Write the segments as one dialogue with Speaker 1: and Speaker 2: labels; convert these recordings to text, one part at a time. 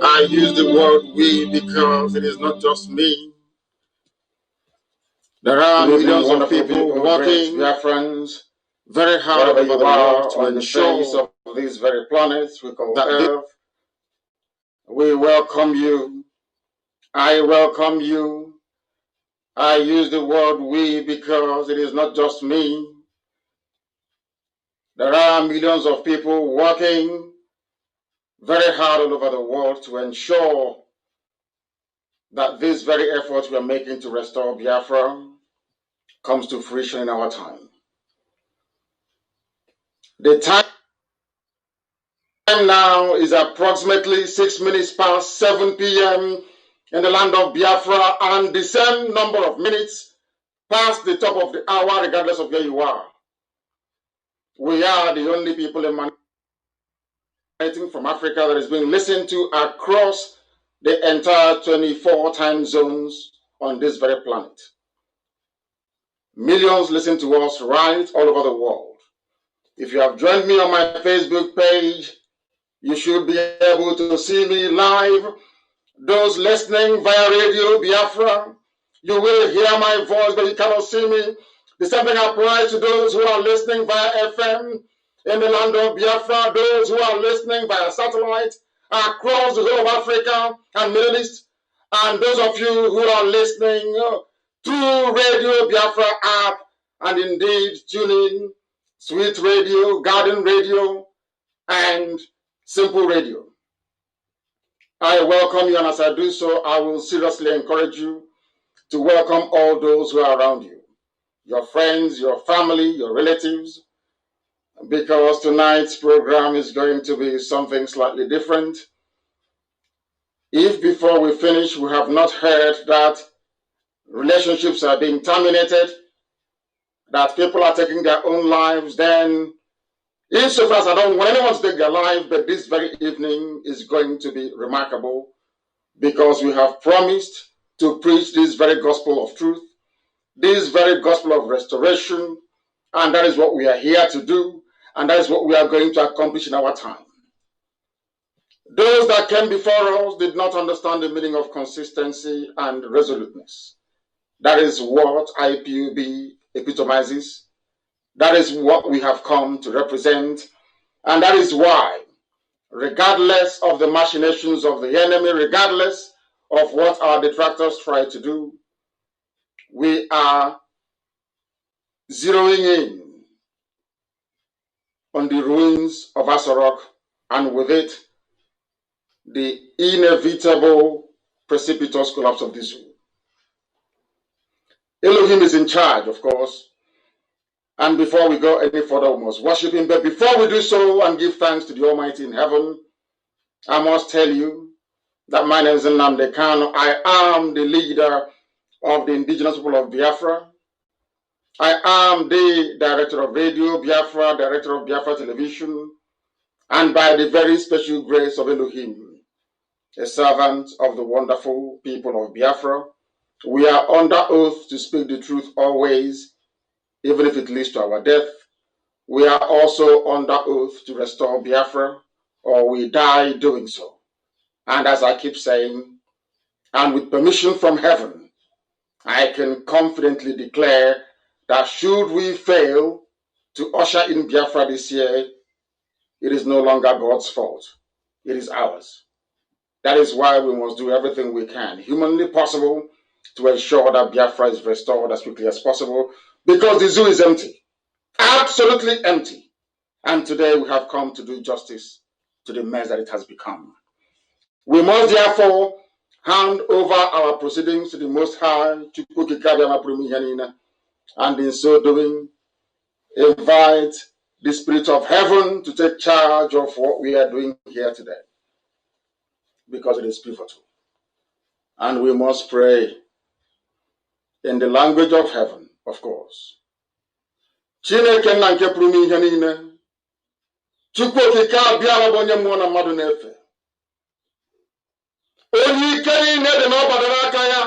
Speaker 1: I use the word we because it is not just me. There are millions of people working very hard over the world to ensure of this very planet we call Earth. We welcome you. I welcome you. I use the word we because it is not just me. There are millions of people working very hard all over the world to ensure that this very effort we are making to restore Biafra comes to fruition in our time. The time now is approximately 6 minutes past 7 p.m. in the land of Biafra, and the same number of minutes past the top of the hour, regardless of where you are. We are the only people emanating from Africa that is being listened to across the entire 24 time zones on this very planet. Millions listen to us right all over the world. If you have joined me on my Facebook page, you should be able to see me live. Those listening via radio Biafra, you will hear my voice, but you cannot see me. The same thing applies to those who are listening via FM in the land of Biafra, those who are listening via satellite across the whole of Africa and Middle East, and those of you who are listening through Radio Biafra app, and indeed tune in, Sweet Radio, Garden Radio, and Simple Radio. I welcome you, and as I do so, I will seriously encourage you to welcome all those who are around you, your friends, your family, your relatives, because tonight's program is going to be something slightly different. If before we finish we have not heard that relationships are being terminated, that people are taking their own lives, then insofar as I don't want anyone to take their life, but this very evening is going to be remarkable because we have promised to preach this very gospel of truth, this very gospel of restoration, and that is what we are here to do, and that is what we are going to accomplish in our time. Those that came before us did not understand the meaning of consistency and resoluteness. That is what IPOB epitomizes. That is what we have come to represent, and that is why, regardless of the machinations of the enemy, regardless of what our detractors try to do, we are zeroing in on the ruins of Asorok, and with it, the inevitable precipitous collapse of the zoo. Elohim is in charge, of course, and before we go any further, we must worship him. But before we do so and give thanks to the Almighty in heaven, I must tell you that my name is Nnamdi Kanu. I am the leader of the indigenous people of Biafra. I am the director of Radio Biafra, director of Biafra Television, and by the very special grace of Elohim, a servant of the wonderful people of Biafra, we are under oath to speak the truth always, even if it leads to our death. We are also under oath to restore Biafra, or we die doing so. And as I keep saying, and with permission from heaven, I can confidently declare that should we fail to usher in Biafra this year, it is no longer God's fault. It is ours. That is why we must do everything we can, humanly possible, to ensure that Biafra is restored as quickly as possible, because the zoo is empty, absolutely empty. And today we have come to do justice to the mess that it has become. We must therefore hand over our proceedings to the Most High, and in so doing, invite the Spirit of Heaven to take charge of what we are doing here today, because it is pivotal. And we must pray in the language of heaven, of course. Chineke nna nke pụrụ ime ihe niile, Chukwu okike abịala bụ onye mmụọ na mmadụ na-efe. Onye ike niile dị n'ọbara n'aka ya.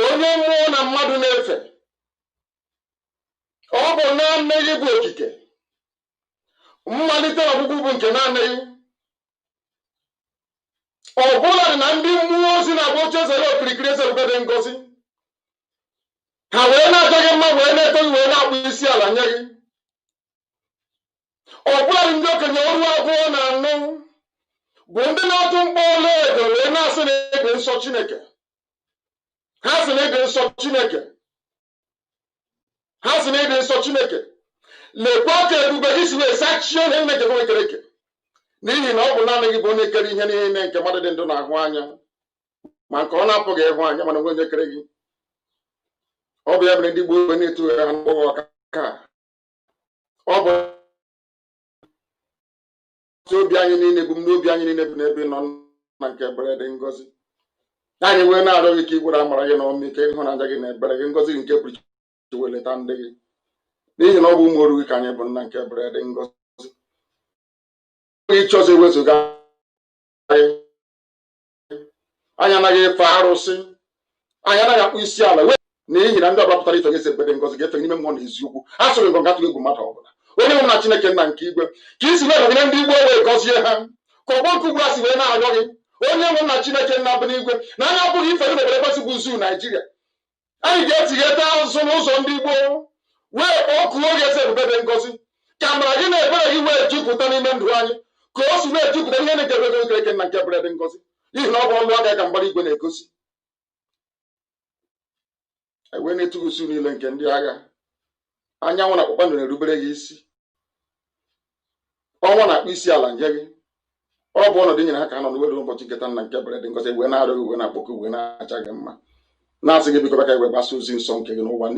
Speaker 1: Onye mmụọ na mmadụ na-efe. Ọ bụ naanị gị bụ okike. mmalite ọgwụgwụ bụ nke naanị ọ bụla na ndị mmụọ ozi na-agba oche ezere okirikiri ezerubede ngozi ha wee na-aja gị mma wee na-eto gị wee na-akpụ isi ala nye gị ọ bụla ndị okenye ọrụ abụọ na anọ bụ ndị na-atụ mkpọ ọlaedo wee na-asị na ịdị nsọ Chineke ha sị na ịdị nsọ Chineke ha sị na ịdị nsọ Chineke lekwa ka ebube gị si wee sachie na ime nke nwekere eke n'ihi na ọ bụ naanị gị bụ onye kere ihe niile nke mmadụ dị ndụ na-ahụ anya ma nke ọ na-apụghị ịhụ anya mana onye kere gị ọ bụ ya mere ndị gboo na-etu ha n'ụlọ ọka ọ bụ obi anyị niile bụ n'obi anyị niile bụ n'ebe nọ na nke ebere dị ngọzi anyị wee na-arịọ gị ka igwere amara gị na ọmịiko ịhụnanya gị na ebere gị ngọzi nke pụrụ iche wee leta ndị gị n'ihi na ọ bụ ụmụ oru gị ka anyị bụ nna nke ebere dị ngọzi ịchọzi ewezuga anyị anaghị efe arụsị anyị anaghị akpụ isi ala n'ihi na ndị ọbụla pụtara ife gị si ebere ngọzi ga-efe n'ime mmụọ na eziokwu a sụrụ ngọ ngatụ egwu mmadụ ọbụla onye nwụ na Chineke nna nke igwe ka isi wee nọgide ndị igbo wee gọzie ha ka ọgbọ nke ugbu a si wee na-arịọ gị onye nwụ na Chineke nna bụ n'igwe na anya ọ bụghị ife gị mebere ekwesị bụ zuu Naijiria anyị ga-etigheta azụ n'ụzọ ndị igbo wee kpọkuo oge eze ebube ngọzi ka amara gị na ebere gị wee jupụta n'ime ndụ anyị ka o si wee jupụta ihe na-eke ebe okereke nna nke ebere dị ngọzi n'ihi na ọ bụ ọlụ aka ka mgbara igwe na-egosi wee na-etugosi niile nke ndị agha anyanwụ na kpakpando na-erubere gị isi ọnwa na-akpụ isi ala nye gị ọ bụ ọnọdụ nyere ha ka ha nọ n'uweru ụbọchị nketa nna nke ebere dị ngọzi wee na-arịọ gị wee na-akpọkụ wee na-acha gị mma na-asị gị biko baka wee gbasa ozi nsọ nke gị n'ụwa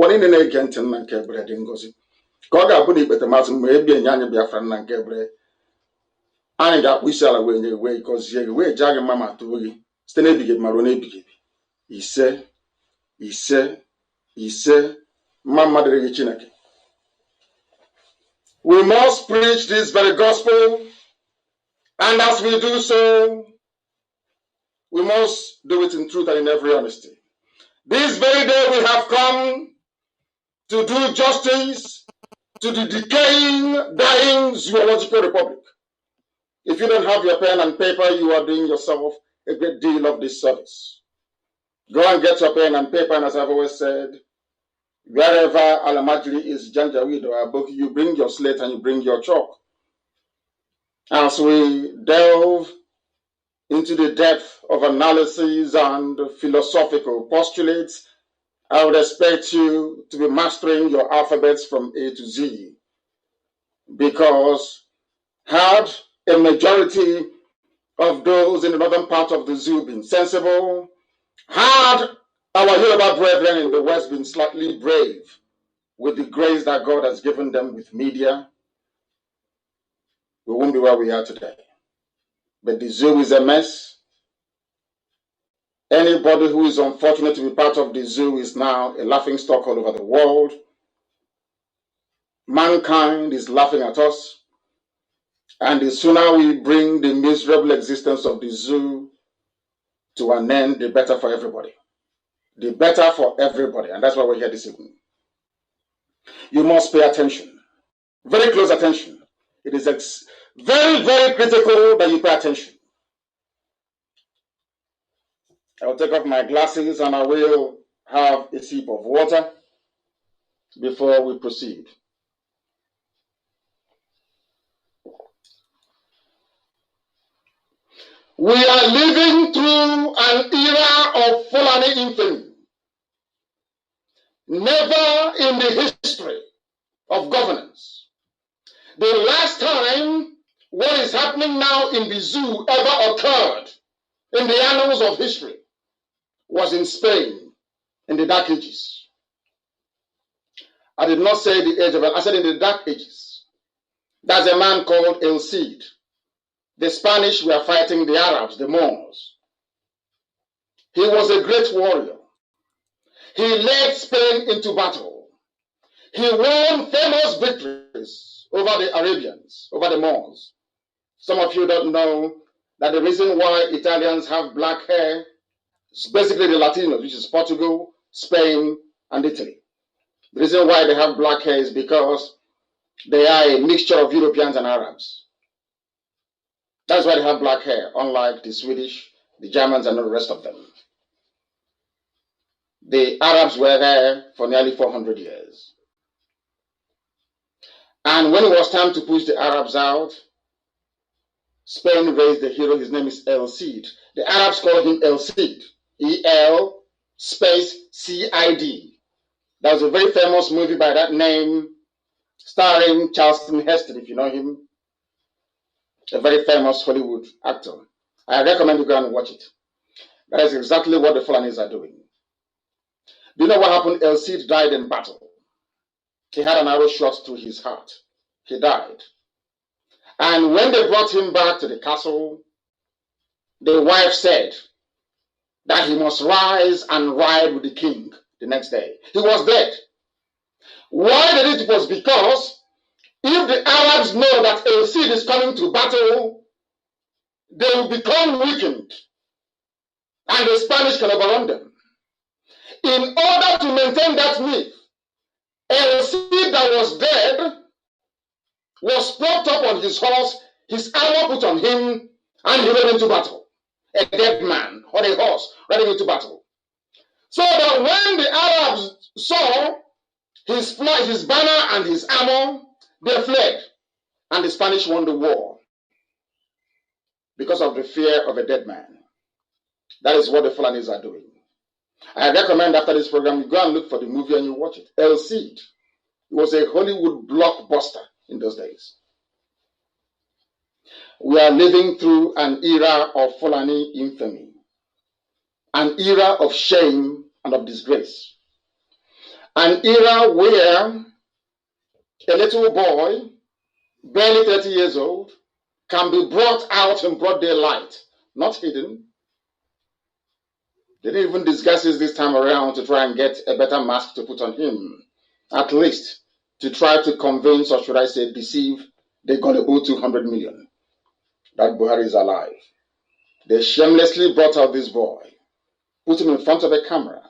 Speaker 1: niile na-ege ntị nna nke ebere dị ngọzi ka ọ ga-abụ na ikpete mazị mgbe ebie nye anyị Biafra nna nke ebere anyị ga-akpụ isi ala wee nye gị wee gọzie gị wee jaa gị mma ma too gị site n'ebighị ebi ma ruo n'ebighị ebi ise ise ise mma mmadụ gị Chineke. We must preach this very gospel, and as we do so, we must do it in truth and in every honesty. This very day we have come to do justice to the decaying, dying zoological republic. If you don't have your pen and paper, you are doing yourself a great deal of disservice. Go and get your pen and paper, and as I've always said, wherever Alamajiri is Janjaweed or Aboki, you bring your slate and you bring your chalk. As we delve into the depth of analysis and philosophical postulates, I would expect you to be mastering your alphabets from A to Z, because had a majority of those in the northern part of the zoo been sensible, had our Yoruba brethren in the West been slightly brave with the grace that God has given them with media, we won't be where we are today. But the zoo is a mess. Anybody who is unfortunate to be part of the zoo is now a laughingstock all over the world. Mankind is laughing at us. And the sooner we bring the miserable existence of the zoo to an end, the better for everybody. The better for everybody. And that's why we're here this evening. You must pay attention. Very close attention. It is very, very critical that you pay attention. I will take off my glasses and I will have a sip of water before we proceed. We are living through an era of Fulani infamy. Never in the history of governance. The last time what is happening now in the zoo ever occurred in the annals of history was in Spain in the Dark Ages. I did not say the age of it, I said in the Dark Ages. There's a man called El Cid. The Spanish were fighting the Arabs, the Moors. He was a great warrior. He led Spain into battle. He won famous victories over the Arabians, over the Moors. Some of you don't know that the reason why Italians have black hair is basically the Latinos, which is Portugal, Spain, and Italy. The reason why they have black hair is because They are a mixture of Europeans and Arabs. That's why they have black hair, unlike the Swedish, the Germans, and the rest of them. The Arabs were there for nearly 400 years. And when it was time to push the Arabs out, Spain raised the hero. His name is El Cid. The Arabs call him El Cid. E-L space C-I-D. That was a very famous movie by that name, starring Charleston Heston, if you know him. A very famous Hollywood actor. I recommend you go and watch it. That is exactly what the Fulanis are doing. Do you know what happened? El Cid died in battle. He had an arrow shot through his heart. He died. And when they brought him back to the castle, the wife said that he must rise and ride with the king the next day. He was dead. Why did it? Was because if the Arabs know that El Cid is coming to battle, they will become weakened and the Spanish can overrun them. In order to maintain that myth, El Cid that was dead was propped up on his horse, his armor put on him, and he went into battle. A dead man on a horse running into battle. So that when the Arabs saw his banner and his armor, they fled. And the Spanish won the war because of the fear of a dead man. That is what the Fulanis are doing. I recommend after this program, you go and look for the movie and you watch it. El Cid. It was a Hollywood blockbuster in those days. We are living through an era of Fulani infamy, an era of shame and of disgrace, an era where a little boy, barely 30 years old, can be brought out in broad daylight, not hidden. They didn't even disguise it this time around to try and get a better mask to put on him, at least to try to convince, or should I say deceive, the gullible 200 million that Buhari is alive. They shamelessly brought out this boy, put him in front of a camera,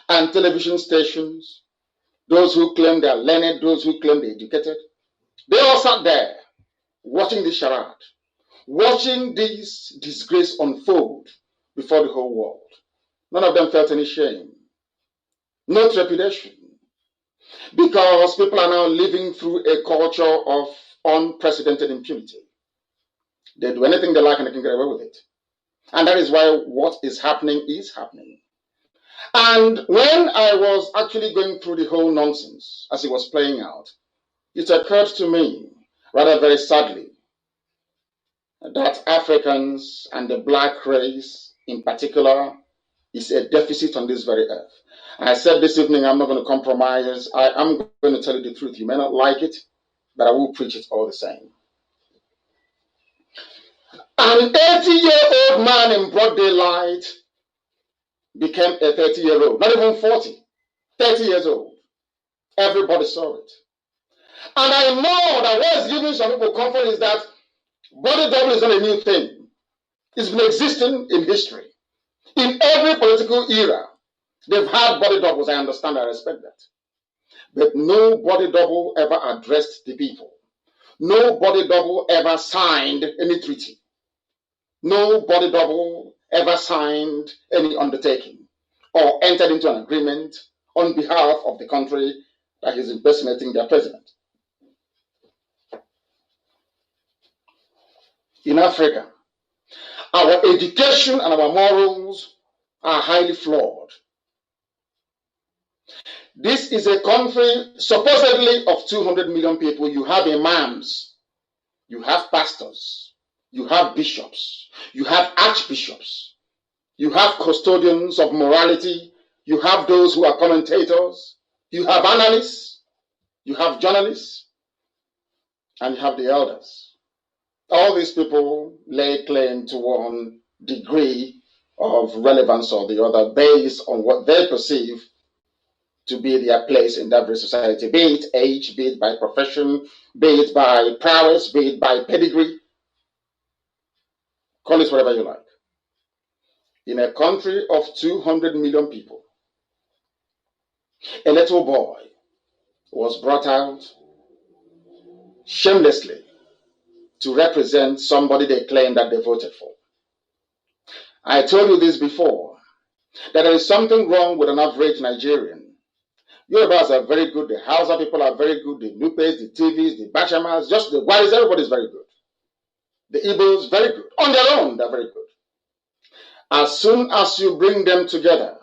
Speaker 1: and television stations, those who claim they are learned, those who claim they're educated, they all sat there watching this charade, watching this disgrace unfold before the whole world. None of them felt any shame, no trepidation, because people are now living through a culture of unprecedented impunity. They do anything they like and they can get away with it. And that is why what is happening is happening. And when I was actually going through the whole nonsense as it was playing out, it occurred to me, rather very sadly, that Africans and the black race in particular is a deficit on this very earth. And I said this evening, I'm not going to compromise. I am going to tell you the truth. You may not like it, but I will preach it all the same. An 80-year-old man in broad daylight became a 30-year-old, not even 40, 30 years old. Everybody saw it. And I know that what is giving some people comfort is that body double is not a new thing. It's been existing in history. In every political era, they've had body doubles. I understand, I respect that. But no body double ever addressed the people. No body double ever signed any treaty. No body double ever signed any undertaking or entered into an agreement on behalf of the country that is impersonating their president. In Africa, our education and our morals are highly flawed. This is a country supposedly of 200 million people. You have imams, you have pastors, you have bishops, you have archbishops, you have custodians of morality, you have those who are commentators, you have analysts, you have journalists, and you have the elders. All these people lay claim to one degree of relevance or the other based on what they perceive to be their place in that very society, be it age, be it by profession, be it by prowess, be it by pedigree. Call it whatever you like. In a country of 200 million people, a little boy was brought out shamelessly to represent somebody they claim that they voted for. I told you this before, that there is something wrong with an average Nigerian. Yorubas are very good, the Hausa people are very good, the Nupes, the TVs, the Bachamas, just the Waris, everybody is very good. The Igbos, very good. On their own, they're very good. As soon as you bring them together,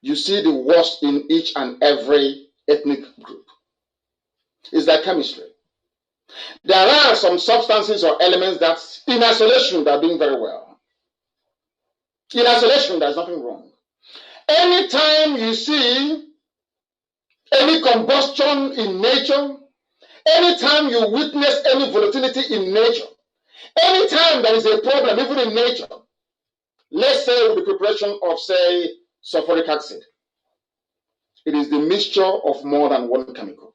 Speaker 1: you see the worst in each and every ethnic group. It's like chemistry. There are some substances or elements that in isolation they are doing very well. In isolation, there's nothing wrong. Anytime you see any combustion in nature, anytime you witness any volatility in nature, anytime there is a problem, even in nature, let's say with the preparation of, say, sulfuric acid, it is the mixture of more than one chemical.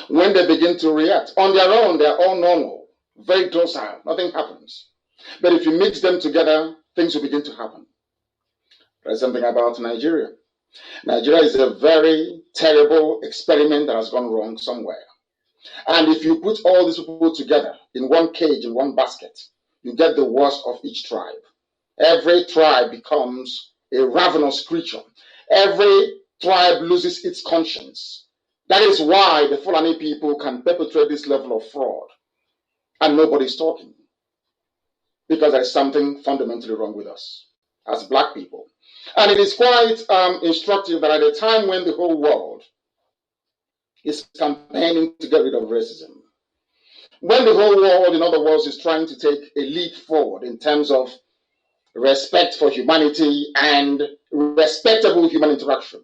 Speaker 1: When they begin to react, on their own, they're all normal, very docile, nothing happens. But if you mix them together, things will begin to happen. There's something about Nigeria. Nigeria is a very terrible experiment that has gone wrong somewhere. And if you put all these people together in one cage, in one basket, you get the worst of each tribe. Every tribe becomes a ravenous creature. Every tribe loses its conscience. That is why the Fulani people can perpetrate this level of fraud. And nobody's talking. Because there is something fundamentally wrong with us as black people. And it is quite instructive that at a time when the whole world is campaigning to get rid of racism, when the whole world, in other words, is trying to take a leap forward in terms of respect for humanity and respectable human interaction,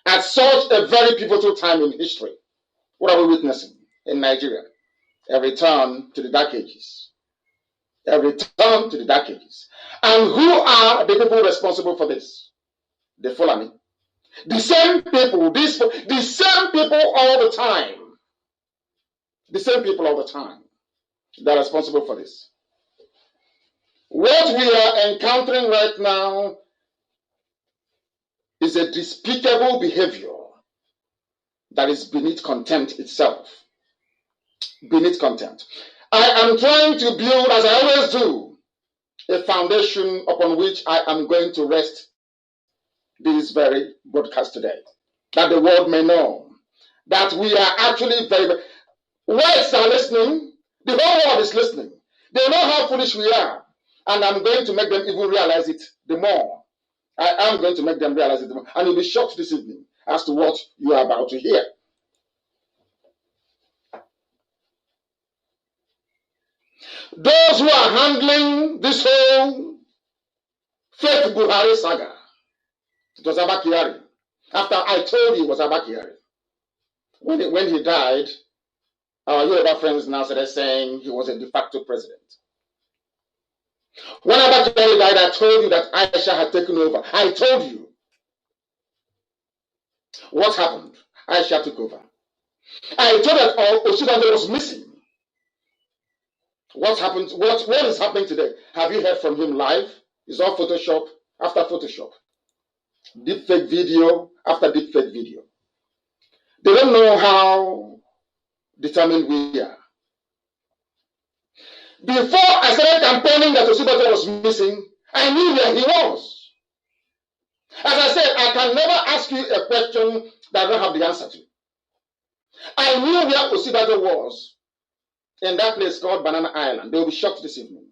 Speaker 1: at such a very pivotal time in history, what are we witnessing in Nigeria? A return to the Dark Ages. A return to the Dark Ages. And who are the people responsible for this? The Fulani. The same people, the same people all the time. The same people all the time. They're responsible for this. What we are encountering right now is a despicable behavior that is beneath contempt itself. Beneath contempt. I am trying to build, as I always do, a foundation upon which I am going to rest this very broadcast today, that the world may know that we are actually very, very, whites are listening, the whole world is listening. They know how foolish we are, and I'm going to make them even realize it the more. I am going to make them realize it the more, and you'll be shocked this evening as to what you are about to hear. Those who are handling this whole fake Buhari saga, it was Abba Kyari. After I told you it was Abba Kyari. When he died, our Yoruba friends now started saying he was a de facto president. When Abba Kyari died, I told you that Aisha had taken over. I told you. What happened? Aisha took over. I told that Osinbajo was missing. What happened? What is happening today? Have you heard from him live? It's all Photoshop after Photoshop. Deepfake video after deepfake video. They don't know how determined we are. Before I started campaigning that Osinbajo was missing, I knew where he was. As I said, I can never ask you a question that I don't have the answer to. I knew where Osinbajo was in that place called Banana Island. They will be shocked this evening.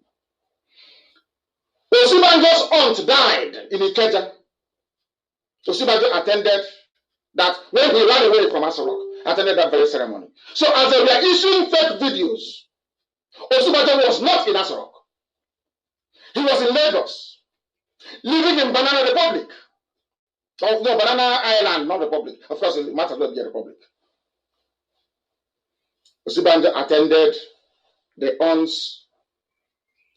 Speaker 1: Osinbajo's aunt died in Ikeja. Osinbajo attended that when he ran away from Asarok, attended that very ceremony. So as they were issuing fake videos, Osinbajo was not in Asarok. He was in Lagos, living in Banana Republic. Oh, no, Banana Island, not Republic. Of course, it might as well be a republic. Osinbajo attended the aunt's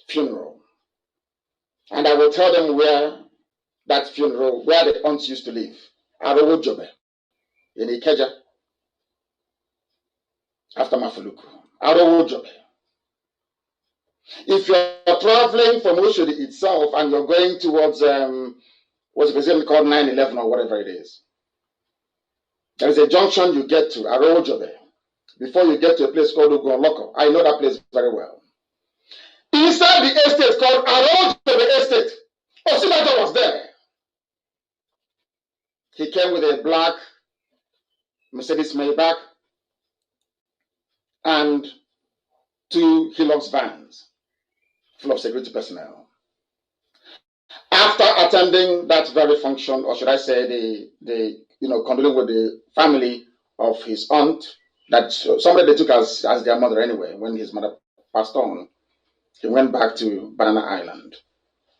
Speaker 1: funeral. And I will tell them where that funeral, where the aunts used to live. Arowo Jobe, in Ikeja, after Mafuluku. Arowo Jobe. If you're traveling from Oshodi itself and you're going towards what's basically called 9/11 or whatever it is, There is a junction you get to, Arojobe, before you get to a place called Ugonloko. I know that place very well. Inside the estate called Arojobe Estate, Osibajo was there. He came with a black Mercedes Maybach and 2 Hilux vans full of security personnel. After attending that very function, or should I say condoling with the family of his aunt, that somebody they took as their mother anyway, when his mother passed on, he went back to Banana Island,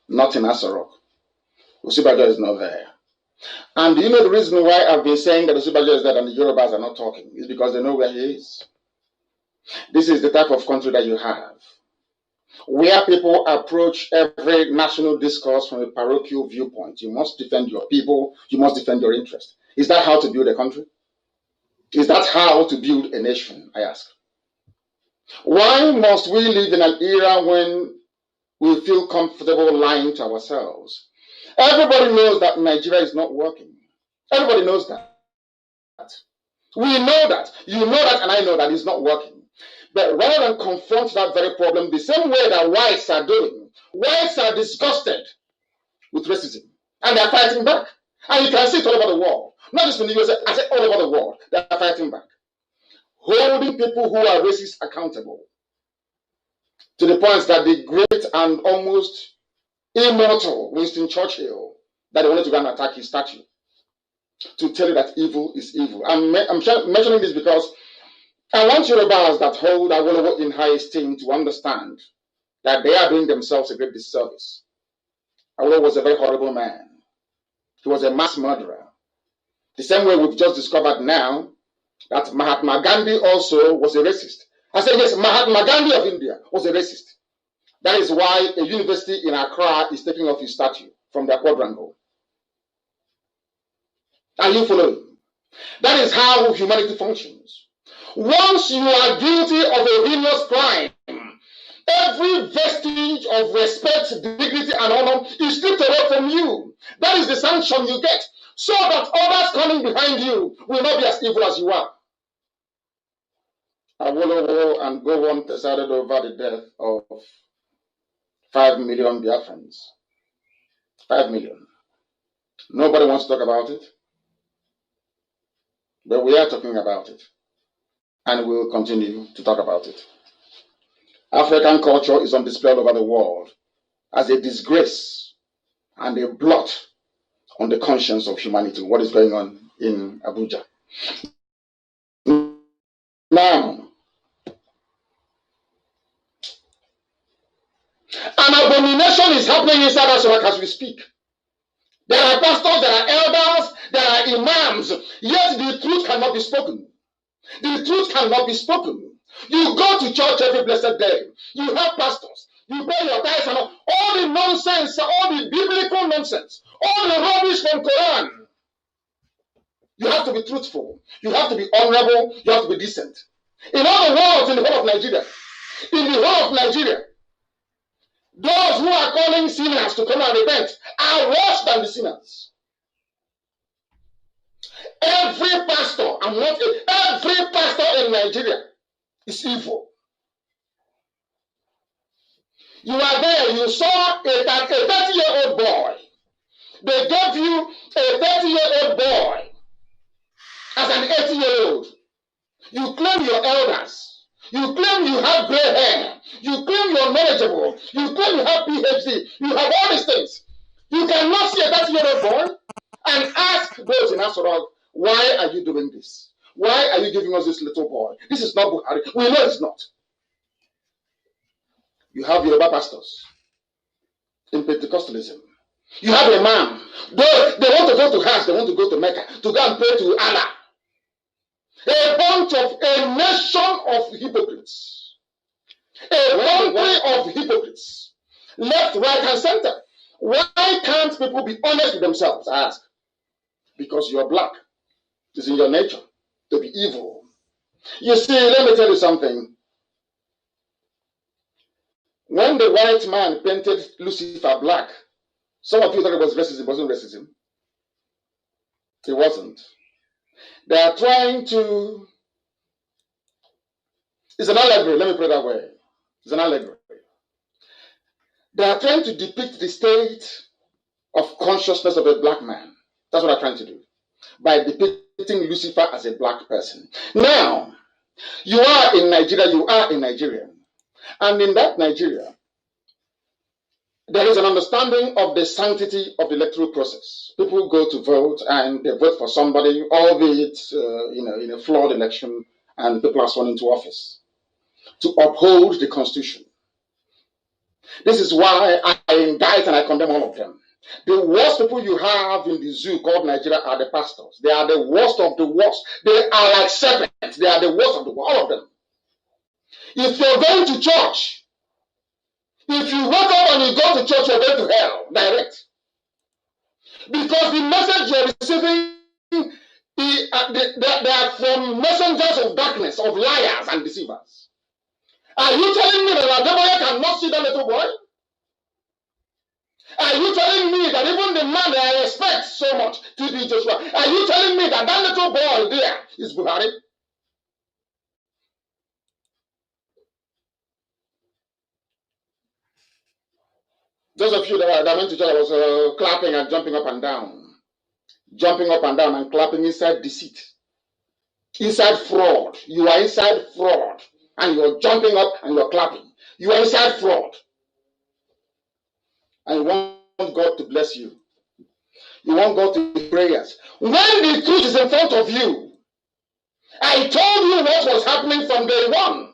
Speaker 1: not in Asorok. Osibajo is not there. And do you know the reason why I've been saying that Osibajo is there and the Yorubas are not talking? Is because they know where he is. This is the type of country that you have, where people approach every national discourse from a parochial viewpoint. You must defend your people. You must defend your interest. Is that how to build a country? Is that how to build a nation, I ask? Why must we live in an era when we feel comfortable lying to ourselves? Everybody knows that Nigeria is not working. Everybody knows that. We know that. You know that, and I know that it's not working. But rather than confront that very problem the same way that whites are doing, whites are disgusted with racism, and they're fighting back. And you can see it all over the world. Not just in the USA, I say all over the world, they're fighting back. Holding people who are racist accountable. To the point that the great and almost immortal Winston Churchill, that they wanted to go and attack his statue, to tell you that evil is evil. I'm mentioning this because I want Yorubas that hold Awolowo in high esteem to understand that they are doing themselves a great disservice. Awolowo was a very horrible man. He was a mass murderer. The same way we've just discovered now that Mahatma Gandhi also was a racist. I said, yes, Mahatma Gandhi of India was a racist. That is why a university in Accra is taking off his statue from their quadrangle. Are you following? That is how humanity functions. Once you are guilty of a heinous crime, every vestige of respect, dignity, and honor is stripped away from you. That is the sanction you get, so that others coming behind you will not be as evil as you are. Awolowo and Gowon presided over the death of 5 million Biafrans. 5 million. Nobody wants to talk about it, but we are talking about it, and we will continue to talk about it. African culture is on display all over the world as a disgrace and a blot on the conscience of humanity. What is going on in Abuja? Now, an abomination is happening inside us as we speak. There are pastors, there are elders, there are imams, yet the truth cannot be spoken. The truth cannot be spoken. You go to church every blessed day. You have pastors. You pay your tithes and all the nonsense, all the biblical nonsense, all the rubbish from Quran. You have to be truthful. You have to be honorable. You have to be decent. In other words, in the whole of Nigeria, those who are calling sinners to come and repent are worse than the sinners. Every pastor in Nigeria is evil. You are there, you saw a 30-year-old boy. They gave you a 30-year-old boy as an 80-year-old. You claim you're elders. You claim you have gray hair. You claim you're knowledgeable. You claim you have PhD. You have all these things. You cannot see a 30-year-old boy and ask those in Asorok, why are you doing this? Why are you giving us this little boy? This is not Buhari. We know it's not. You have Yoruba pastors in Pentecostalism. You have a man. They want to go to Hajj, they want to go to Mecca, to go and pray to Allah. A nation of hypocrites. A country of hypocrites. Left, right, and center. Why can't people be honest with themselves? I ask. Because you're black. It's in your nature to be evil. You see, let me tell you something. When the white man painted Lucifer black, some of you thought it was racism. It wasn't racism. It wasn't. They are trying to, it's an allegory, let me put it that way. It's an allegory. They are trying to depict the state of consciousness of a black man. That's what they're trying to do, by depicting Lucifer as a black person. Now, you are in Nigeria, and in that Nigeria, there is an understanding of the sanctity of the electoral process. People go to vote and they vote for somebody, albeit in a flawed election, and people are sworn into office to uphold the Constitution. This is why I indict and I condemn all of them. The worst people you have in the zoo called Nigeria are the pastors. They are the worst of the worst. They are like serpents. They are the worst of the worst, all of them. If you're going to church, if you wake up and you go to church, you're going to hell, direct. Because the message you're receiving, they are from messengers of darkness, of liars and deceivers. Are you telling me that Ademoye cannot see that little boy? Are you telling me that even the man that I respect so much, TB Joshua, are you telling me that that little boy there is Buhari? Those of you that went to church, I was clapping and jumping up and down. Jumping up and down and clapping inside deceit. Inside fraud. You are inside fraud. And you're jumping up and you're clapping. You are inside fraud. And you want God to bless you. You want God to give prayers. When the truth is in front of you, I told you what was happening from day one.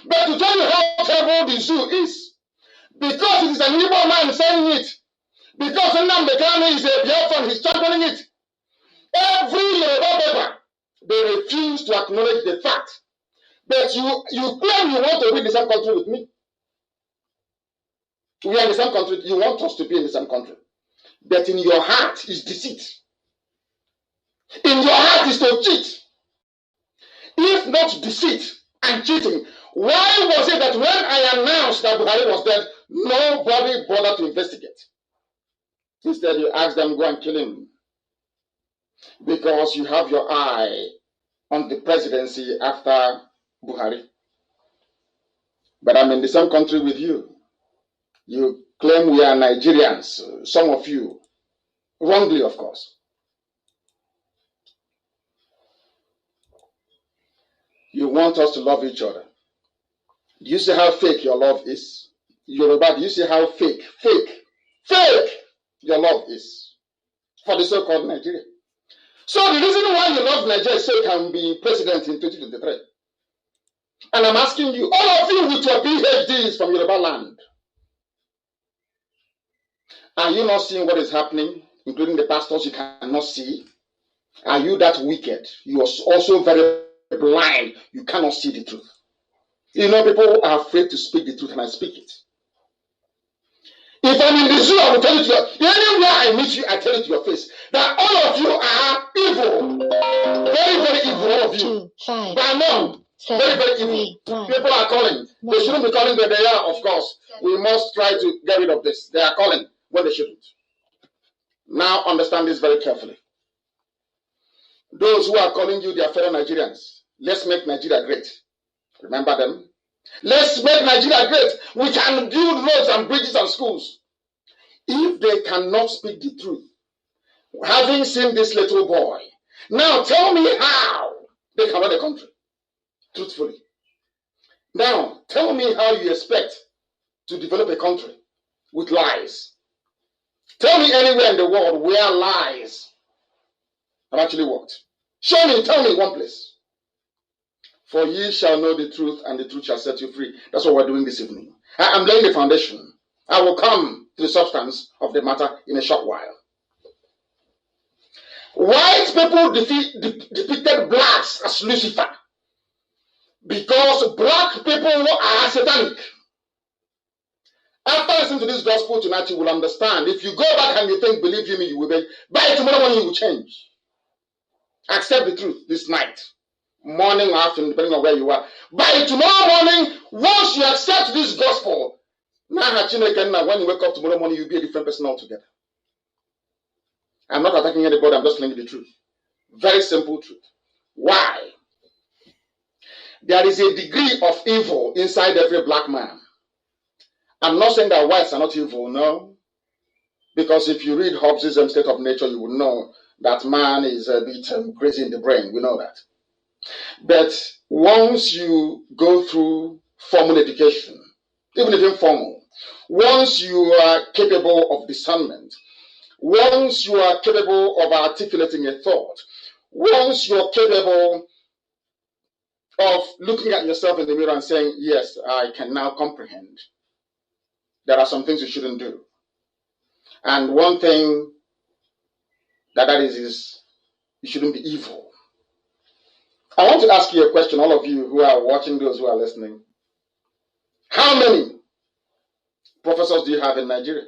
Speaker 1: But to tell you how terrible the zoo is, because it is an evil man saying it, because Nnamdi Kanu is a Biafra, he's championing it. Every Yoruba paper, they refuse to acknowledge the fact. But you claim you want to be in the same country with me. We are in the same country. You want us to be in the same country. But in your heart is deceit. In your heart is to cheat. If not deceit and cheating, why was it that when I announced that Buhari was dead, nobody bothered to investigate? Instead, you ask them, go and kill him. Because you have your eye on the presidency after Buhari. But I'm in the same country with you. You claim we are Nigerians, some of you, wrongly, of course. You want us to love each other. Do you see how fake your love is? Yoruba, do you see how fake your love is for the so-called Nigeria? So the reason why you love Nigeria so you can be president in 2023. And I'm asking you, all of you with your PhDs from Yoruba land, are you not seeing what is happening, including the pastors you cannot see? Are you that wicked? You are also very blind. You cannot see the truth. You know, people are afraid to speak the truth, and I speak it. If I'm in the zoo, I will tell it to you. Anywhere I meet you, I tell it to your face that all of you are evil. Very, very evil, all of you. 2, 5, but no, very, very evil. 1. People are calling. They shouldn't be calling, but they are, of course. We must try to get rid of this. They are calling when they shouldn't. Now understand this very carefully. Those who are calling you their fellow Nigerians, let's make Nigeria great. Remember them? Let's make Nigeria great. We can build roads and bridges and schools. If they cannot speak the truth, having seen this little boy, now tell me how they can run the country, truthfully. Now, tell me how you expect to develop a country with lies. Tell me anywhere in the world where lies have actually worked. Show me, tell me one place. For ye shall know the truth, and the truth shall set you free. That's what we're doing this evening. I'm laying the foundation. I will come to the substance of the matter in a short while. White people depicted blacks as Lucifer because black people are satanic. After listening to this gospel tonight, you will understand. If you go back and you think, believe you me, you will be. By tomorrow morning, you will change. Accept the truth this night, morning or afternoon, depending on where you are. By tomorrow morning, once you accept this gospel, when you wake up tomorrow morning, you'll be a different person altogether. I'm not attacking anybody, I'm just telling you the truth. Very simple truth. Why? There is a degree of evil inside every black man. I'm not saying that whites are not evil, no. Because if you read Hobbes' State of Nature, you will know that man is a bit crazy in the brain. We know that. But once you go through formal education, even if informal, once you are capable of discernment, once you are capable of articulating a thought, once you're capable of looking at yourself in the mirror and saying, yes, I can now comprehend, there are some things you shouldn't do. And one thing that is you shouldn't be evil. I want to ask you a question, all of you who are watching, those who are listening. How many professors do you have in Nigeria?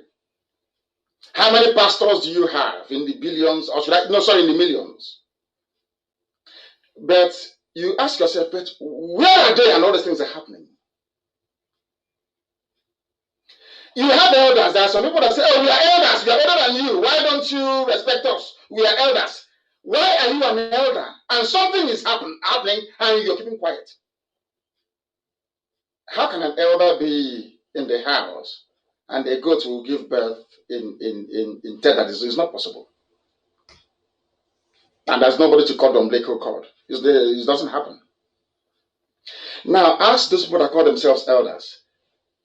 Speaker 1: How many pastors do you have in the billions, or in the millions? But you ask yourself, but where are they and all these things are happening? You have elders. There are some people that say, oh, we are elders. We are older than you. Why don't you respect us? We are elders. Why are you an elder? And something is happening and you're keeping quiet. How can an elder be in the house and a goat will give birth in tether? It's not possible. And there's nobody to cut the umbilical cord. It doesn't happen. Now, ask those people that call themselves elders.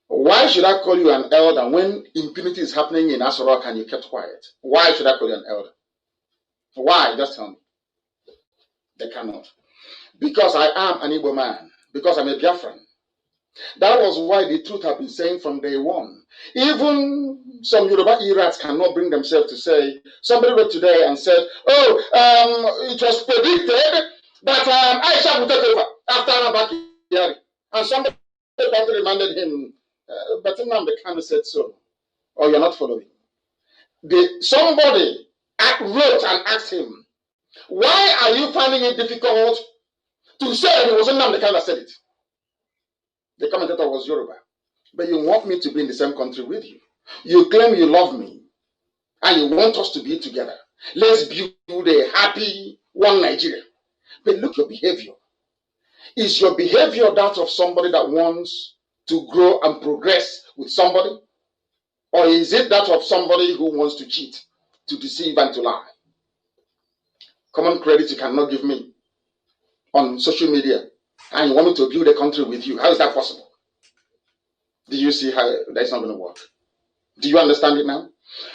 Speaker 1: Why should I call you an elder when impunity is happening in Asorok and you kept quiet? Why should I call you an elder? Why? Just tell me. They cannot. Because I am an Igbo man. Because I'm a Biafran. That was why the truth I've been saying from day one. Even some Yoruba Irats cannot bring themselves to say, somebody wrote today and said, it was predicted that Aisha would take over after Anabaki. And somebody reminded him, but Nnamdi Kanu said so. Or you're not following. Somebody wrote and asked him, why are you finding it difficult to say it was Nnamdi Kanu that said it? The commentator was Yoruba. But you want me to be in the same country with you. You claim you love me and you want us to be together. Let's build a happy one Nigeria. But look your behavior. Is your behavior that of somebody that wants to grow and progress with somebody? Or is it that of somebody who wants to cheat, to deceive, and to lie? Common credit you cannot give me on social media, and you want me to build a country with you. How is that possible? Do you see how that's not going to work? Do you understand it now?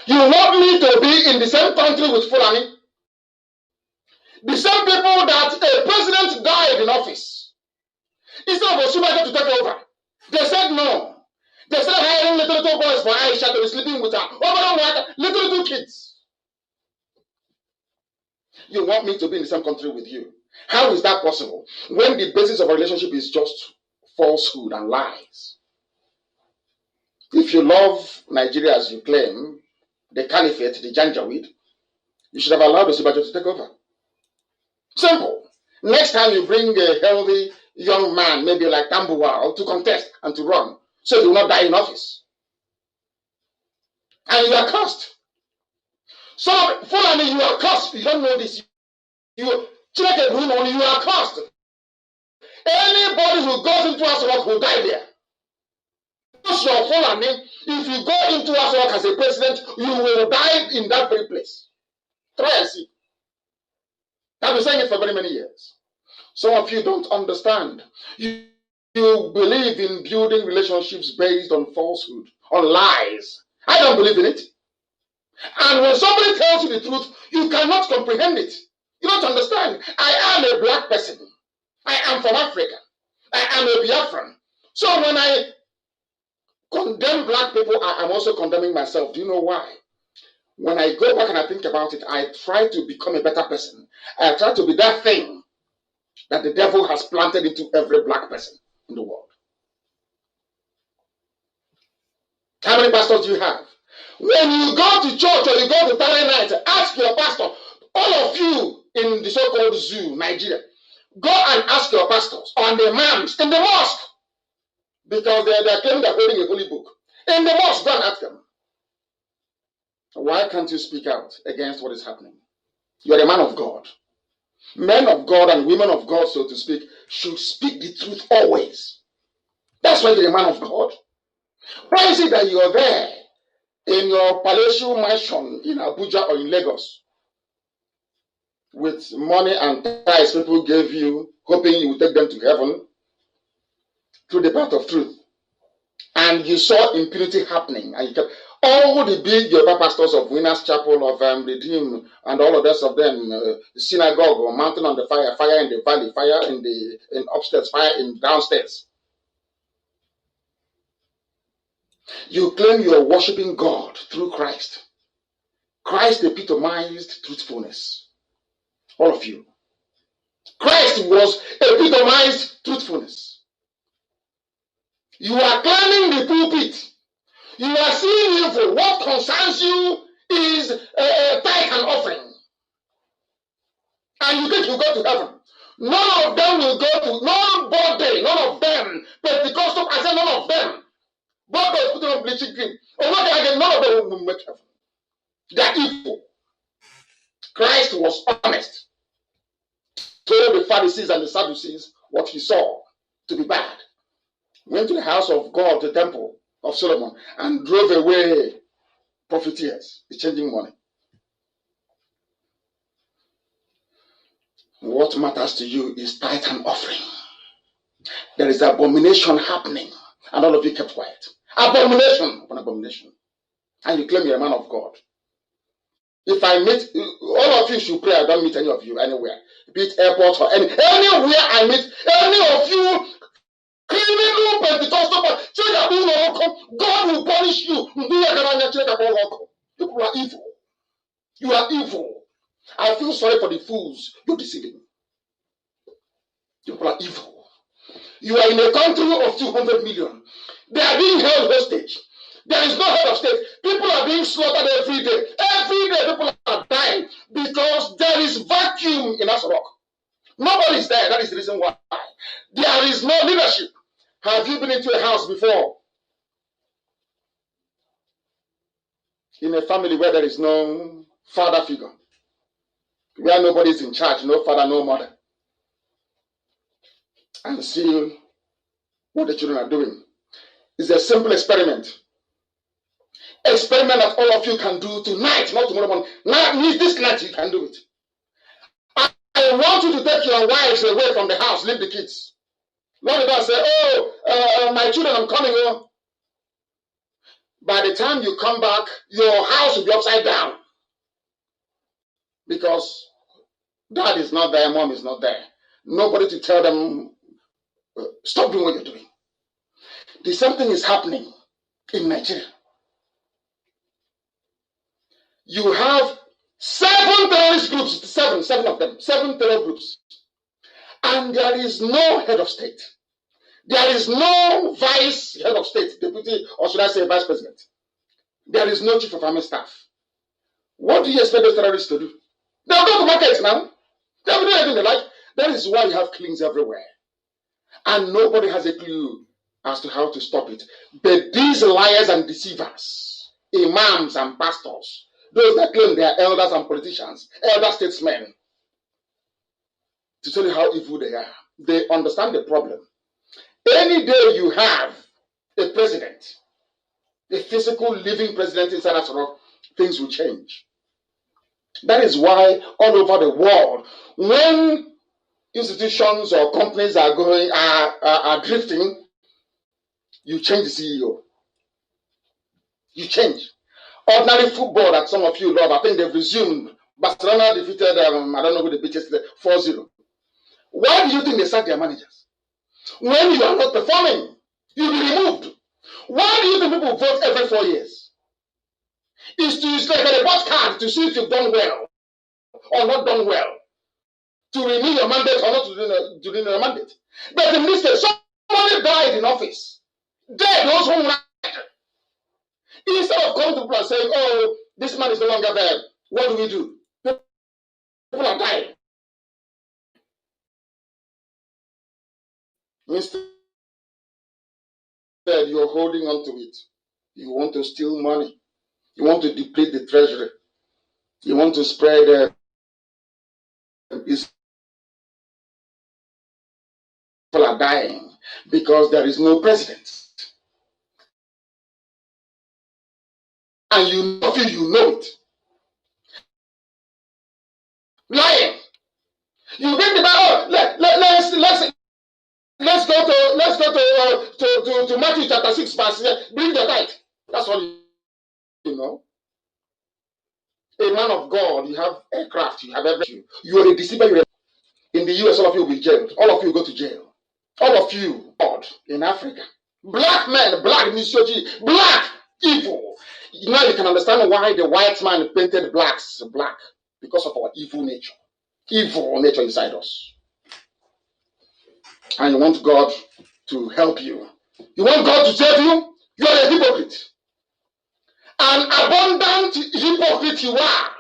Speaker 1: You want me to be in the same country with Fulani? The same people that a president died in office. Instead of Osumaje to take over, they said no. They started hiring little boys for Aisha to be sleeping with her. Little kids. You want me to be in the same country with you. How is that possible? When the basis of a relationship is just falsehood and lies. If you love Nigeria as you claim, the caliphate, the Janjaweed, you should have allowed Osinbajo to take over. Simple. Next time you bring a healthy young man, maybe like Tambuwal, to contest and to run, so he will not die in office. And you are cursed. So, Fulani, you are cursed. You don't know this. You are cursed. Anybody who goes into Asarok will die there. Because you are Fulani, if you go into Asarok as a president, you will die in that very place. Try and see. I've been saying it for very many years. Some of you don't understand. You believe in building relationships based on falsehood, on lies. I don't believe in it. And when somebody tells you the truth, you cannot comprehend it. You don't understand. I am a black person. I am from Africa. I am a Biafran. So when I condemn black people, I am also condemning myself. Do you know why? When I go back and I think about it, I try to become a better person. I try to be that thing that the devil has planted into every black person in the world. How many pastors do you have? When you go to church or you go to Saturday night, ask your pastor, all of you in the so-called zoo, Nigeria, go and ask your pastors on the imams in the mosque, because they're claiming they're holding a holy book. In the mosque, go and ask them. Why can't you speak out against what is happening? You're a man of God. Men of God and women of God, so to speak, should speak the truth always. That's why you're a man of God. Why is it that you're there in your palatial mansion in Abuja or in Lagos with money and tithes people gave you, hoping you will take them to heaven through the path of truth? And you saw impunity happening, and you kept all the big Yoruba pastors of Winners Chapel, of Redeem, and all of the rest of them, synagogue or mountain on the fire, fire in the valley, fire in upstairs, fire in downstairs. You claim you are worshiping God through Christ. Christ epitomized truthfulness. All of you. Christ was epitomized truthfulness. You are climbing the pulpit. You are seeing evil. What concerns you is a tithe and offering. And you think you go to heaven. None of them will go to, nobody, none of them. Pentecostal, I said none of them. Both those put on bleaching cream. Or what again, none of them will make heaven. They are evil. Christ was honest. Told the Pharisees and the Sadducees what he saw to be bad. Went to the house of God, the temple of Solomon, and drove away profiteers, exchanging money. What matters to you is tithe and offering. There is abomination happening, and all of you kept quiet. Abomination upon abomination. And you claim you're a man of God. If I meet, all of you should pray I don't meet any of you anywhere. Be it airport or anywhere I meet any of you, criminal Pentecostal, God will punish you. People are evil. You are evil. I feel sorry for the fools you're deceiving. People are evil. You are in a country of 200 million. They are being held hostage. There is no head of state. People are being slaughtered every day. Every day people are dying because there is vacuum in Asarok. Nobody is there. That is the reason why. There is no leadership. Have you been into a house before? In a family where there is no father figure. Where nobody is in charge. No father, no mother. And see what the children are doing. It's a simple experiment. Experiment that all of you can do tonight, not tomorrow morning. Now, this night you can do it. I want you to take your wives away from the house, leave the kids. Not about say, my children, I'm coming home. By the time you come back, your house will be upside down. Because dad is not there, mom is not there. Nobody to tell them, stop doing what you're doing. The same thing is happening in Nigeria. You have 7 terrorist groups, seven of them, 7 terror groups. And there is no head of state. There is no vice head of state, deputy, or should I say vice president. There is no chief of army staff. What do you expect those terrorists to do? They'll go to markets now. They'll do anything they like. That is why you have killings everywhere. And nobody has a clue as to how to stop it. But these liars and deceivers, imams and pastors, those that claim they are elders and politicians, elder statesmen, to tell you how evil they are. They understand the problem. Any day you have a president, a physical living president inside Asarok, things will change. That is why all over the world, when institutions or companies are drifting, you change the CEO. You change. Ordinary football that some of you love, I think they've resumed. Barcelona defeated, I don't know who they beat yesterday, 4-0. Why do you think they sack their managers? When you are not performing, you'll be removed. Why do you think people vote every 4 years? It's like a report card to see if you've done well or not done well. To renew your mandate or not to renew your mandate. But in this case, somebody died in office. Dead, those who died. Instead of coming to people and saying, oh, this man is no longer there, what do? People are dying. Instead, you're holding on to it. You want to steal money. You want to deplete the treasury. You want to spread people are dying because there is no president. And you know it. Lying. You bring the Bible. Let's go to Matthew chapter 6 verse. Bring the tithe. That's all you know. A man of God, you have aircraft, you have everything. You are a deceiver. In the US, all of you will be jailed. All of you will go to jail. All of you, God, in Africa. Black men, black misogyny, black evil. Now you can understand why the white man painted blacks black. Because of our evil nature. Evil nature inside us. And you want God to help you. You want God to save you? You are a hypocrite. An abundant hypocrite you are.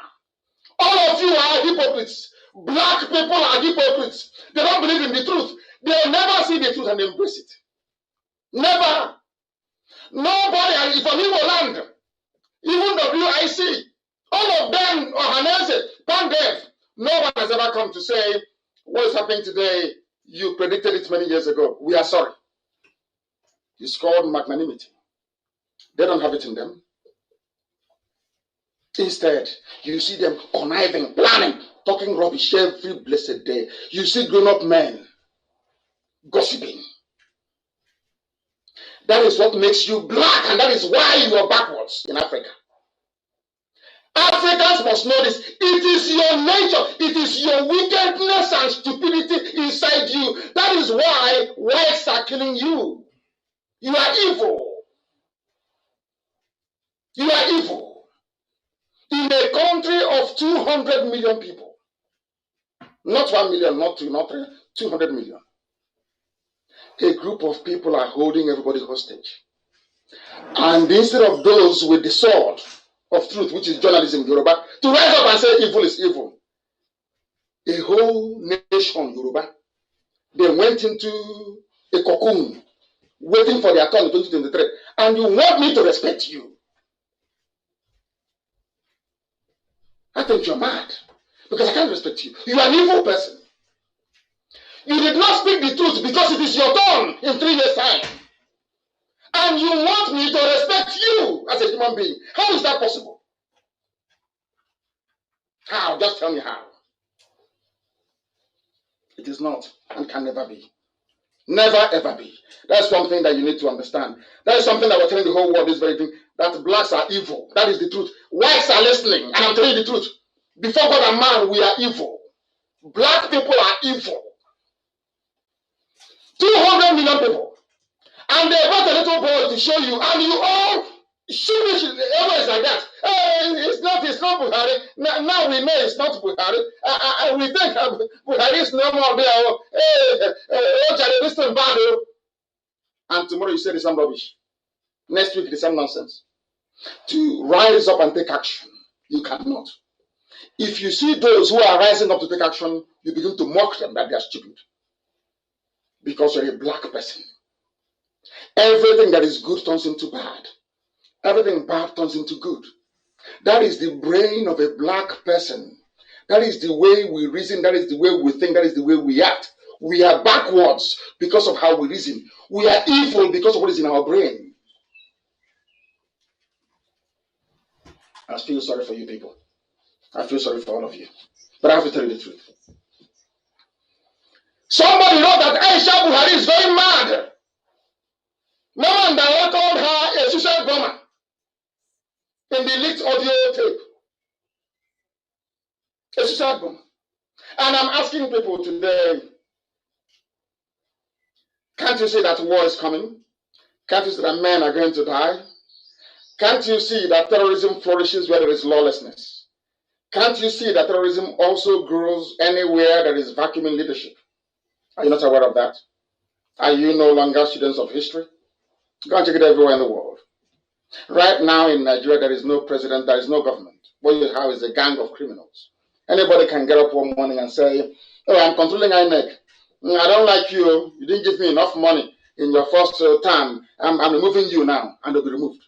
Speaker 1: All of you are hypocrites. Black people are hypocrites. They don't believe in the truth. They'll never see the truth and embrace it. Never. Nobody from Igbo land, even WIC, all of them, Ohanese, Pandev, no one has ever come to say, what is happening today? You predicted it many years ago. We are sorry. It's called magnanimity. They don't have it in them. Instead, you see them conniving, planning, talking rubbish every blessed day. You see grown-up men gossiping. That is what makes you black, and that is why you are backwards in Africa. Africans must know this. It is your nature. It is your wickedness and stupidity inside you. That is why whites are killing you. You are evil. You are evil. In a country of 200 million people, not 1 million, not 2, not 3, 200 million, a group of people are holding everybody hostage. And instead of those with the sword of truth, which is journalism, Yoruba, to rise up and say evil is evil, a whole nation, Yoruba, they went into a cocoon, waiting for their turn in 2023. And you want me to respect you? I think you're mad, because I can't respect you. You are an evil person. You did not speak the truth because it is your turn in 3 years' time. And you want me to respect you as a human being. How is that possible? How? Just tell me how. It is not and can never be. Never ever be. That's something that you need to understand. That is something that we're telling the whole world this very thing, that blacks are evil. That is the truth. Whites are listening, and I'm telling you the truth. Before God and man, we are evil. Black people are evil. 200 million people. And they brought a little boy to show you, and you all sheepish, always like that. It's not Buhari. Now we know it's not Buhari. We think Buhari is no more there. Listen, bad. And tomorrow you say the same rubbish. Next week the same nonsense. To rise up and take action, you cannot. If you see those who are rising up to take action, you begin to mock them that they are stupid. Because you're a black person. Everything that is good turns into bad. Everything bad turns into good. That is the brain of a black person. That is the way we reason. That is the way we think. That is the way we act. We are backwards because of how we reason. We are evil because of what is in our brain. I feel sorry for you people. I feel sorry for all of you. But I have to tell you the truth. Somebody wrote that Aisha Buhari is very mad. No one that called her a suicide bomber in the leaked audio tape. A suicide bomber. And I'm asking people today, can't you see that war is coming? Can't you see that men are going to die? Can't you see that terrorism flourishes where there is lawlessness? Can't you see that terrorism also grows anywhere there is vacuuming leadership? Are you not aware of that? Are you no longer students of history? Go and check it everywhere in the world. Right now in Nigeria, there is no president, there is no government. What you have is a gang of criminals. Anybody can get up one morning and say, oh, I'm controlling INEC. I don't like you. You didn't give me enough money in your first term. I'm removing you now, and they'll be removed.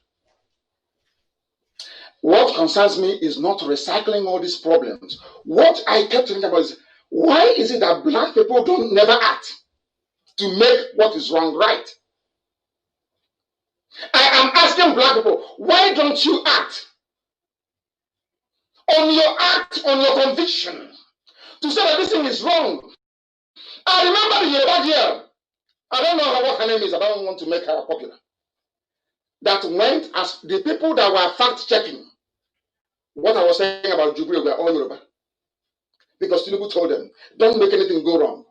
Speaker 1: What concerns me is not recycling all these problems. What I kept thinking about is, why is it that black people don't never act to make what is wrong right. I am asking black people, why don't you act on your conviction to say that this thing is wrong? I remember the Yoruba girl, I don't know what her name is, I don't want to make her popular, that went as the people that were fact-checking what I was saying about Jubilee were all Yoruba. Because Tinubu told them, don't make anything go wrong.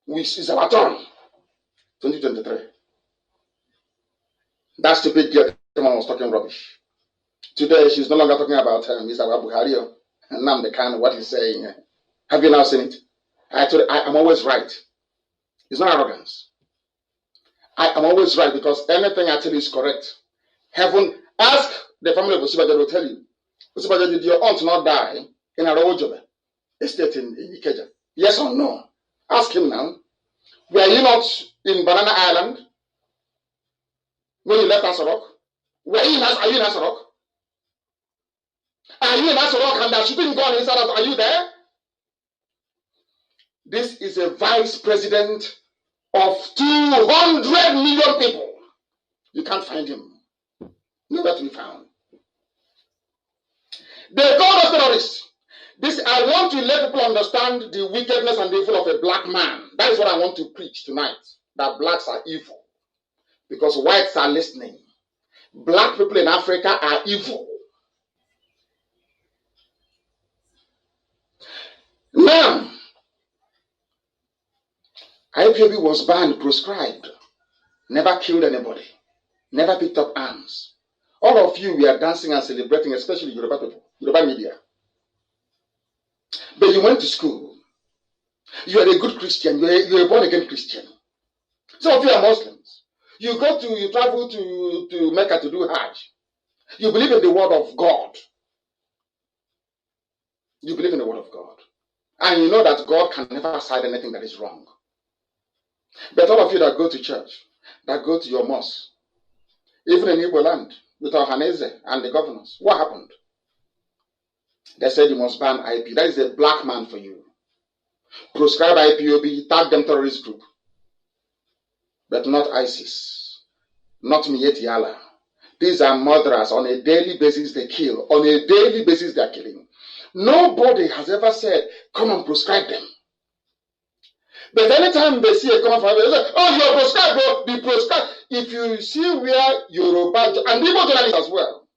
Speaker 1: It's our turn. 2023. That stupid girl was talking rubbish. Today, she's no longer talking about Mr. Buhari and Nnamdi Kanu, what he's saying. Have you now seen it? I told you, I'm always right. It's not arrogance. I am always right because anything I tell you is correct. Heaven, ask the family of Osibajo, will tell you. Osibajo, did your aunt not die in Arawojobe, estate in Ikeja? Yes or no? Ask him now. Were you not in Banana Island when you left Asarok? Are you in Asarok? Are you in Asarok and they're shooting gun inside of? Are you there? This is a vice president of 200 million people. You can't find him. Nowhere to be found. They call us terrorists. I want to let people understand the wickedness and the evil of a black man. That is what I want to preach tonight. That blacks are evil. Because whites are listening. Black people in Africa are evil. Now, IPOB was banned, proscribed, never killed anybody, never picked up arms. All of you were dancing and celebrating, especially Yoruba people, Yoruba media. But you went to school. You are a good Christian. You are a born-again Christian. Some of you are Muslims. You travel to Mecca to do Hajj. You believe in the word of God. You believe in the word of God. And you know that God can never side anything that is wrong. But all of you that go to church, that go to your mosque, even in Igbo land, with Ohaneze and the governors, what happened? They said you must ban IP. That is a black man for you. Proscribe IPOB, tag them terrorist group. But not ISIS, not Mieti Allah. These are murderers. On a daily basis they kill. On a daily basis they are killing. Nobody has ever said, come and proscribe them. But anytime they see a common family, they say, oh, you're proscribed, bro, be proscribed. If you see where Yoruba, and Igbo journalists as well,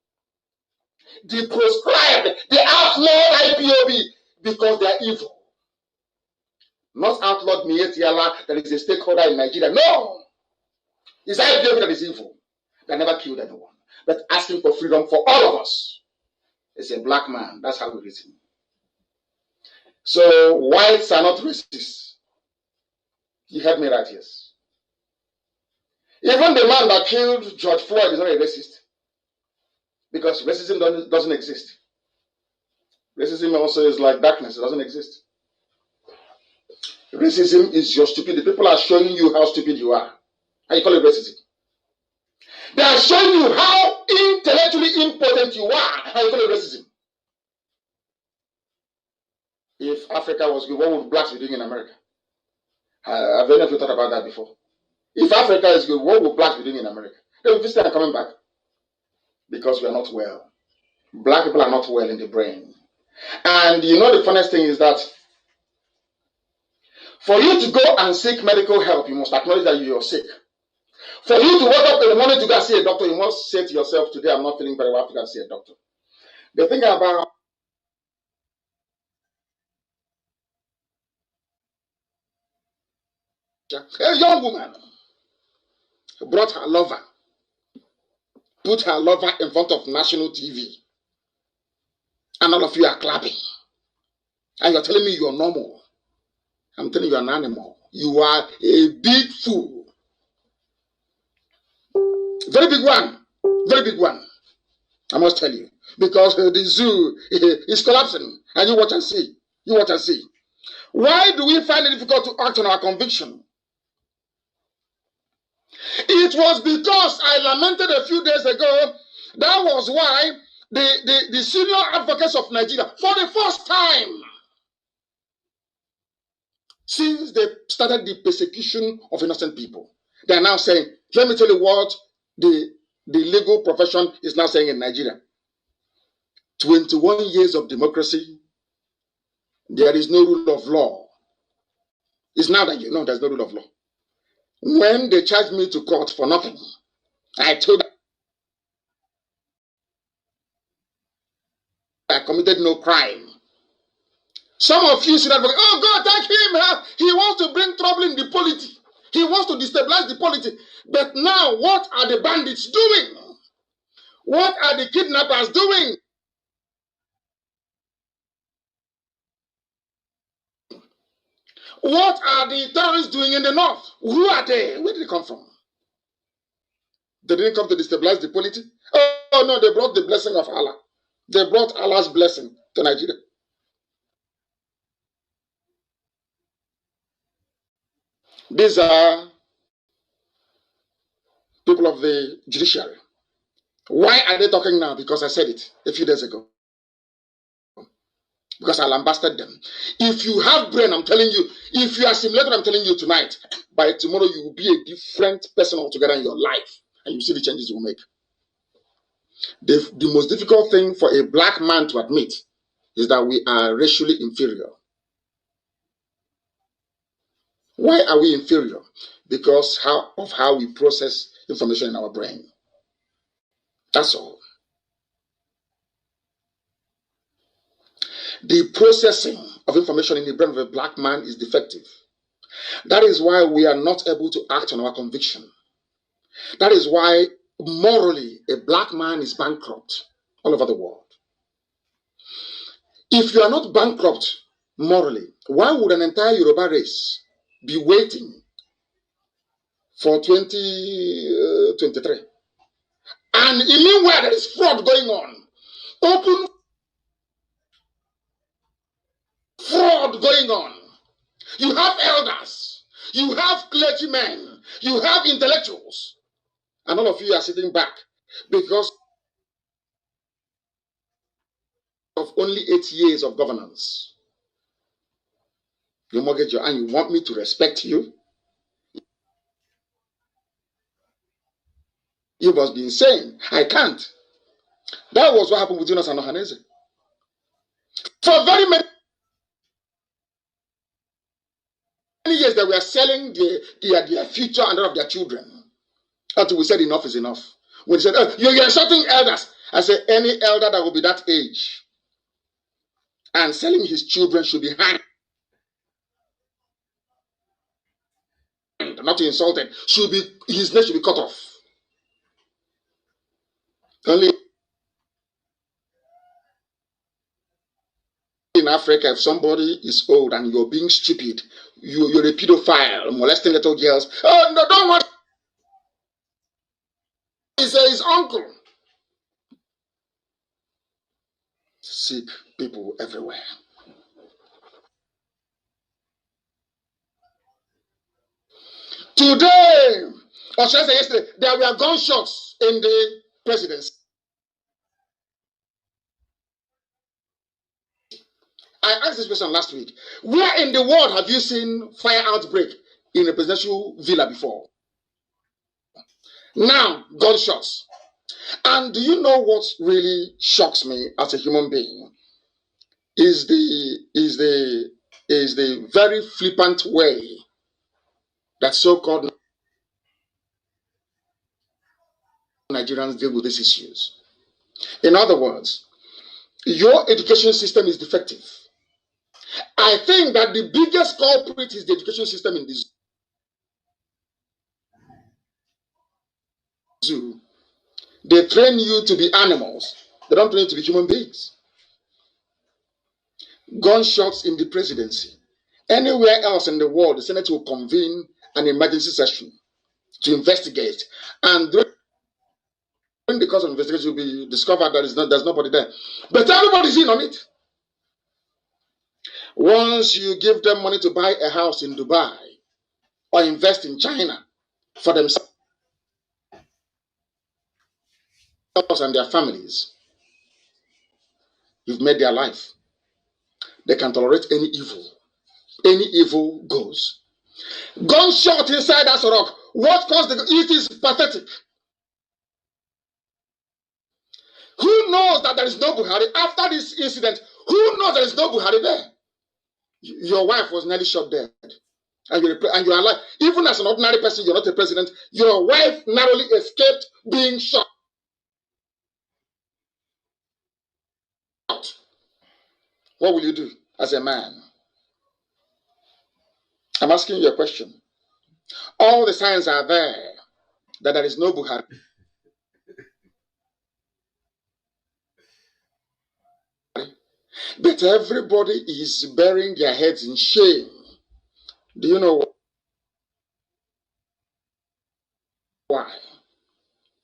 Speaker 1: they proscribed, they outlawed IPOB because they are evil. Not outlawed Mieti Allah, that is a stakeholder in Nigeria. No! It's IPOB that is evil. That never killed anyone. But asking for freedom for all of us. It's a black man. That's how we reason. So whites are not racist. You heard me right, yes. Even the man that killed George Floyd is not a racist. Because racism doesn't exist. Racism also is like darkness. It doesn't exist. Racism is your stupidity. People are showing you how stupid you are. How you call it racism? They are showing you how intellectually impotent you are. How you call it racism? If Africa was good, what would blacks be doing in America? Have any of you thought about that before? If Africa is good, what would blacks be doing in America? They will visit and coming back. Because we are not well. Black people are not well in the brain. And you know the funniest thing is that for you to go and seek medical help, you must acknowledge that you are sick. For you to wake up in the morning to go and see a doctor, you must say to yourself, today I'm not feeling very well, I have to go and see a doctor. The thing about a young woman brought her lover, put her lover in front of national TV, and all of you are clapping. And you're telling me you're normal. I'm telling you, you're an animal. You are a big fool. Very big one. Very big one. I must tell you. Because the zoo is collapsing. And you watch and see. You watch and see. Why do we find it difficult to act on our conviction? It was because I lamented a few days ago. That was why the senior advocates of Nigeria, for the first time, since they started the persecution of innocent people. They are now saying, let me tell you what the legal profession is now saying in Nigeria. 21 years of democracy, there is no rule of law. It's now that you know there's no rule of law. When they charged me to court for nothing, I told them I committed no crime. Some of you should have, oh God, thank him. He wants to bring trouble in the polity. He wants to destabilize the polity. But now, what are the bandits doing? What are the kidnappers doing? What are the terrorists doing in the north? Who are they? Where did they come from? They didn't come to destabilize the polity. Oh no, they brought the blessing of Allah. They brought Allah's blessing to Nigeria. These are people of the judiciary. Why are they talking now? Because I said it a few days ago. Because I'll ambassador them. If you have brain, I'm telling you, if you are assimilated, I'm telling you tonight, by tomorrow you will be a different person altogether in your life. And you see the changes you will make. The most difficult thing for a black man to admit is that we are racially inferior. Why are we inferior? Because of how we process information in our brain. That's all. The processing of information in the brain of a black man is defective. That is why we are not able to act on our conviction. That is why morally a black man is bankrupt all over the world. If you are not bankrupt morally, why would an entire Yoruba race be waiting for 2023? And meanwhile, there is fraud going on. Open fraud going on. You have elders, you have clergymen, you have intellectuals, and all of you are sitting back because of only 8 years of governance. You mortgage your, and you want me to respect you? You must be insane. I can't. That was what happened with Jonas and Ohaneze. For very many years, they were selling their future and that of their children. Until we said enough is enough. When they said, oh, you're insulting elders. I said, any elder that will be that age and selling his children should be hanged. Not insulted. His neck should be cut off. Only in Africa, if somebody is old and you're being stupid, you're a pedophile, molesting little girls. Oh, no, don't want. He's his uncle. Sick people everywhere. Today, or should I say yesterday, there were gunshots in the presidency. I asked this question last week. Where in the world have you seen fire outbreak in a presidential villa before? Now, gunshots. And do you know what really shocks me as a human being? Is the very flippant way that so-called Nigerians deal with these issues. In other words, your education system is defective. I think that the biggest culprit is the education system in this zoo. They train you to be animals. They don't train you to be human beings. Gunshots in the presidency. Anywhere else in the world, the Senate will convene an emergency session to investigate. And during the course of investigation, will be discovered that there's nobody there. But everybody's in on it. Once you give them money to buy a house in Dubai or invest in China for themselves and their families, you've made their life. They can tolerate any evil. any evil goes. Gunshot inside that rock. What caused it is pathetic. Who knows that there is no Buhari? After this incident, who knows there is no Buhari there? Your wife was nearly shot dead. And you're alive. Even as an ordinary person, you're not a president. Your wife narrowly escaped being shot. What will you do as a man? I'm asking you a question. All the signs are there that there is no Buhari. But everybody is burying their heads in shame. Do you know why?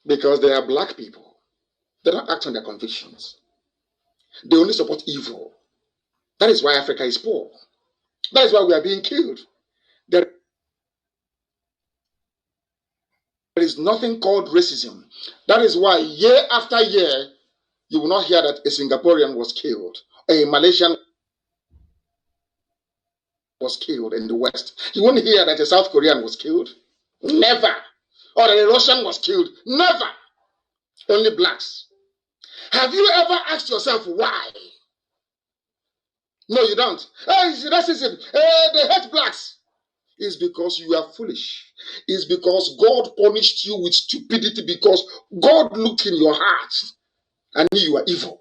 Speaker 1: Because they are black people. They don't act on their convictions. They only support evil. That is why Africa is poor. That is why we are being killed. There is nothing called racism. That is why year after year, you will not hear that a Singaporean was killed, a Malaysian was killed in the West. You won't hear that a South Korean was killed. Never. Or that a Russian was killed. Never. Only blacks. Have you ever asked yourself why? No, you don't. It's racism. They hate blacks. It's because you are foolish. It's because God punished you with stupidity, because God looked in your heart and knew you are evil.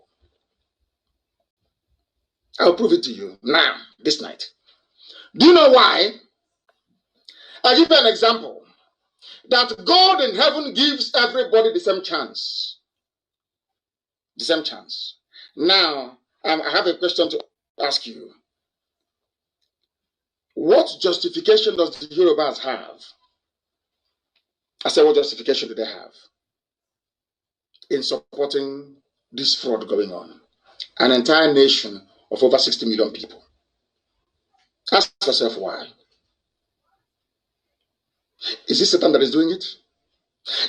Speaker 1: I'll prove it to you now, this night. Do you know why? I'll give you an example. That God in heaven gives everybody the same chance. The same chance. Now, I have a question to ask you. What justification does the Yorubas have? I said, what justification do they have in supporting this fraud going on? An entire nation of over 60 million people. Ask yourself why. Is it Satan that is doing it?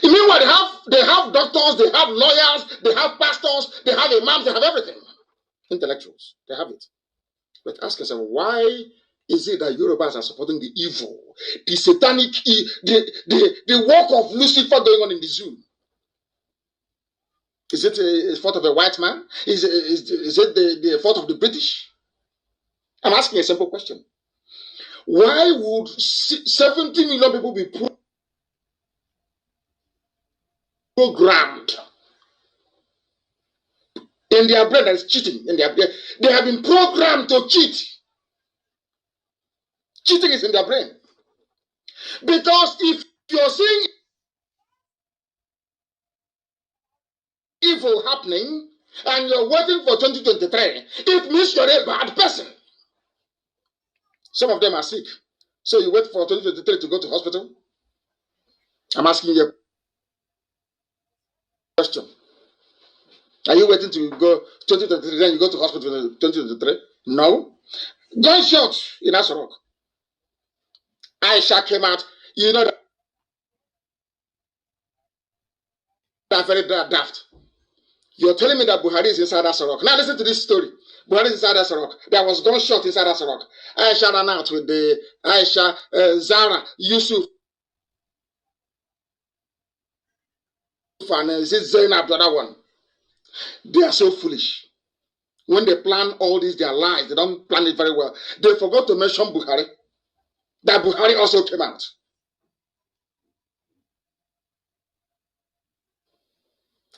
Speaker 1: Meanwhile, they have doctors, they have lawyers, they have pastors, they have imams, they have everything. Intellectuals, they have it. But ask yourself, why is it that Yorubas are supporting the evil, the satanic, the work of Lucifer going on in the zoo? Is it a fault of a white man? Is it the fault of the British? I'm asking a simple question. Why would 70 million people be programmed in their brain? That is cheating in their brain. They have been programmed to cheat. Cheating is in their brain. Because if you're seeing evil happening and you're waiting for 2023, it means you're a bad person. Some of them are sick. So you wait for 2023 to go to hospital? I'm asking you a question. Are you waiting to go 2023, then you go to hospital in 2023? No. Gunshot in Asarok. Aisha came out. You know that very daft. You're telling me that Buhari is inside Asarok. Now listen to this story. Buhari is inside Asarok. There was gunshot inside Asarok. Aisha ran out with the Zara, Yusuf, and is it Zainab, the other one? They are so foolish. When they plan all this, their lies, they don't plan it very well. They forgot to mention Buhari. That Buhari also came out.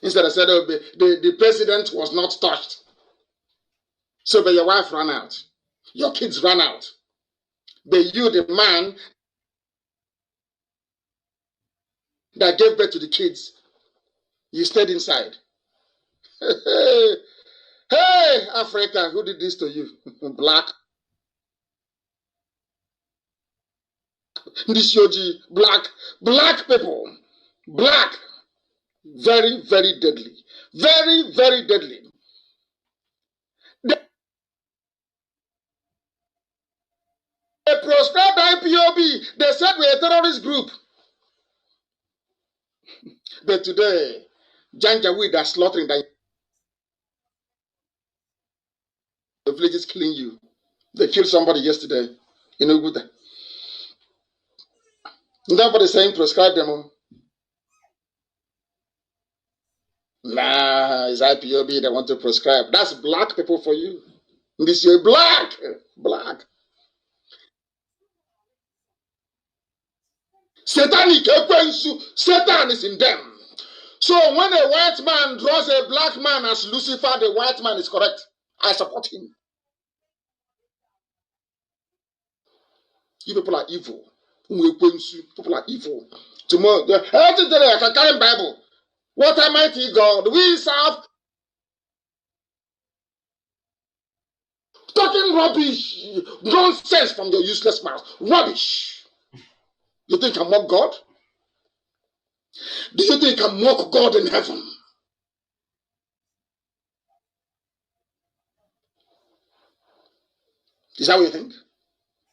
Speaker 1: Instead of said, oh, the president was not touched. So but your wife ran out. Your kids ran out. But you, the man that gave birth to the kids, you stayed inside. Hey, Africa, who did this to you? Black. This Yoji, black people. Black. Very, very deadly. Very, very deadly. They proscribed IPOB. They said we're a terrorist group. But today, Janjaweed are slaughtering the villages, killing you. They killed somebody yesterday. Buddha. Nobody's saying prescribe them. Nah, it's IPOB they want to prescribe. That's black people for you. This year, black. Satanic, Satan is in them. So when a white man draws a black man as Lucifer, the white man is correct. I support him. You people are evil. People are evil. Tomorrow, I can carry Bible. What a mighty God we serve. Talking rubbish, nonsense from your useless mouth. Rubbish. You think I mock God? Do you think I mock God in heaven? Is that what you think?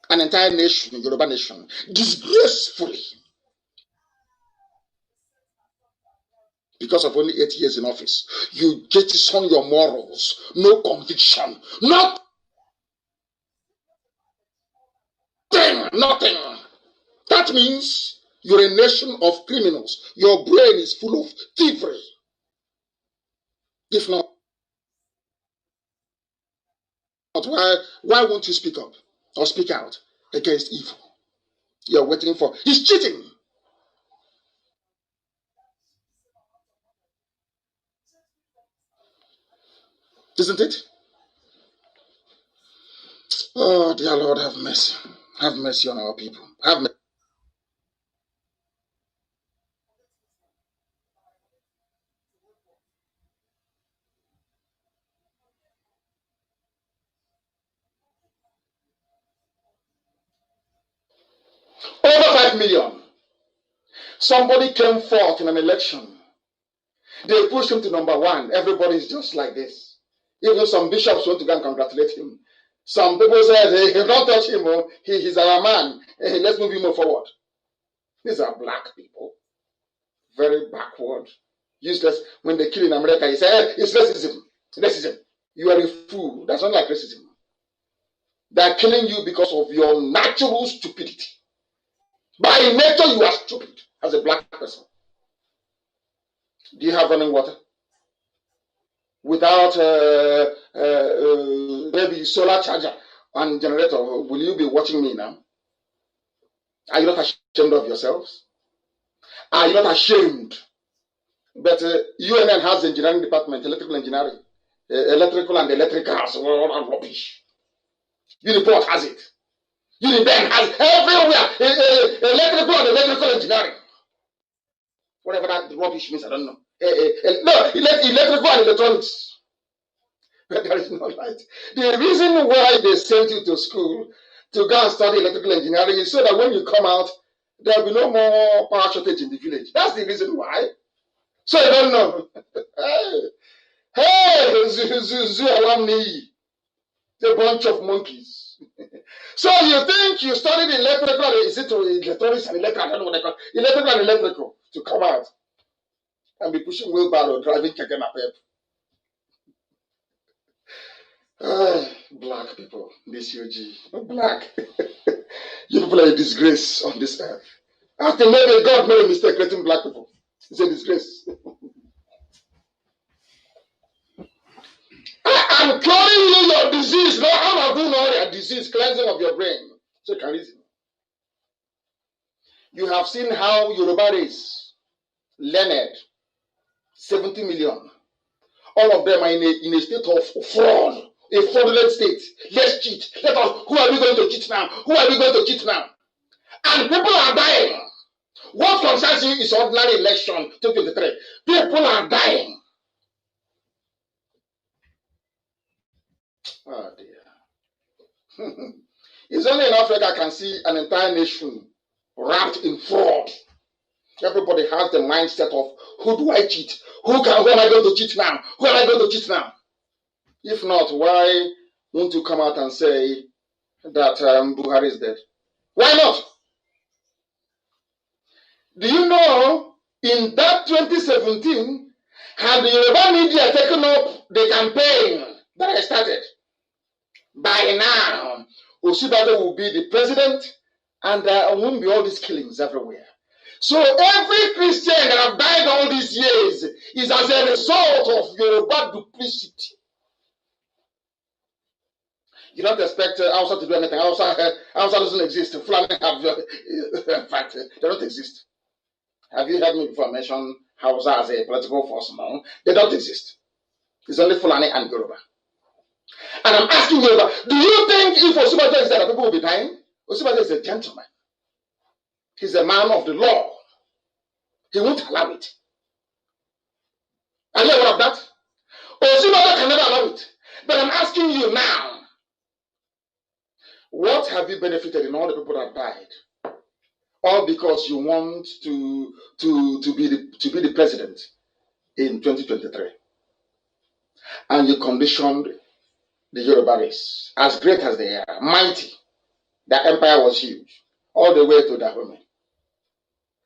Speaker 1: An entire nation, Yoruba nation, disgracefully, because of only 8 years in office, you jettison your morals, no conviction, nothing. That means you're a nation of criminals. Your brain is full of thievery. If not, why won't you speak up or speak out against evil? You're waiting for. He's cheating. Isn't it? Oh, dear Lord, have mercy. Have mercy on our people. Have mercy. Over 5 million. Somebody came forth in an election. They pushed him to number 1. Everybody is just like this. Even some bishops want to go and congratulate him. Some people said, hey, don't touch him. Oh. He's our man. Hey, let's move him forward. These are black people. Very backward. Useless. When they kill in America, he said, hey, it's racism. Racism. You are a fool. That's not like racism. They are killing you because of your natural stupidity. By nature, you are stupid as a black person. Do you have running water? Without maybe solar charger and generator, will you be watching me now? Are you not ashamed of yourselves? Are you not ashamed? But UNN has the engineering department, electrical engineering, electrical and electricals, all rubbish. Uniport has it. Uniben has everywhere, electrical and electrical engineering. Whatever that rubbish means, I don't know. No, electrical and electronics. But there is no light. The reason why they sent you to school to go and study electrical engineering is so that when you come out, there will be no more power shortage in the village. That's the reason why. So you don't know. Hey, Zoo alumni, the bunch of monkeys. So you think you studied electrical, is it electronics and electrical? I don't know what they call it. Electrical and electrical to come out and be pushing wheelbarrow, driving keke napep. Black people, this UG, black. You people are a disgrace on this earth. After maybe God made a mistake creating black people. It's a disgrace. I'm curing you your disease. No, I'm doing all your disease, cleansing of your brain. So you can reason. You have seen how Yoruba is learned, 70 million. All of them are in a state of fraud, a fraudulent state. Let's cheat. Who are we going to cheat now? Who are we going to cheat now? And people are dying. What concerns you is ordinary election 2023. People are dying. Oh dear. It's only in Africa I can see an entire nation wrapped in fraud. Everybody has the mindset of who do I cheat? Who am I going to cheat now? Who am I going to cheat now? If not, why won't you come out and say that Buhari is dead? Why not? Do you know in that 2017, had the Yoruba media taken up the campaign that I started, by now, Osibade will be the president, and there won't be all these killings everywhere. So every Christian that have died all these years is as a result of Yoruba duplicity. You don't expect Hausa to do anything. Hausa doesn't exist. Fulani have, in fact, they don't exist. Have you heard me before mention Hausa as a political force? No, they don't exist. It's only Fulani and Yoruba. And I'm asking Yoruba, do you think if Osibade is there, people will be dying? Osibade is a gentleman. He's a man of the law. He won't allow it. Are you aware of that? Osibade can never allow it. But I'm asking you now, what have you benefited in all the people that died? All because you want to be the president in 2023. And you conditioned the Yoruba race, as great as they are, mighty. Their empire was huge, all the way to Dahomey.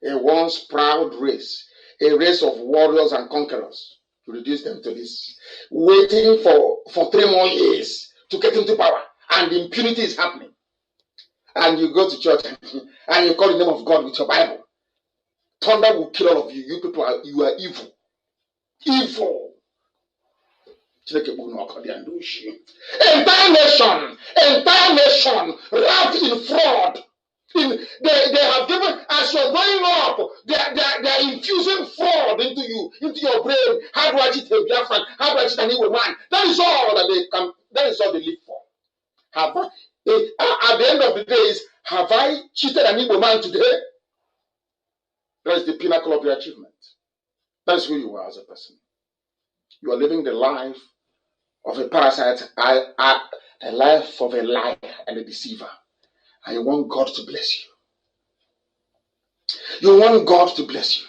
Speaker 1: A once proud race, a race of warriors and conquerors, to reduce them to this, waiting for 3 more years to get into power, and impunity is happening. And you go to church and you call the name of God with your Bible. Thunder will kill all of you. You people you are evil. Evil. Entire nation wrapped in fraud. They have given, as you're growing up, they are infusing fraud into you, into your brain. How do I cheat a Biafran? How do I cheat an evil man? That is all that they come. That is all they live for. At the end of the day, have I cheated an evil man today? That is the pinnacle of your achievement. That is who you are as a person. You are living the life of a parasite, a life of a liar and a deceiver. And you want God to bless you. You want God to bless you.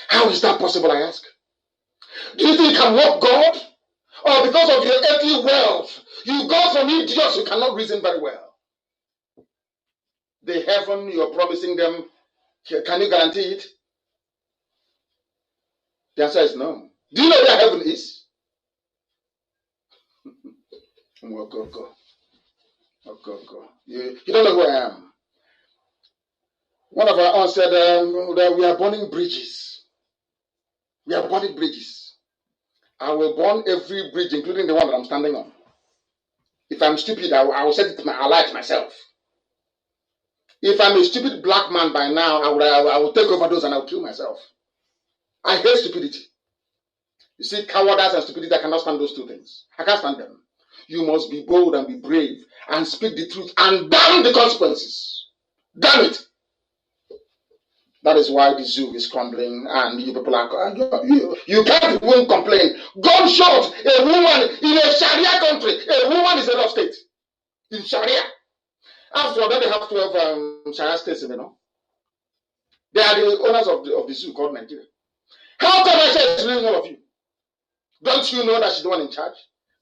Speaker 1: How is that possible, I ask? Do you think you can walk God? Or because of your earthly wealth, you go from idiots who cannot reason very well? The heaven you're promising them, can you guarantee it? The answer is no. Do you know where heaven is? Go. You don't know who I am. One of our aunts said that we are burning bridges. We are burning bridges. I will burn every bridge, including the one that I'm standing on. If I'm stupid, I will set it alight myself. If I'm a stupid black man by now, I will take overdose and I will kill myself. I hate stupidity. You see, cowardice and stupidity, I cannot stand those two things. I can't stand them. You must be bold and be brave and speak the truth and damn the consequences. Damn it. That is why the zoo is crumbling and you people are, you can't even complain. Gunshot, a woman in a Sharia country, a woman is head of state in Sharia. After all, they have 12 Sharia states, you know. They are the owners of the zoo called Nigeria. How can I say it's really all of you? Don't you know that she's the one in charge?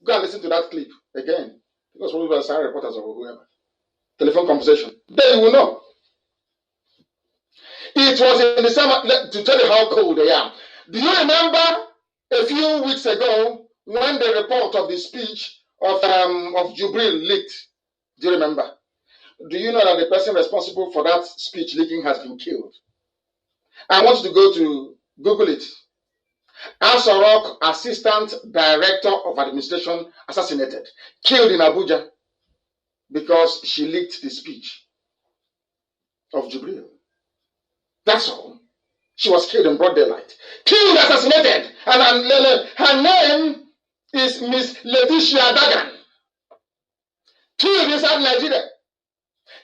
Speaker 1: Go and listen to that clip again. Because we were Sharia reporters or whoever. Telephone conversation. Then you will know. It was in the summer, to tell you how cold I am. Do you remember a few weeks ago when the report of the speech of Jubril leaked? Do you remember? Do you know that the person responsible for that speech leaking has been killed? I want you to go to Google it. Asarok, Assistant Director of Administration, assassinated, killed in Abuja because she leaked the speech of Jubril. That's all. She was killed in broad daylight. Killed, assassinated. And her name is Miss Letitia Dagan. Killed inside Nigeria.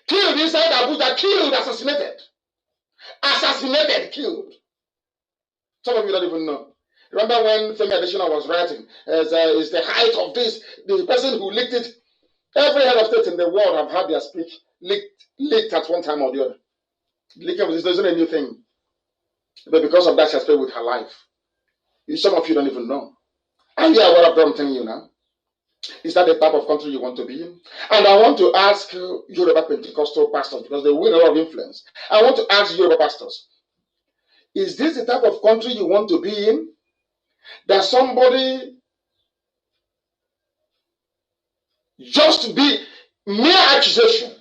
Speaker 1: Killed inside Abuja. Killed, assassinated. Assassinated, killed. Some of you don't even know. Remember when Femi Adesina was writing, is the height of this, the person who leaked it. Every head of state in the world have had their speech leaked at one time or the other. Leaking isn't a new thing. But because of that, she has played with her life. Some of you don't even know. And you are aware of what I'm telling you now. Is that the type of country you want to be in? And I want to ask Yoruba Pentecostal pastors, because they win a lot of influence. I want to ask Yoruba pastors, is this the type of country you want to be in? That somebody just be mere accusation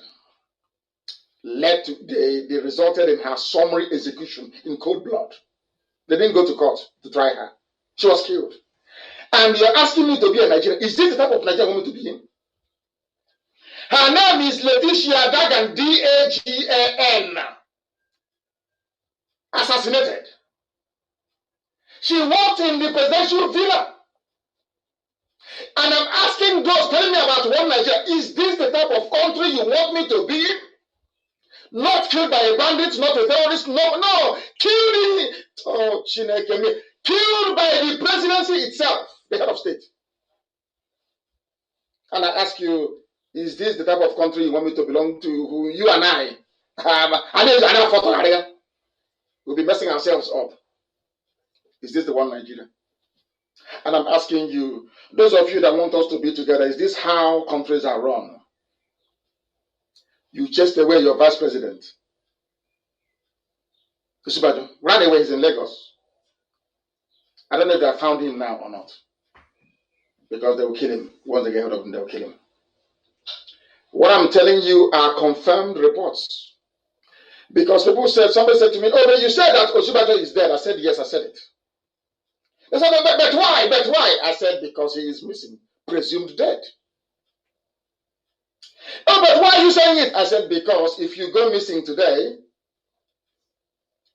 Speaker 1: led to, they resulted in her summary execution in cold blood. They didn't go to court to try her. She was killed. And you're asking me to be a Nigerian. Is this the type of Nigerian woman to be in? Her name is Letitia Dagan, Dagan. Assassinated. She walked in the presidential villa. And I'm asking those telling me about one Nigeria, is this the type of country you want me to be in? Not killed by a bandit, not a terrorist, no, killed killed by the presidency itself, the head of state. And I ask you, is this the type of country you want me to belong to? Who you and I will be messing ourselves up. Is this the one Nigeria? And I'm asking you, those of you that want us to be together, is this how countries are run? You chased away your vice president. Ran away, he's in Lagos. I don't know if they have found him now or not. Because they will kill him. Once they get hold of him, they will kill him. What I'm telling you are confirmed reports. Because somebody said to me, oh, but you said that Osinbajo is dead. I said, yes, I said it. They said, but why? But why? I said, because he is missing, presumed dead. Oh, but why are you saying it? I said, because if you go missing today,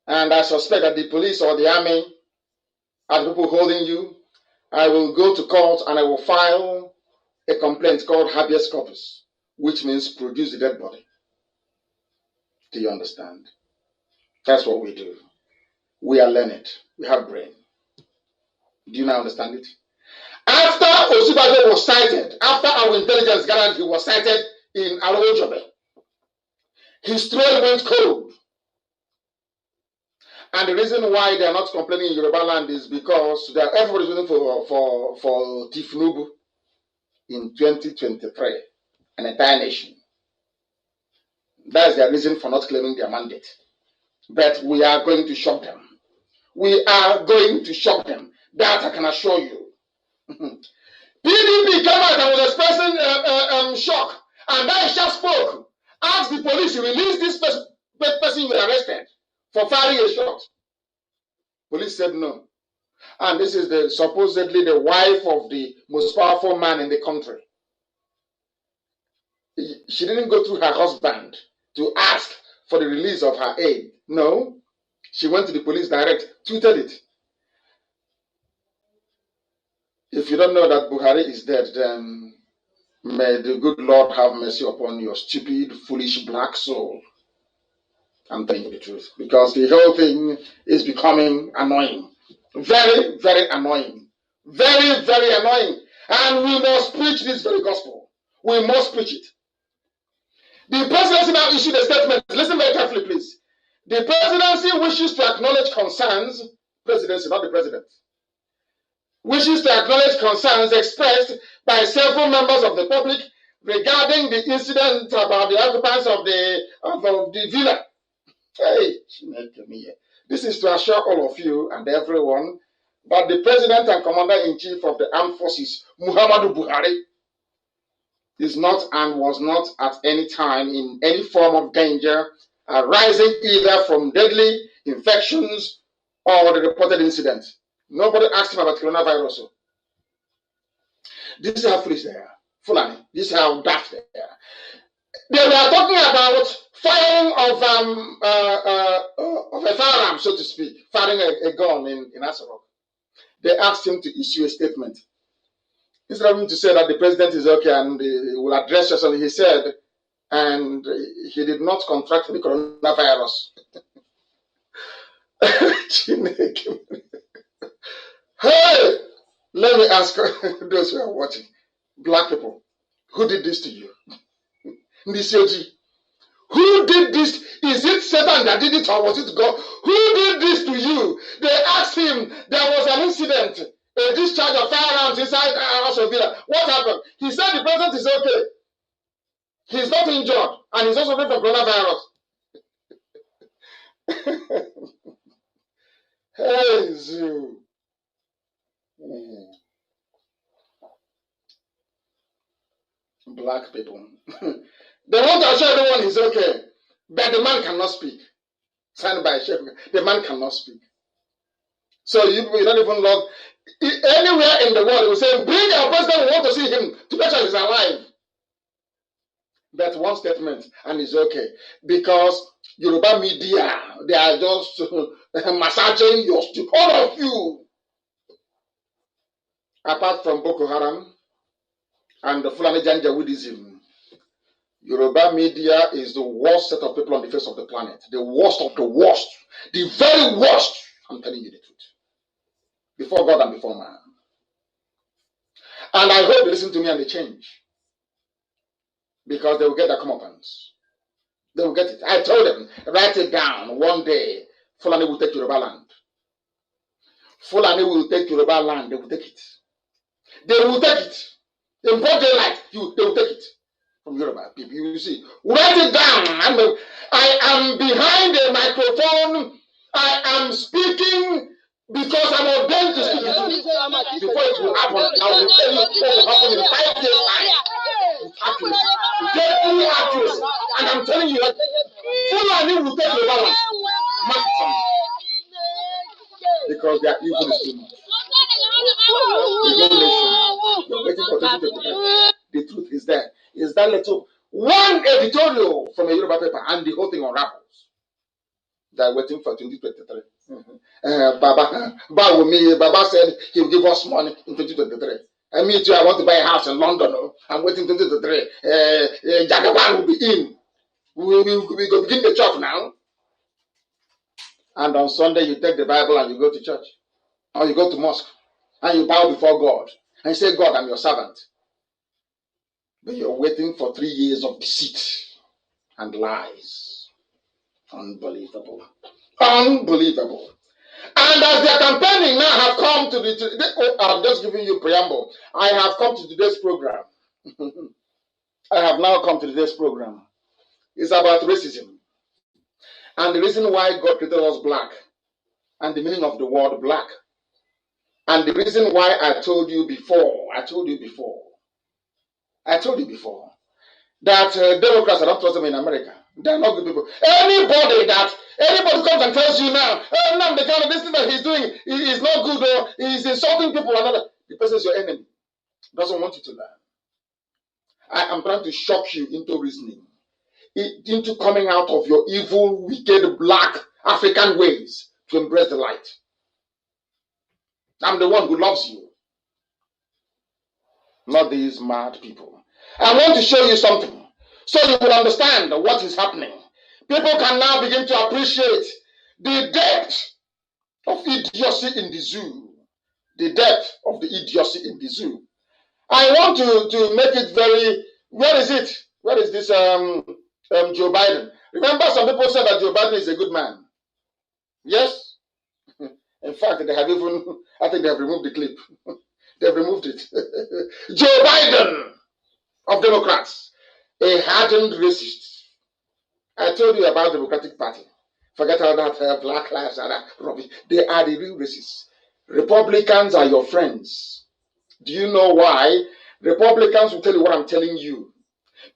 Speaker 1: and I suspect that the police or the army are the people holding you, I will go to court and I will file a complaint called habeas corpus, which means produce the dead body. Do you understand? That's what we do. We are learned. We have brain. Do you now understand it? After Osinbajo was cited, after our intelligence gathered he was cited in Alojobe, his trail went cold. And the reason why they are not complaining in Yoruba land is because everybody is waiting for Tifnubu in 2023, an entire nation. That's their reason for not claiming their mandate. But we are going to shock them. We are going to shock them. That I can assure you. PDP came out and was expressing shock. And Daisha spoke. Asked the police to release this person you arrested for firing a shot. Police said no. And this is supposedly the wife of the most powerful man in the country. She didn't go through her husband to ask for the release of her aide. No. She went to the police direct, tweeted it. If you don't know that Buhari is dead, then may the good Lord have mercy upon your stupid, foolish, black soul. I'm telling you the truth. Because the whole thing is becoming annoying. Very, very annoying. Very, very annoying. And we must preach this very gospel. We must preach it. The presidency now issued a statement. Listen very carefully, please. The presidency wishes to acknowledge concerns, presidency, not the president, wishes to acknowledge concerns expressed by several members of the public regarding the incident about the occupants of the villa. Hey, this is to assure all of you and everyone that the President and Commander-in-Chief of the Armed Forces, Muhammadu Buhari, is not and was not at any time in any form of danger arising either from deadly infections or the reported incident. Nobody asked him about coronavirus. This is how foolish they are. Fulani. This is how daft they are. They were talking about firing of a firearm, so to speak, firing a gun in Asarok. They asked him to issue a statement. Instead of him to say that the president is okay and he will address us, and he said, and he did not contract the coronavirus. Hey, let me ask those who are watching, black people, who did this to you? Ndisioji, who did this? Is it Satan that did it or was it God? Who did this to you? They asked him, there was an incident, a discharge of firearms inside House of Villa. What happened? He said the president is okay. He's not injured and he's also free from coronavirus. Hey, Zoo. Black people, They want to assure everyone he's okay, but the man cannot speak. Signed by Sheikh. The man cannot speak. So you don't even love anywhere in the world. We say, bring our president. We want to see him to make sure he's alive. But one statement, and it's okay, because Yoruba media, they are just massaging your all of you. Apart from Boko Haram and the Fulani Janjaweedism, Yoruba media is the worst set of people on the face of the planet. The worst of the worst. The very worst. I'm telling you the truth. Before God and before man. And I hope they listen to me and they change. Because they will get their comeuppance. They will get it. I told them, write it down. One day, Fulani will take Yoruba land. Fulani will take Yoruba land. They will take it. They will take it. In broad daylight, they will take it. From Yoruba people, you see, write it down. I am behind the microphone. I am speaking because I'm ordained to speak. Before it will happen, I will tell you what will happen in 5 days' time. Accuracy, deadly accuracy, and I'm telling you that Fulani will take Yoruba land. Because their evil is too much. The truth is there. Is that little one editorial from a Yoruba paper and the whole thing unravels. They're waiting for 2023. Baba said he'll give us money in 2023. And me too, I want to buy a house in London. I'm waiting 2023. Jagaban will be in. We go begin the church now. And on Sunday, you take the Bible and you go to church. Or you go to mosque. And you bow before God. And you say, God, I'm your servant. But you're waiting for 3 years of deceit and lies. Unbelievable. Unbelievable. And as their campaigning now have come to I'm just giving you preamble. I have come to today's program. I have now come to today's program. It's about racism. And the reason why God created us black. And the meaning of the word black. And the reason why I told you before that Democrats are not trust them in America. They're not good people. Anybody comes and tells you now, oh, Nnamdi Kanu, this thing that he's doing is not good, or he's insulting people, another, the person is your enemy. Doesn't want you to learn. I am trying to shock you into reasoning, into coming out of your evil, wicked, black African ways to embrace the light. I'm the one who loves you, not these mad people. I want to show you something so you will understand what is happening. People can now begin to appreciate the depth of idiocy in the zoo. The depth of the idiocy in the zoo. I want to make it very, where is it? Where is this Joe Biden? Remember, some people said that Joe Biden is a good man. Yes? In fact, they have even, I think they have removed the clip. They've removed it. Joe Biden of Democrats, a hardened racist. I told you about the Democratic Party. Forget all that black lives and that rubbish. They are the real racists. Republicans are your friends. Do you know why? Republicans will tell you what I'm telling you.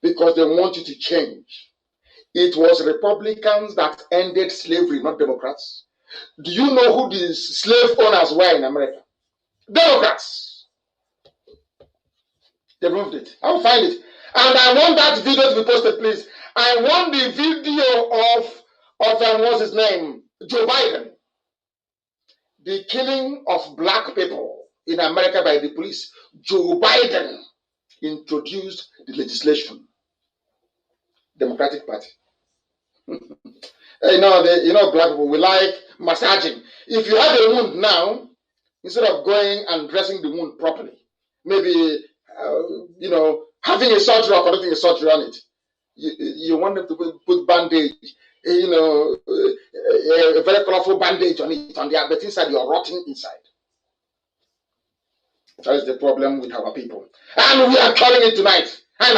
Speaker 1: Because they want you to change. It was Republicans that ended slavery, not Democrats. Do you know who the slave owners were in America? Democrats. They removed it. I'll find it. And I want that video to be posted, please. I want the video of what's his name? Joe Biden. The killing of black people in America by the police. Joe Biden introduced the legislation. Democratic Party. Black people, we like massaging. If you have a wound now, instead of going and dressing the wound properly, maybe, having a surgery or conducting a surgery on it, you want them to put bandage, a very colorful bandage on it, but inside you're rotting inside. That is the problem with our people. And we are calling it tonight. And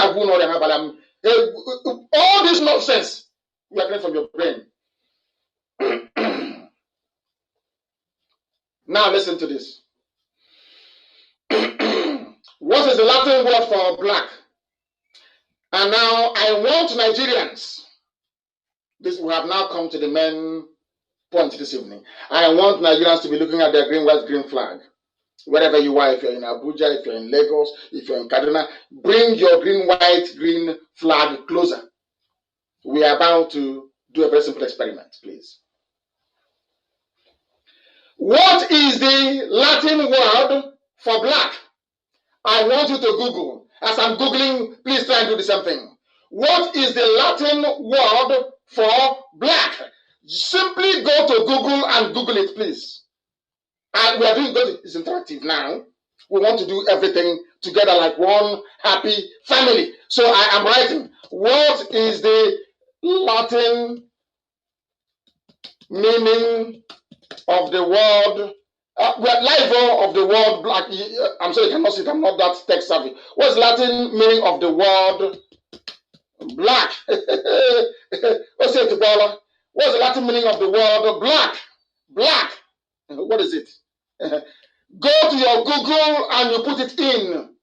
Speaker 1: all this nonsense, we are getting from your brain. Now listen to this. What is the Latin word for black? And now I want Nigerians. We have now come to the main point this evening. I want Nigerians to be looking at their green, white, green flag. Wherever you are, if you're in Abuja, if you're in Lagos, if you're in Kaduna, bring your green, white, green flag closer. We are about to do a very simple experiment, please. What is the Latin word for black? I want you to Google. As I'm Googling, please try and do the same thing. What is the Latin word for black? Simply go to Google and Google it, please. And we are doing good. It's interactive now. We want to do everything together like one happy family. So I am writing, what is the Latin meaning of the word, live of the word black? I'm sorry, you cannot see it. I'm not that tech savvy. What's Latin meaning of the word black? What's it, what's the Latin meaning of the word black? Black. What is it? Go to your Google and you put it in.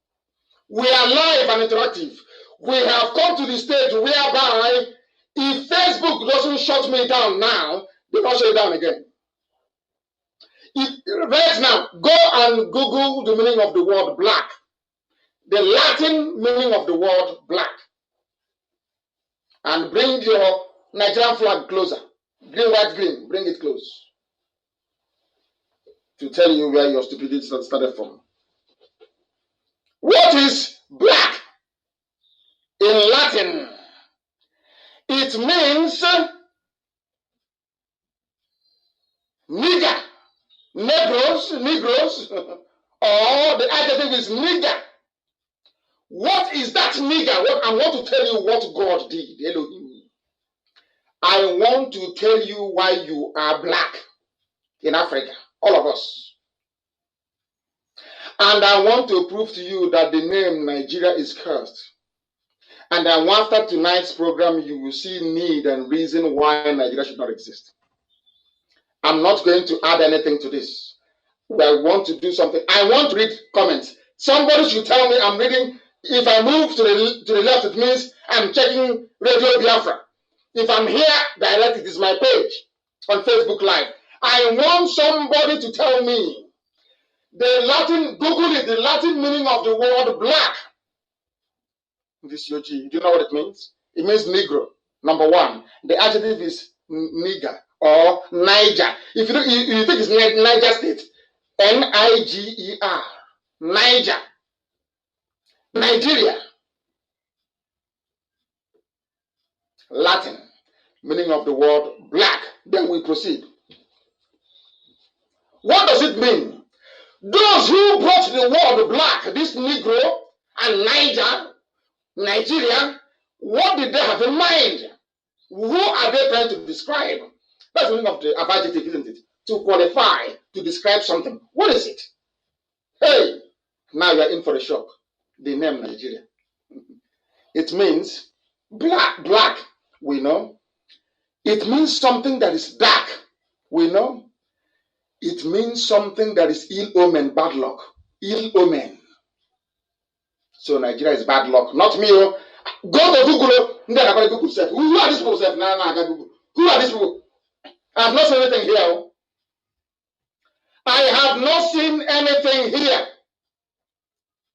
Speaker 1: We are live and interactive. We have come to the stage whereby if Facebook doesn't shut me down now, they will shut it down again. Right now, go and Google the meaning of the word black. The Latin meaning of the word black. And bring your Nigerian flag closer. Green, white, green. Bring it close. To tell you where your stupidity started from. What is black in Latin? It means nigger, Negroes, or the adjective is nigger. What is that nigger? I want to tell you what God did, Elohim. I want to tell you why you are black in Africa, all of us. And I want to prove to you that the name Nigeria is cursed. And then after tonight's program, you will see need and reason why Nigeria should not exist. I'm not going to add anything to this. I want to do something. I want to read comments. Somebody should tell me I'm reading. If I move to the left, it means I'm checking Radio Biafra. If I'm here, direct, it is my page on Facebook Live. I want somebody to tell me the Latin, Google it, the Latin meaning of the word black. This Yoji, do you know what it means? It means Negro, number one. The adjective is nigger or Niger. If you think it's Niger State, Niger, Niger, Nigeria. Latin, meaning of the word black. Then we proceed. What does it mean? Those who brought the word black, this Negro and Niger, Nigeria, what did they have in mind? Who are they trying to describe? That's the meaning of the adjective, isn't it? To qualify, to describe something. What is it? Hey, now you're in for a shock. The name Nigeria. It means black, we know. It means something that is dark, we know. It means something that is ill omen, bad luck. Ill omen. So Nigeria is bad luck. Not me. Go to Google. Who are these people? Who are these people? I have not seen anything here. I have not seen anything here.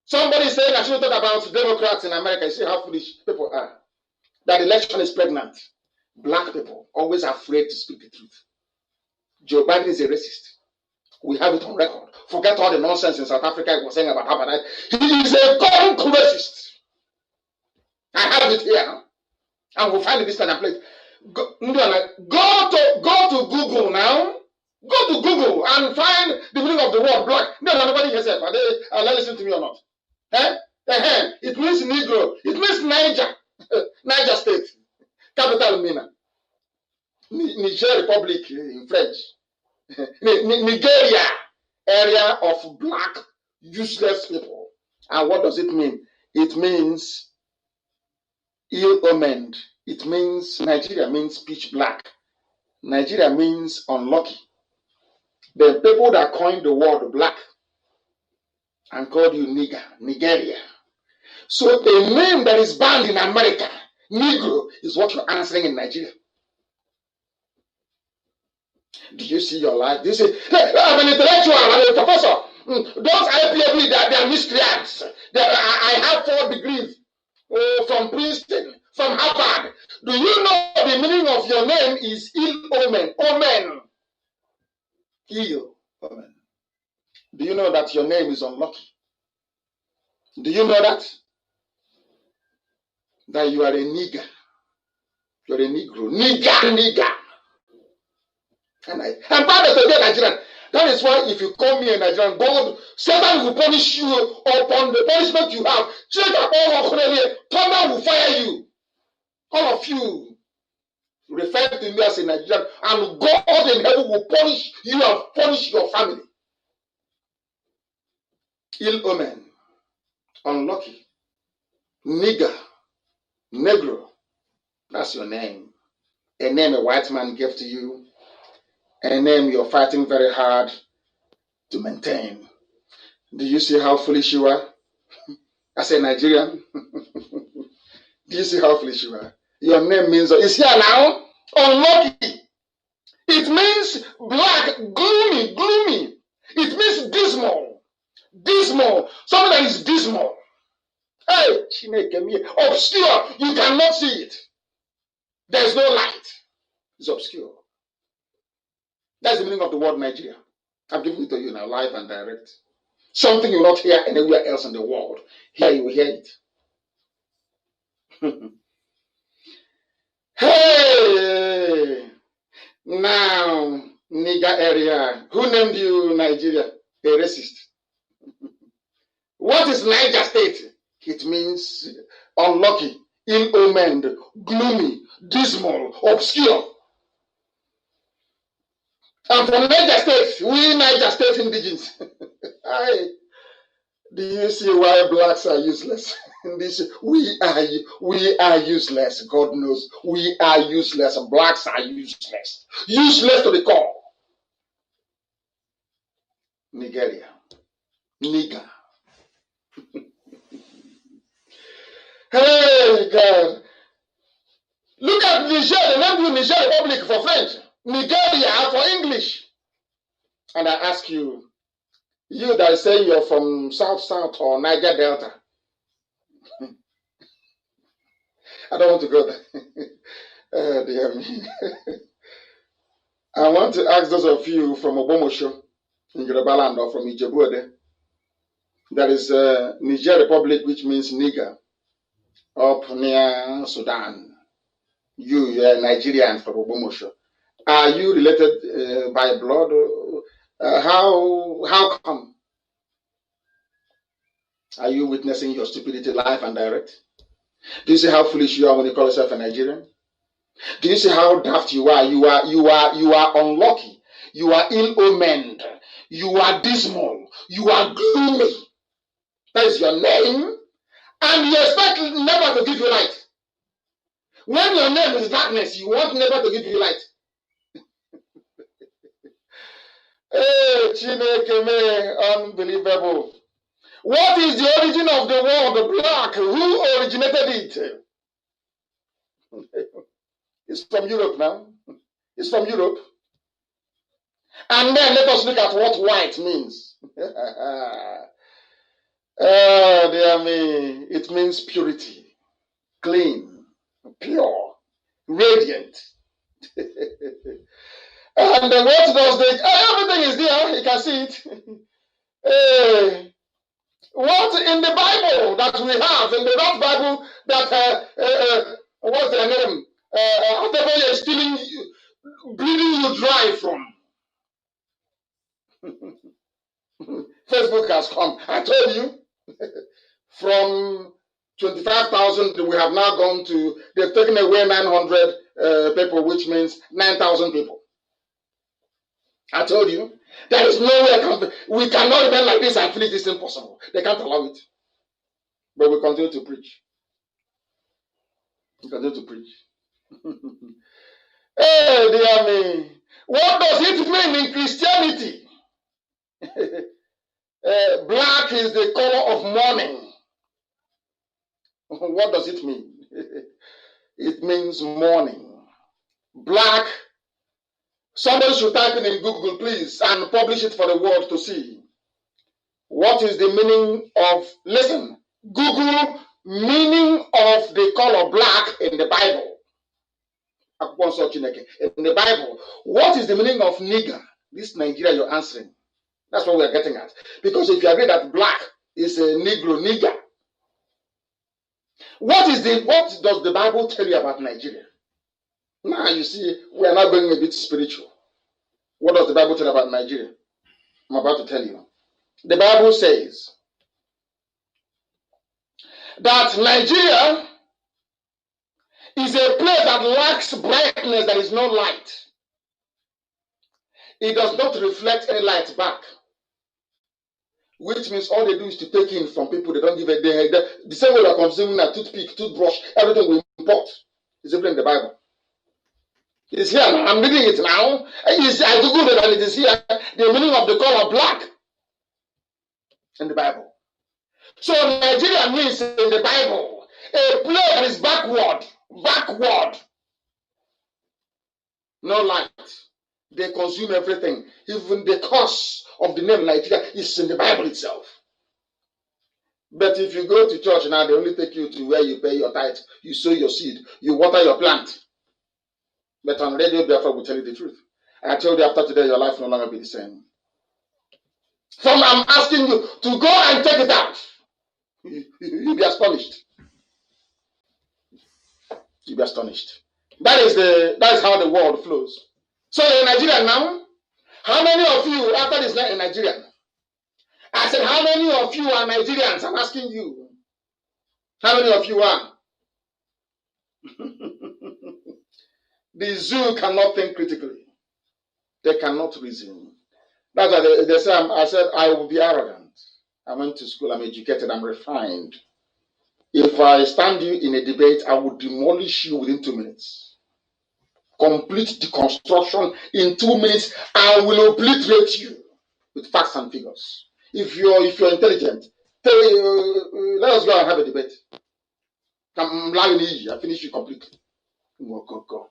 Speaker 1: Somebody saying I should talk about Democrats in America. You see how foolish people are. That election is pregnant. Black people always afraid to speak the truth. Joe Biden is a racist. We have it on record. Forget all the nonsense in South Africa he was saying about apartheid. He is a common racist. I have it here. And we'll find this kind of place. Go to Google now. Go to Google and find the meaning of the word black. No, nobody has said, but they listen to me or not. It means Negro. It means Niger. Niger State. Capital Mina. Niger Republic in French. Nigeria. Area of black, useless people. And what does it mean? It means ill-omened. It means Nigeria means pitch black. Nigeria means unlucky. The people that coined the word black and called you nigger, Nigeria. So a name that is banned in America, Negro, is what you're answering in Nigeria. Do you see your life? Do you say, hey, I'm an intellectual, I'm a professor. Those IPOB, they are miscreants. I have 4 degrees from Princeton, from Harvard. Do you know the meaning of your name is ill omen? Omen. Ill omen. Do you know that your name is unlucky? Do you know that? That you are a nigger. You're a Negro. Nigger. And I'm proud of the Nigerian. That is why if you call me a Nigerian, God, Satan will punish you upon the punishment you have. Thunder will fire you. All of you refer to me as a Nigerian, and God in heaven will punish you and punish your family. Ill omen, unlucky, nigger, negro. That's your name. A name a white man gave to you. A name you're fighting very hard to maintain. Do you see how foolish you are? As a Nigerian, do you see how foolish you are? Your name means, is here now, unlucky. It means black, gloomy. It means dismal. Something that is dismal. Hey, obscure. You cannot see it. There's no light. It's obscure. That's the meaning of the word Nigeria. I'm giving it to you now, live and direct. Something you will not hear anywhere else in the world. Here you will hear it. Hey! Now, nigger area. Who named you Nigeria? A racist. What is Niger State? It means unlucky, ill-omened, gloomy, dismal, obscure. I'm from Niger State. We Niger State indigenous. Do you see why blacks are useless? We are useless. God knows we are useless. Blacks are useless. Useless to the core. Nigeria. Nigger. Hey, God. Look at Niger. They named you Niger Republic for French. Nigeria for English. And I ask you, you that say you're from South or Niger Delta. I don't want to go there. Dear me. I want to ask those of you from Obomosho, in Yorubaland, or from Ijebuode, that is Niger Republic, which means nigger, up near Sudan. You're Nigerian from Obomosho. Are you related by blood? How come? Are you witnessing your stupidity live and direct? Do you see how foolish you are when you call yourself a Nigerian? Do you see how daft you are? You are unlucky. You are ill-omened. You are dismal. You are gloomy. That is your name. And you expect never to give you light. When your name is darkness, you want never to give you light. Hey, Chineke me, unbelievable. What is the origin of the word black? Who originated it? It's from Europe now. It's from Europe. And then let us look at what white means. Oh, dear me. It means purity, clean, pure, radiant. And what does everything is there, you can see it. What in the Bible that we have, in the Rough Bible, that, what's their name? Whatever you're stealing, bleeding you dry from. Facebook has come. I told you, from 25,000, we have now gone to, they've taken away 900 people, which means 9,000 people. I told you, there is no way we cannot remain like this and feel it is impossible. They can't allow it. But we continue to preach. We continue to preach. Hey, dear me. What does it mean in Christianity? Black is the color of mourning. What does it mean? It means mourning. Black. Somebody should type it in Google, please, and publish it for the world to see. What is the meaning of, listen, Google meaning of the color black in the Bible. In the Bible, what is the meaning of nigger? This Nigeria you're answering. That's what we're getting at. Because if you agree that black is a Negro, nigger, what does the Bible tell you about Nigeria? Now you see, we are now going a bit spiritual. What does the Bible tell about Nigeria? I'm about to tell you. The Bible says that Nigeria is a place that lacks brightness, there is no light. It does not reflect any light back. Which means all they do is to take in from people. They don't give a day. The same way we are consuming a toothpick, toothbrush, everything we import is in the Bible. It's here now. I'm reading it now. I googled it and it is here. The meaning of the color black in the Bible. So Nigeria means in the Bible a place that is backward. No light. They consume everything. Even the cause of the name Nigeria is in the Bible itself. But if you go to church now, they only take you to where you pay your tithe, you sow your seed, you water your plant. But on Radio Biafra will tell you the truth. I told you after today, your life will no longer be the same. So I'm asking you to go and take it out. You'll be astonished. You'll be astonished. That is how the world flows. So in Nigeria now, how many of you after this night in Nigeria? I said, how many of you are Nigerians? I'm asking you. How many of you are? The zoo cannot think critically. They cannot reason. That's why they say, I said, I will be arrogant. I went to school, I'm educated, I'm refined. If I stand you in a debate, I will demolish you within 2 minutes. Complete deconstruction in 2 minutes. I will obliterate you with facts and figures. If you're intelligent, let us go and have a debate. I finish you completely. Go.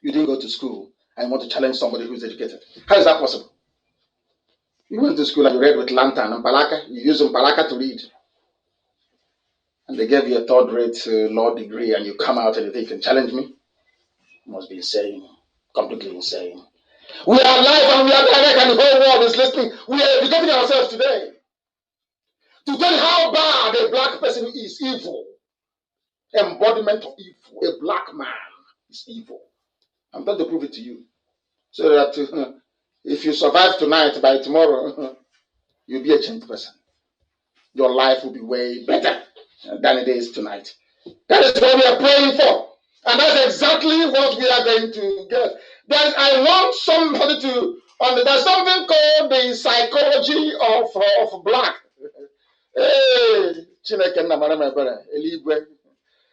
Speaker 1: You didn't go to school and you want to challenge somebody who is educated. How is that possible? You went to school and you read with lantern and palaka. You used palaka to read. And they gave you a third-rate law degree and you come out and you think you can challenge me? You must be insane. Completely insane. We are live and we are direct and the whole world is listening. We are educating ourselves today to tell you how bad a black person is evil. Embodiment of evil. A black man is evil. I'm trying to prove it to you. So that if you survive tonight, by tomorrow, you'll be a changed person. Your life will be way better than it is tonight. That is what we are praying for. And that's exactly what we are going to get. I want somebody to there's something called the psychology of black.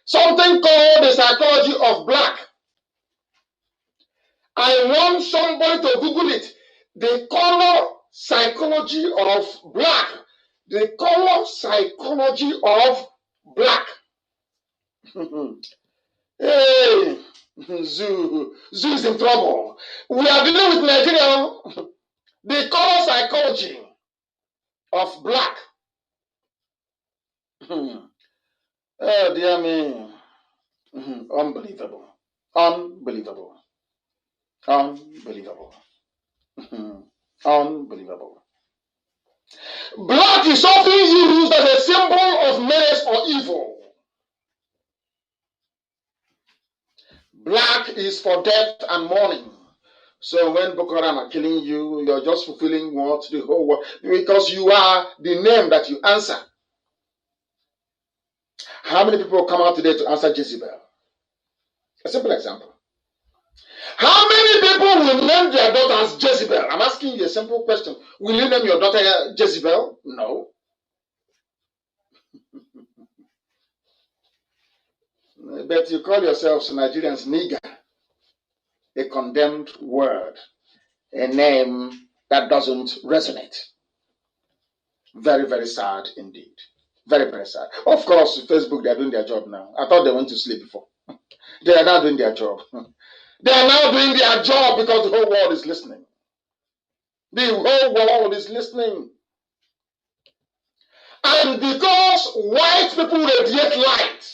Speaker 1: Something called the psychology of black. I want somebody to Google it. The color psychology of black. The color psychology of black. Hey, Zoo is in trouble. We are dealing with Nigeria. The color psychology of black. Oh, dear me. Unbelievable. Unbelievable. Black is often used as a symbol of menace or evil. Black is for death and mourning. So when Boko Haram are killing you, you're just fulfilling what the whole world, because you are the name that you answer. How many people come out today to answer Jezebel? A simple example. How many people will name their daughters Jezebel? I'm asking you a simple question. Will you name your daughter Jezebel? No. But you call yourselves Nigerians nigger, a condemned word, a name that doesn't resonate. Very, very sad indeed. Very, very sad. Of course, Facebook, they are doing their job now. I thought they went to sleep before. They are now doing their job. They are now doing their job because the whole world is listening. The whole world is listening. And because white people radiate light,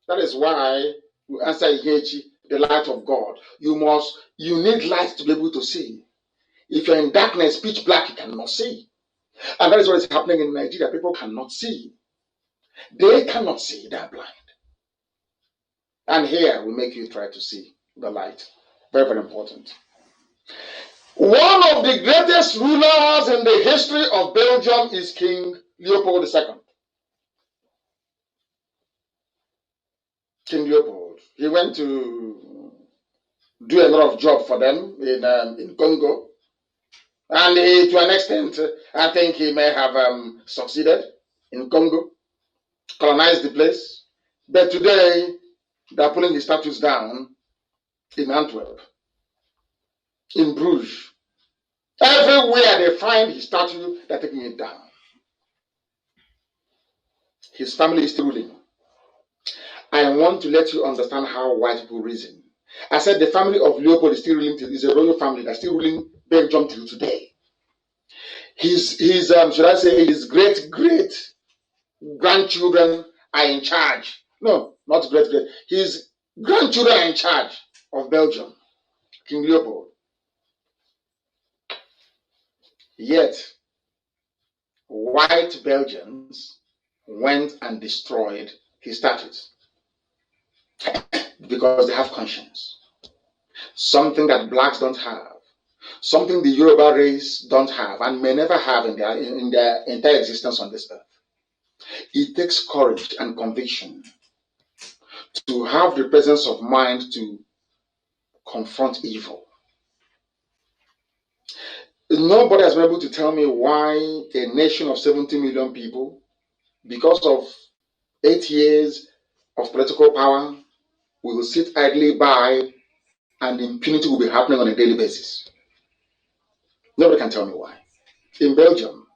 Speaker 1: that is why you answer the light of God. You need light to be able to see. If you're in darkness, pitch black, you cannot see. And that is what is happening in Nigeria. People cannot see. They cannot see. They're blind. And here we make you try to see the light. Very, very important. One of the greatest rulers in the history of Belgium is King Leopold II. King Leopold. He went to do a lot of job for them in Congo. And to an extent, I think he may have succeeded in Congo, colonized the place. But today, they're pulling his statues down in Antwerp, in Bruges. Everywhere they find his statue, they're taking it down. His family is still ruling. I want to let you understand how white people reason. I said the family of Leopold is still ruling, is a royal family that's still ruling Belgium till today. His should I say, his great grandchildren are in charge. No, not great. His grandchildren are in charge of Belgium, King Leopold. Yet, white Belgians went and destroyed his statues because they have conscience. Something that blacks don't have. Something the Yoruba race don't have and may never have in their entire existence on this earth. It takes courage and conviction to have the presence of mind to confront evil. Nobody has been able to tell me why a nation of 70 million people, because of 8 years of political power, will sit idly by and impunity will be happening on a daily basis. Nobody can tell me why. In Belgium,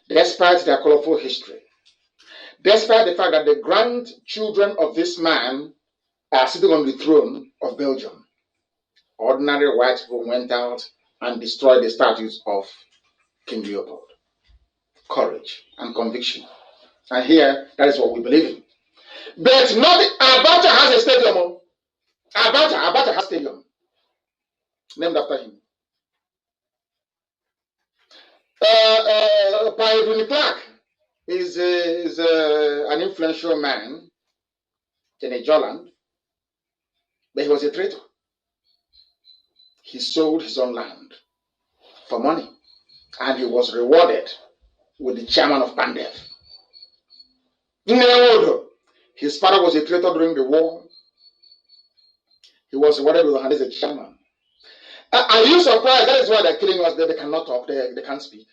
Speaker 1: despite their colorful history, despite the fact that the grandchildren of this man are sitting on the throne of Belgium, ordinary white people went out and destroyed the statues of King Leopold. Courage and conviction. And here, that is what we believe in. But not Abacha has a stadium. Abacha has a stadium named after him. Paul Clark is an influential man in a Joland, but he was a traitor. He sold his own land for money, and he was rewarded with the chairman of Pandev. His father was a traitor during the war. He was rewarded with as a chairman. Are you surprised? That is why they're killing us. They cannot talk. They can't speak.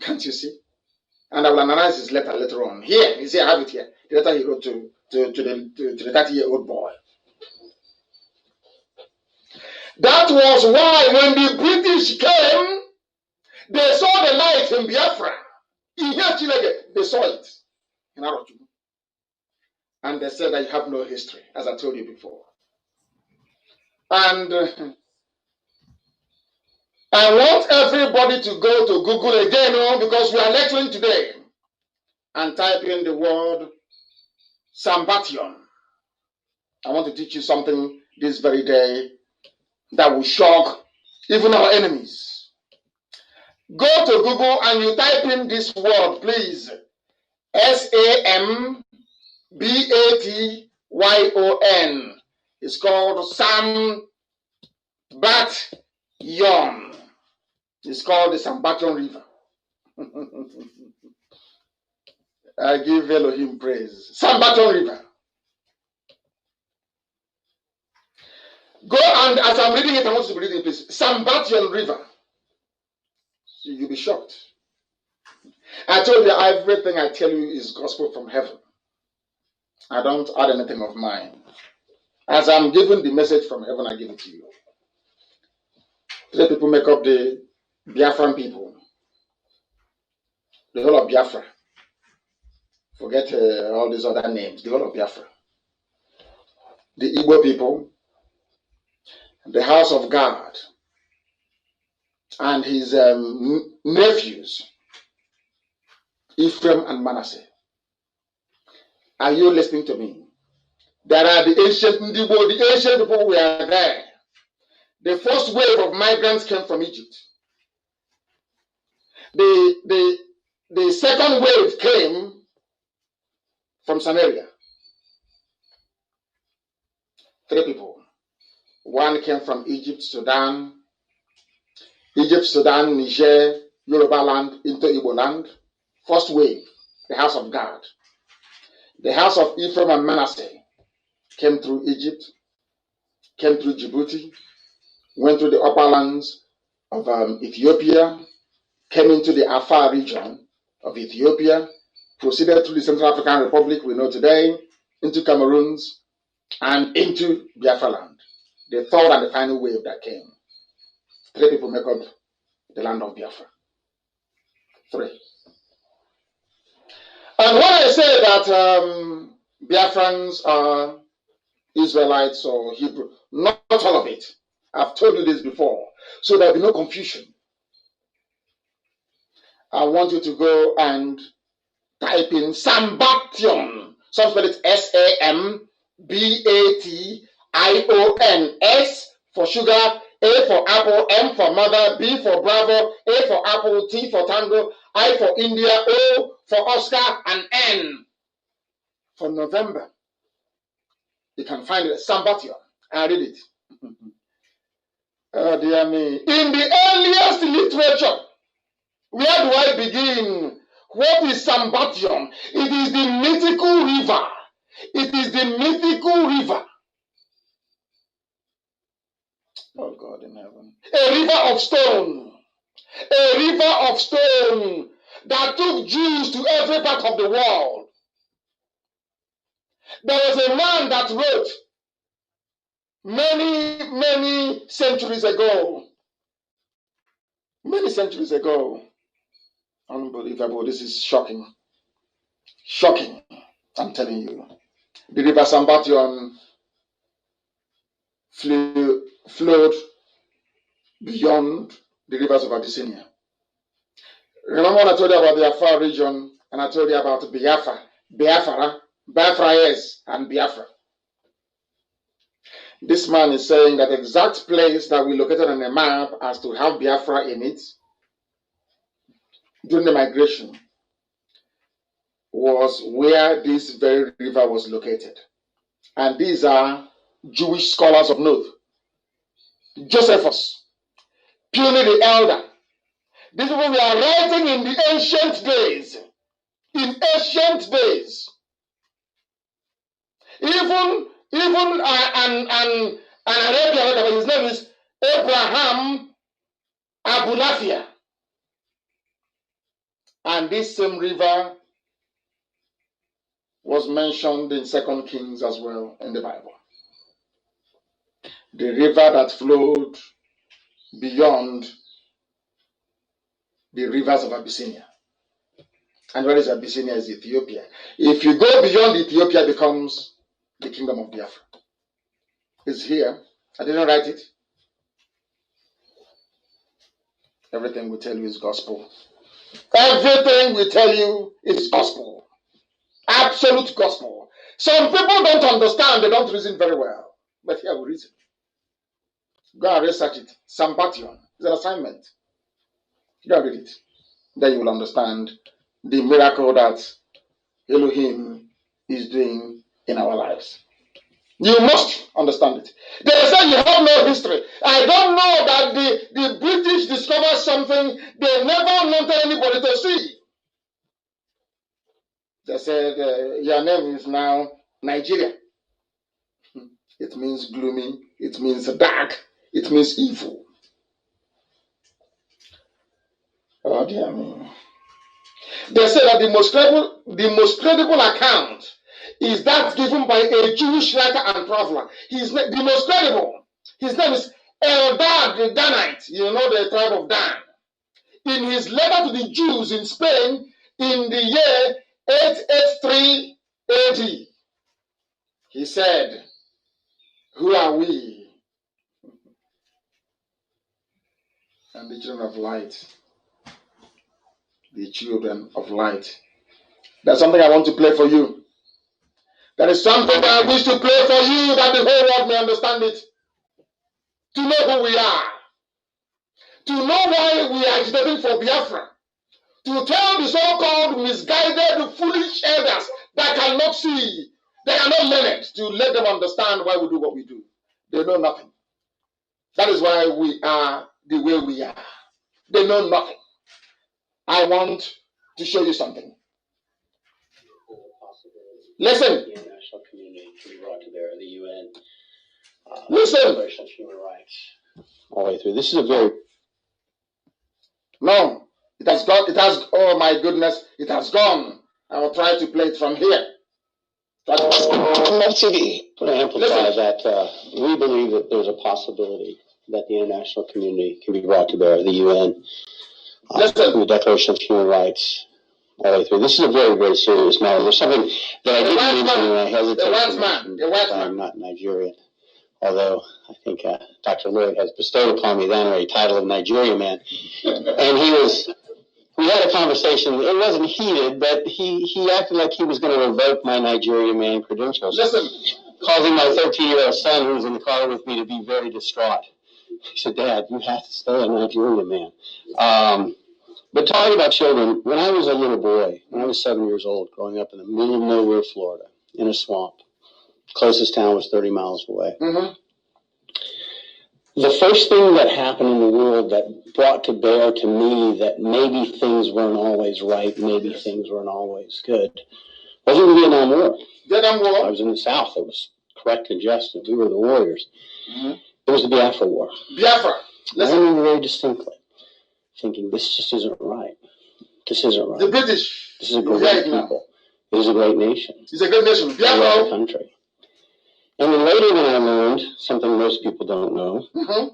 Speaker 1: Can't you see? And I will analyze his letter later on. Here, you see, I have it here. The letter he wrote to the 30-year-old boy. That was why when the British came, they saw the light in Biafra. They saw it in Arochukwu. And they said that you have no history, as I told you before. And I want everybody to go to Google again, because we are lecturing today, and type in the word Sambation. I want to teach you something this very day that will shock even our enemies. Go to Google and you type in this word, please. Sambation. It's called Sambation. It's called the Sambation River. I give Elohim praise. Sambation River. Go and as I'm reading it, I want you to be reading it, please. Sambation River. You'll be shocked. I told you everything I tell you is gospel from heaven. I don't add anything of mine. As I'm giving the message from heaven, I give it to you. Today people make up the Biafran people. The whole of Biafra. Forget all these other names, the whole of Biafra. The Igbo people, the house of God, and his nephews, Ephraim and Manasseh. Are you listening to me? There are the ancient Ndibo, the ancient people were there. The first wave of migrants came from Egypt. The second wave came from Samaria. 3 people. One came from Egypt, Sudan, Niger, Yoruba land into Igbo land. First wave, the house of God. The house of Ephraim and Manasseh came through Egypt, came through Djibouti, went through the upper lands of Ethiopia, came into the Afar region of Ethiopia, proceeded through the Central African Republic we know today, into Cameroons, and into Biafra land. The third and the final wave that came. 3 people make up the land of Biafra. 3. And when I say that Biafrans are Israelites or Hebrew, not all of it. I've told you this before, so there'll be no confusion. I want you to go and type in Sambation. Some spell it Sambation. S for sugar, A for apple, M for mother, B for bravo, A for apple, T for tango, I for India, O for Oscar, and N for November. You can find it, Sambation. I read it. Oh dear me. In the earliest literature, where do I begin? What is Sambation? It is the mythical river. It is the mythical river. Oh God in heaven. A river of stone. A river of stone that took Jews to every part of the world. There was a man that wrote many centuries ago. Many centuries ago. Unbelievable. This is shocking. Shocking. I'm telling you. The river Sambation flowed beyond the rivers of Abyssinia. Remember when I told you about the Afar region and I told you about Biafra, yes, and Biafra. This man is saying that the exact place that we located on the map as to have Biafra in it during the migration was where this very river was located. And these are Jewish scholars of note. Josephus, Pliny the Elder. These people were writing in the ancient days. In ancient days. Even an Arabian, his name is Abraham Abulafia. And this same river was mentioned in 2 Kings as well in the Bible. The river that flowed beyond the rivers of Abyssinia. And where is Abyssinia? Is Ethiopia. If you go beyond Ethiopia, it becomes the kingdom of Biafra. It's here. I didn't write it. Everything we tell you is gospel. Everything we tell you is gospel. Absolute gospel. Some people don't understand, they don't reason very well. But here we reason. Go and research it. Sambation is an assignment. Go and read it. Then you will understand the miracle that Elohim is doing in our lives. You must understand it. They say you have no history. I don't know that the British discovered something they never wanted anybody to see. They said, your name is now Nigeria. It means gloomy. It means dark. It means evil. Oh dear me. They say that the most credible account is that given by a Jewish writer and traveler. He's the most credible. His name is Eldad the Danite. You know the tribe of Dan. In his letter to the Jews in Spain in the year 883 AD, he said, "Who are we?" And the children of light. The children of light. That's something I want to play for you. That is something that I wish to play for you, that the whole world may understand it. To know who we are. To know why we are agitating for Biafra. To tell the so-called misguided, foolish elders that cannot see, they are not learned, to let them understand why we do what we do. They know nothing. That is why we are the way we are. They know nothing. I want to show you something. Listen.
Speaker 2: The international community can be brought to bear, the UN.
Speaker 1: Listen.
Speaker 2: Declaration of Human Rights. All the way through. This is a very...
Speaker 1: No. It has gone. It has. Oh my goodness! It has gone. I will try to play it from here.
Speaker 2: TV. To amplify that, we believe that there's a possibility that the international community can be brought to bear, the UN, the Declaration of Human Rights, all the way through. This is a very, very serious matter. There's something that I didn't mention, and I hesitate to mention. I'm not Nigerian, although I think Dr. Lloyd has bestowed upon me the honorary title of Nigeria man. And we had a conversation. It wasn't heated, but he acted like he was going to revoke my Nigerian man credentials.
Speaker 1: Listen.
Speaker 2: Causing my 13-year-old son, who was in the car with me, to be very distraught. He said, "Dad, you have to stay a Nigerian man." But talking about children, when I was a little boy, when I was 7 years old, growing up in the middle of nowhere, Florida, in a swamp, closest town was 30 miles away.
Speaker 1: Mm-hmm.
Speaker 2: The first thing that happened in the world that brought to bear to me that maybe things weren't always right, maybe things weren't always good, wasn't the Vietnam War.
Speaker 1: Vietnam War?
Speaker 2: I was in the South. It was correct and just, and we were the warriors.
Speaker 1: Mm-hmm.
Speaker 2: It was the Biafra War.
Speaker 1: Biafra.
Speaker 2: Listen. I remember very distinctly thinking, this just isn't right. This isn't right.
Speaker 1: The British.
Speaker 2: This is a great people. It is a great nation.
Speaker 1: It's a great nation. Biafra.
Speaker 2: Country. And then later when I learned, something most people don't know,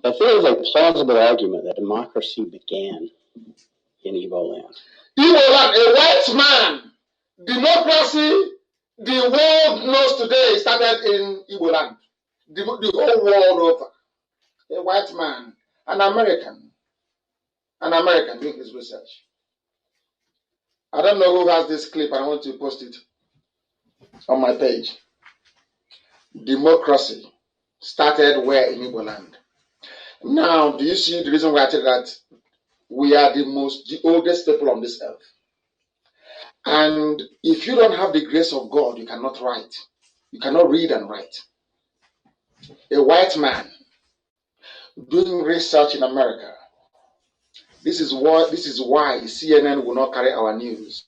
Speaker 2: that there is a plausible argument that democracy began in Igbo land.
Speaker 1: Igbo land, a white man. Democracy, the world knows today, started in Igbo land. The whole world over. A white man, an American doing his research. I don't know who has this clip, and I want to post it on my page. Democracy started where in Igbo land? Now, do you see the reason why I tell that we are the oldest people on this earth? And if you don't have the grace of God, you cannot write. You cannot read and write. A white man doing research in America. This is why CNN will not carry our news.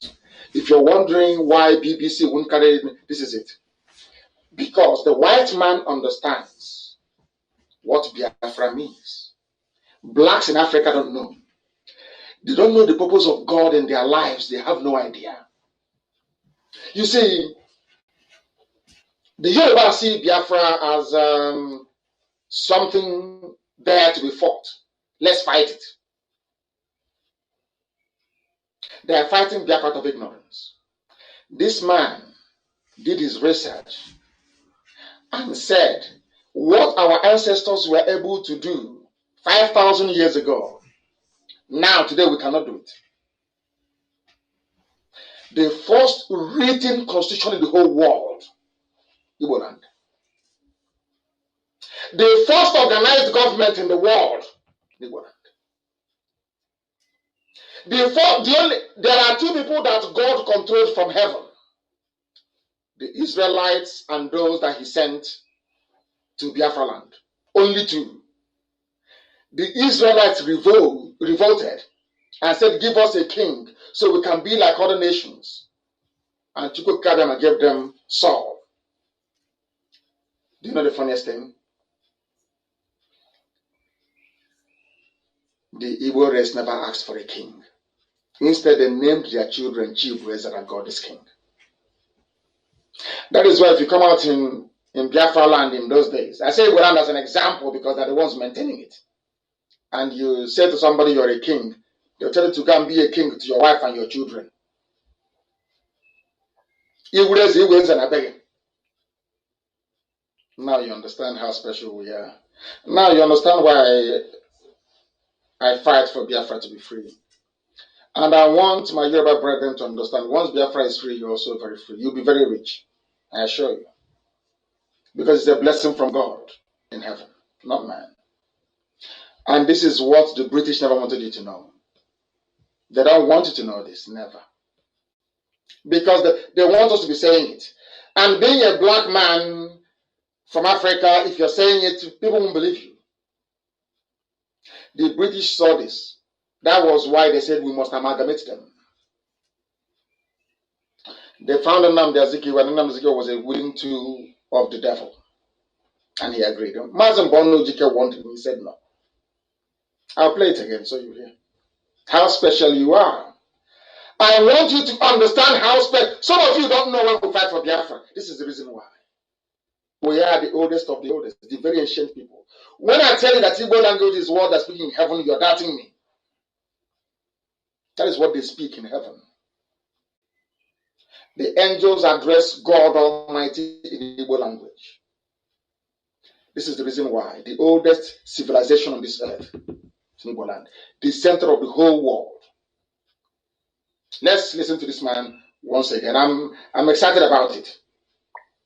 Speaker 1: If you're wondering why BBC won't carry it, this is it. Because the white man understands what Biafra means. Blacks in Africa don't know. They don't know the purpose of God in their lives. They have no idea. You see, the Yoruba see Biafra as something there to be fought. Let's fight it. They are fighting Biafra out of ignorance. This man did his research and said what our ancestors were able to do 5,000 years ago. Now, today, we cannot do it. The first written constitution in the whole world, Igbo land. The first organized government in the world, Igbo land. There are two people that God controlled from heaven. The Israelites and those that he sent to Biafra land. Only two. The Israelites revolted and said, give us a king so we can be like other nations. And Chukwukadama gave them Saul. Do you know the funniest thing? The Igbo race never asked for a king. Instead, they named their children Chibueze, that God is king. That is why if you come out in Biafra land in those days, I say Igbo land as an example because they're the ones maintaining it. And you say to somebody you're a king, they'll tell you to go and be a king to your wife and your children. Now you understand how special we are. Now you understand why I fight for Biafra to be free. And I want my Yoruba brethren to understand, once Biafra is free, you're also very free. You'll be very rich, I assure you. Because it's a blessing from God in heaven, not man. And this is what the British never wanted you to know. They don't want you to know this, never. Because they want us to be saying it. And being a black man from Africa, if you're saying it, people won't believe you. The British saw this. That was why they said we must amalgamate them. They found Nnamdi Kanu, and Nnamdi Kanu was a willing tool of the devil. And he agreed. Mazi Nnamdi Kanu wanted him, he said no. I'll play it again so you hear how special you are. I want you to understand how special. Some of you don't know when we fight for Biafra. This is the reason why. We are the oldest of the oldest, the very ancient people. When I tell you that Igbo language is what they speak in heaven, you're doubting me. That is what they speak in heaven. The angels address God Almighty in Igbo language. This is the reason why the oldest civilization on this earth is Igbo land, the center of the whole world. Let's listen to this man once again. I'm excited about it.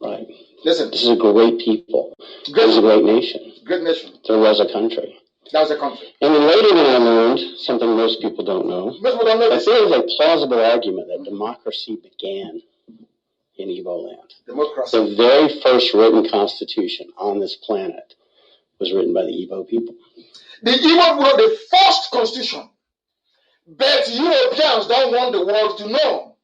Speaker 2: Right.
Speaker 1: Listen.
Speaker 2: This is a great people. This is a great nation.
Speaker 1: Great nation.
Speaker 2: There was a country.
Speaker 1: That was a country.
Speaker 2: And then later when I learned, something most people don't know, that there is a plausible argument that democracy began in Igbo land.
Speaker 1: Democracy.
Speaker 2: The very first written constitution on this planet was written by the Igbo people.
Speaker 1: The Igbo wrote the first constitution. But Europeans don't want the world to know.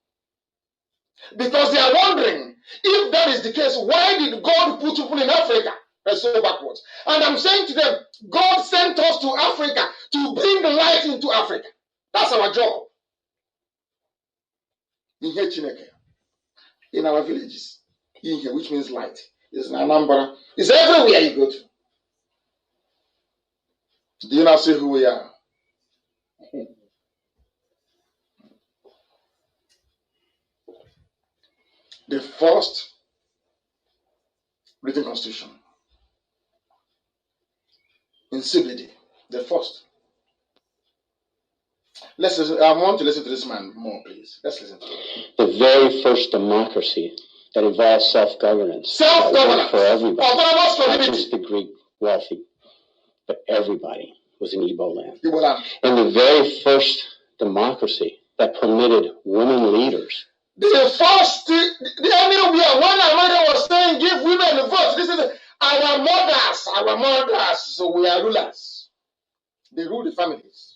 Speaker 1: Because they are wondering, if that is the case, why did God put people in Africa? That's so backwards. And I'm saying to them, God sent us to Africa to bring the light into Africa. That's our job. In our villages, which means light, is in Anambra. It's everywhere you go to. Do you now see who we are? The first written constitution in CBD, the first. Let's listen. I want to listen to this man more, please. Let's listen to him.
Speaker 2: The very first democracy that involves self-governance.
Speaker 1: Self-governance
Speaker 2: for everybody.
Speaker 1: Autonomous community.
Speaker 2: Not just the Greek wealthy, but everybody was in Igbo land.
Speaker 1: Igbo land.
Speaker 2: And the very first democracy that permitted women leaders.
Speaker 1: The first, anywhere when America was saying give women the vote, this is our mothers, so we are rulers. They rule the families.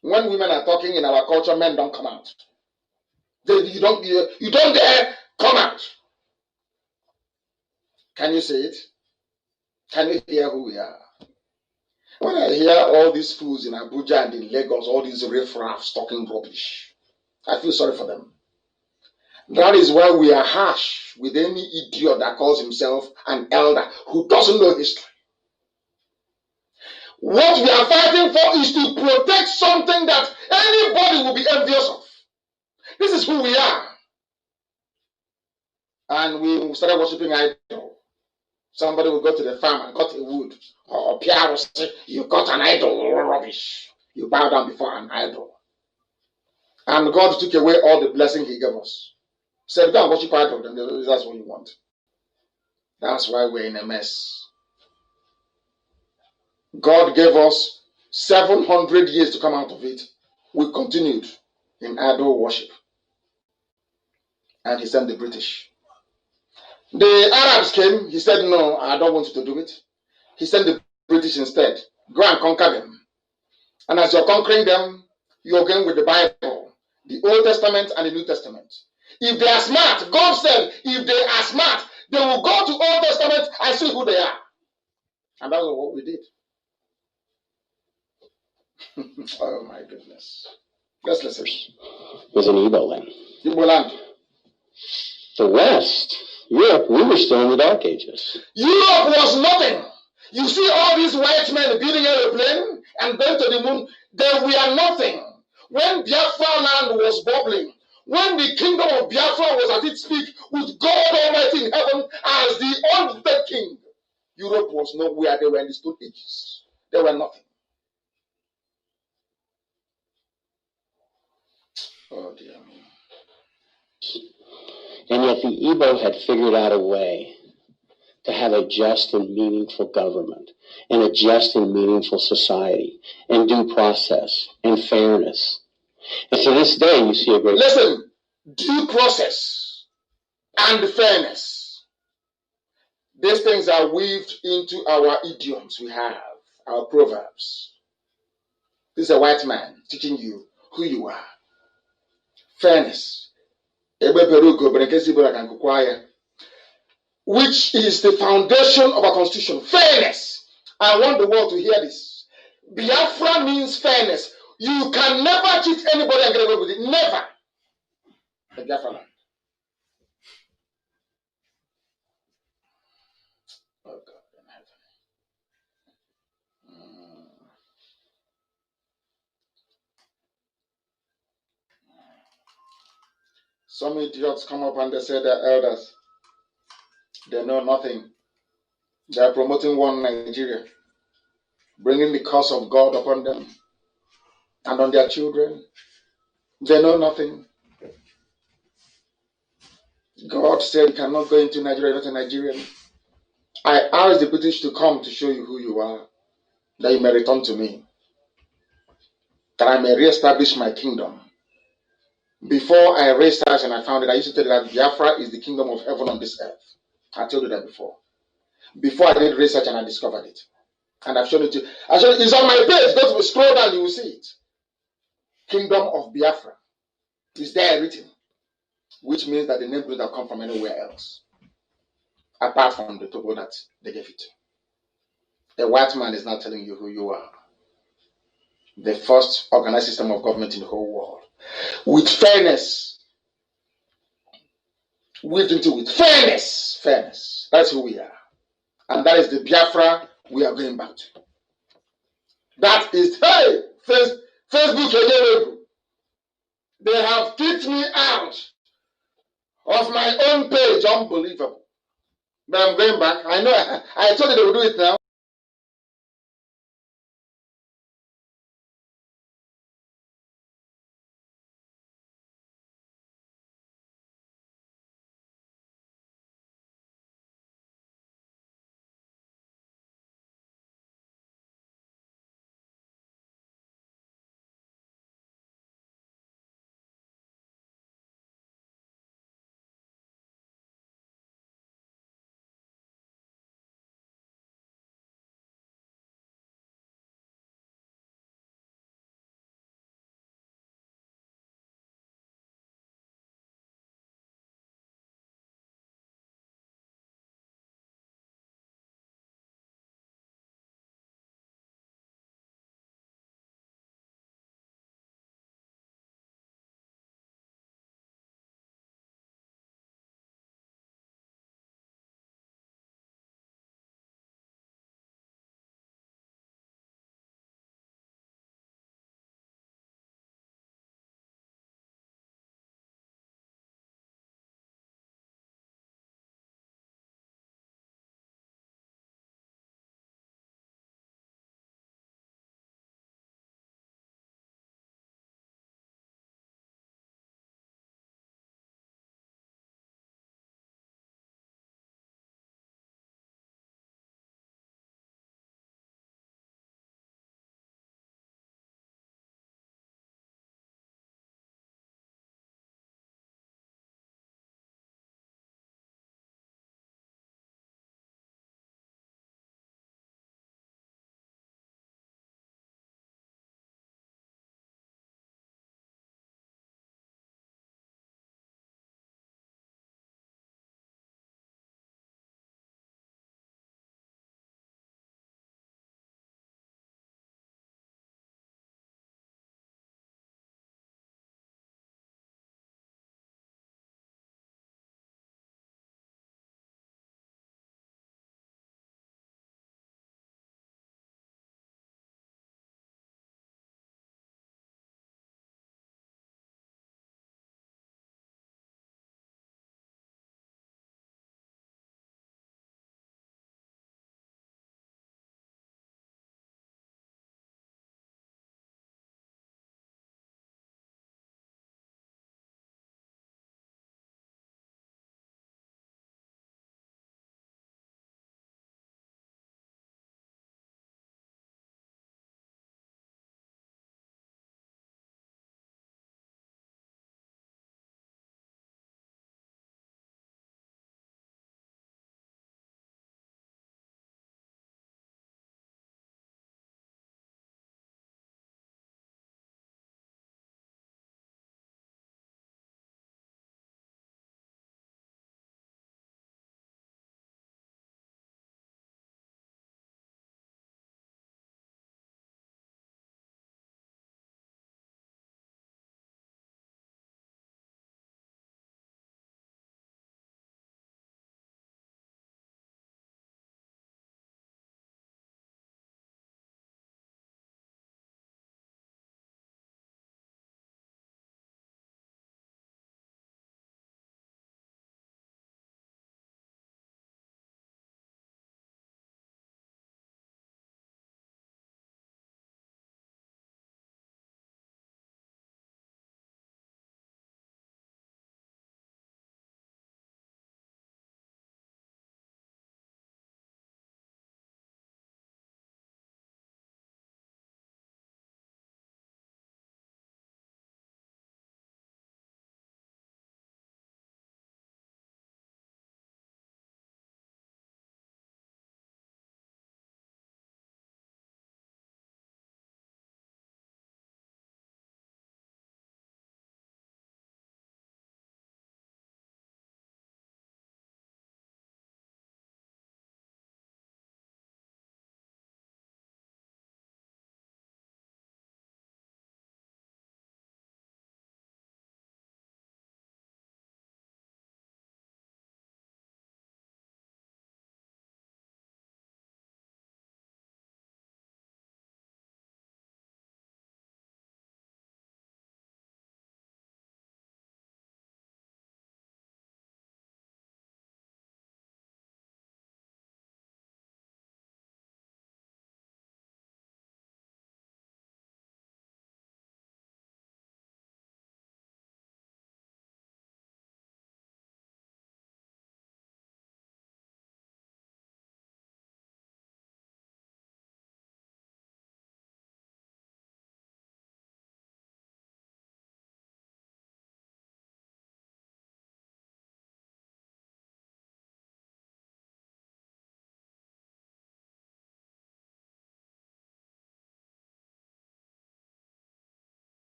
Speaker 1: When women are talking in our culture, men don't come out. You don't dare come out. Can you say it? Can you hear who we are? When I hear all these fools in Abuja and in Lagos, all these riffraffs talking rubbish, I feel sorry for them. That is why we are harsh with any idiot that calls himself an elder who doesn't know history. What we are fighting for is to protect something that anybody will be envious of. This is who we are. And we started worshiping idol. Somebody will go to the farm and cut a wood. Or Pierre will say, you got an idol, rubbish. You bow down before an idol. And God took away all the blessing he gave us. Said, go and worship idol, then that's what you want. That's why we're in a mess. God gave us 700 years to come out of it. We continued in idol worship. And he sent the British. The Arabs came, he said, no, I don't want you to do it. He sent the British instead. Go and conquer them. And as you're conquering them, you're going with the Bible, the Old Testament and the New Testament. If they are smart, God said, if they are smart, they will go to Old Testament and see who they are. And that's what we did. Oh my goodness. Let's listen.
Speaker 2: It was in Igbo land.
Speaker 1: Igbo land.
Speaker 2: The West, Europe, we were still in the Dark Ages.
Speaker 1: Europe was nothing. You see all these white men building airplane and going to the moon, they were nothing. When Biafra land was bubbling, when the kingdom of Biafra was at its peak with God Almighty in heaven as the ultimate king, Europe was nowhere. They were in the Stone Ages. They were nothing. Oh dear me.
Speaker 2: And yet the Igbo had figured out a way to have a just and meaningful government and a just and meaningful society and due process and fairness. And to this day, you see a great...
Speaker 1: Listen, due process and fairness. These things are weaved into our idioms we have, our proverbs. This is a white man teaching you who you are. Fairness. Which is the foundation of our constitution. Fairness. I want the world to hear this. Biafra means fairness. You can never cheat anybody and get away with it. Never. The Biafra land. Oh God in heaven. Some idiots come up and they say they're elders. They know nothing. They are promoting one Nigeria, bringing the curse of God upon them and on their children. They know nothing. God said you cannot go into Nigeria, not a Nigerian. I asked the British to come to show you who you are, that you may return to me, that I may reestablish my kingdom. Before I researched and I found it, I used to tell you that Biafra is the kingdom of heaven on this earth. I told you that before. Before I did research and I discovered it. And I've shown it to you. It's on my page. Go to scroll down, you will see it. Kingdom of Biafra is there written, which means that the name could have come from anywhere else, apart from the people that they gave it. The white man is not telling you who you are. The first organized system of government in the whole world. With fairness. Weaved into with fairness. Fairness. That's who we are. And that is the Biafra we are going back to. That is, hey, Facebook, they have kicked me out of my own page. Unbelievable. But I'm going back. I know, I told you they will do it now.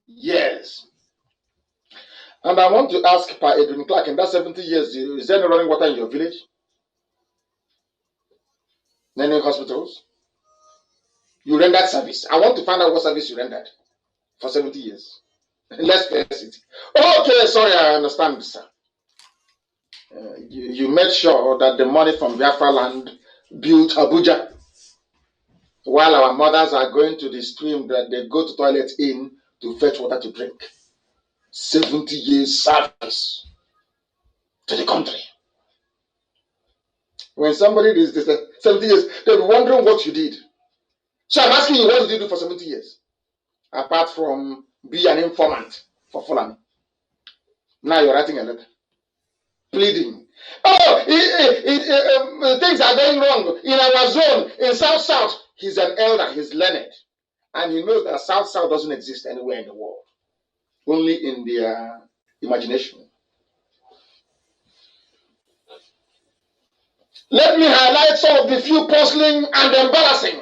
Speaker 1: years. And I want to ask Pa Edwin Clark, in that 70 years, is there any running water in your village? Any hospitals? You rendered service. I want to find out what service you rendered for 70 years. Let's face it. Okay, sorry, I understand, sir. You made sure that the money from Biafra land built Abuja, while our mothers are going to the stream that they go to toilet in to fetch water to drink. 70 years service to the country. When somebody is 70 years, they'll be wondering what you did. So I'm asking you, what did you do for 70 years? Apart from be an informant for Fulani. Now you're writing a letter. Pleading. Oh, things are going wrong in our zone, in South. He's an elder, he's learned. And he knows that South doesn't exist anywhere in the world. Only in their imagination. Let me highlight some of the few puzzling and embarrassing.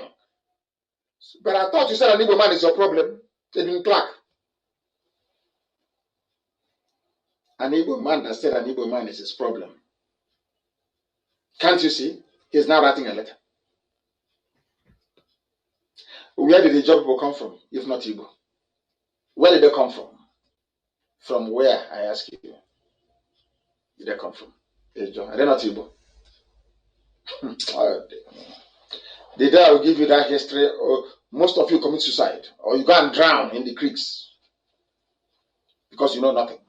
Speaker 1: But I thought you said an Igbo man is your problem. Edwin Clark. An Igbo man that said an Igbo man is his problem. Can't you see? He's now writing a letter. Where did the job people come from, if not Igbo? Where did they come from? From where, I ask you? Did they come from? Are they not Igbo? The day I will give you that history, most of you commit suicide, or you go and drown in the creeks because you know nothing.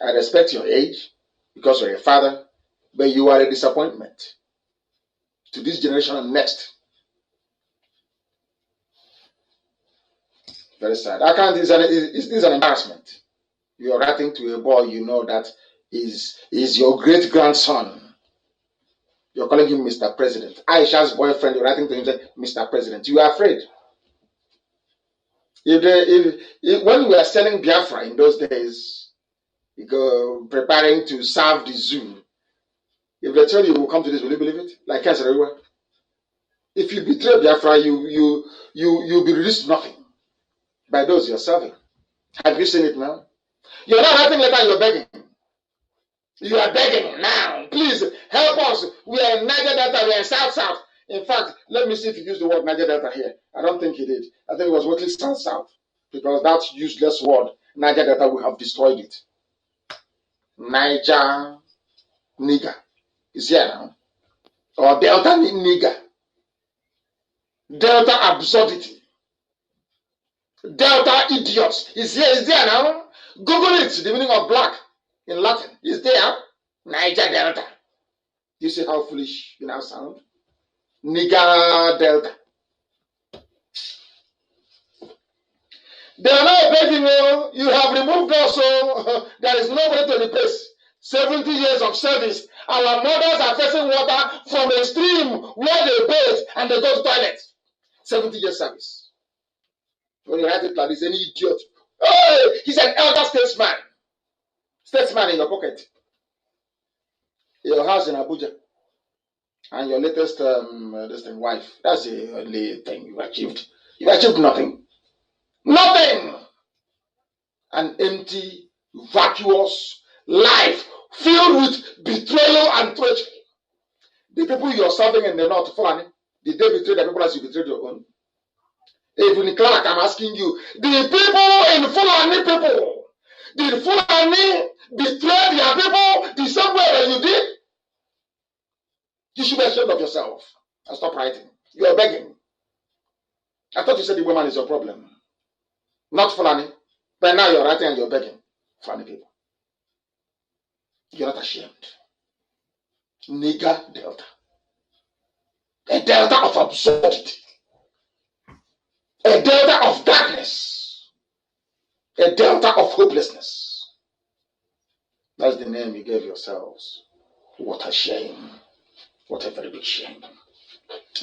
Speaker 1: I respect your age because you're a father, but you are a disappointment to this generation and next. Very sad. I can't. It's an embarrassment. You're writing to a boy you know that is your great grandson. You're calling him Mr. President. Aisha's boyfriend, you're writing to him saying, Mr. President. You are afraid. When we were selling Biafra in those days, preparing to serve the zoo, if they tell you will come to this, will you believe it? Like Sharesssw. If you betray Biafra, you'll be reduced to nothing by those you're serving. Have you seen it now? You're not writing letter, you're begging. You are begging now. Please help us. We are in Niger Delta, we are in South. In fact, let me see if you use the word Niger Delta here. I don't think he did. I think it was mostly South. Because that useless word, Niger Delta, we have destroyed it. Niger nigger is here now. Or Delta nigger. Delta absurdity. Delta idiots is there now. Google it, the meaning of black in Latin is there. Niger Delta. You see how foolish you now sound? Nigger Delta. They are not begging you. You have removed us, so there is nobody to replace. 70 years of service. Our mothers are fetching water from a stream where they bathe and they go to toilet. 70 years service. When you write it like this, any idiot. Oh, he's an elder statesman. Statesman in your pocket. Your house in Abuja. And your latest wife. That's the only thing you achieved. You achieved nothing. Nothing. An empty, vacuous life filled with betrayal and treachery. The people you're serving in the North, Fulani, did they betray the people as you betrayed your own? Edwin Clark, I'm asking you, the people in Fulani people, did Fulani betray their people the same way that you did? You should be ashamed of yourself and stop writing. You're begging. I thought you said the woman is your problem. Not Fulani. But now you're writing and you're begging. Fulani people. You're not ashamed. Nigger Delta. A Delta of absurdity. A Delta of darkness. A Delta of hopelessness. That's the name you gave yourselves. What a shame. What a very big shame.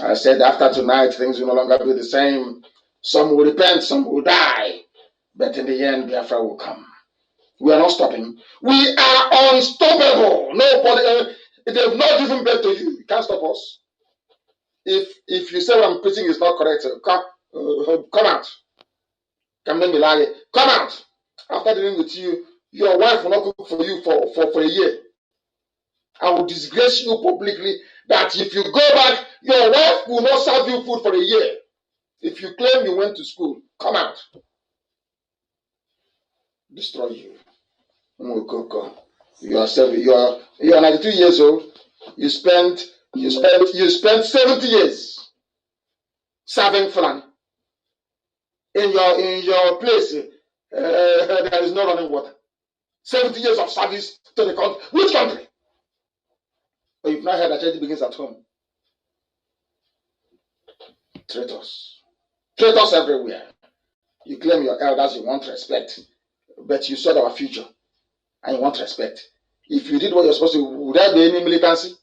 Speaker 1: I said after tonight, things will no longer be the same. Some will repent, some will die. But in the end, Biafra will come. We are not stopping. We are unstoppable. Nobody, they've not given birth to you. You can't stop us. If you say what I'm preaching is not correct, come out. Come out. After dealing with you, your wife will not cook for you for a year. I will disgrace you publicly that if you go back, your wife will not serve you food for a year. If you claim you went to school, come out. Destroy you. You are 92 years old. You spent 70 years serving Fulani. In your place, there is no running water. 70 years of service to the country. Which country? But you've not heard that charity begins at home. Traitors. Traitors everywhere. You claim your elders, you want respect. But you saw our future and you want respect. If you did what you're supposed to, would there be any militancy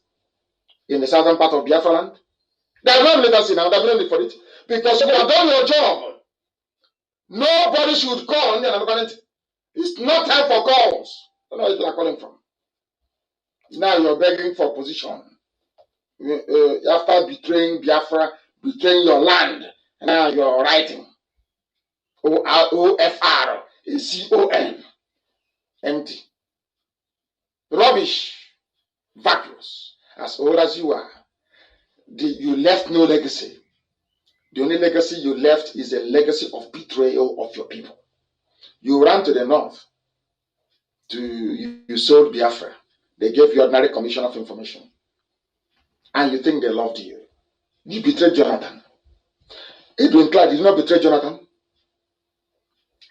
Speaker 1: in the southern part of Biafra land? There's no militancy now, there's no need for it. Because you have done your job. Nobody should call on the It's not time for calls. I don't know where people are calling from. Now you're begging for position. After betraying Biafra, betraying your land, now you're writing OFRCON. Empty. Rubbish. Vacuous. As old as you are. You left no legacy. The only legacy you left is a legacy of betrayal of your people. You ran to the north. You sold Biafra. They gave you ordinary commission of information. And you think they loved you. You betrayed Jonathan. Edwin Clark did not betray Jonathan.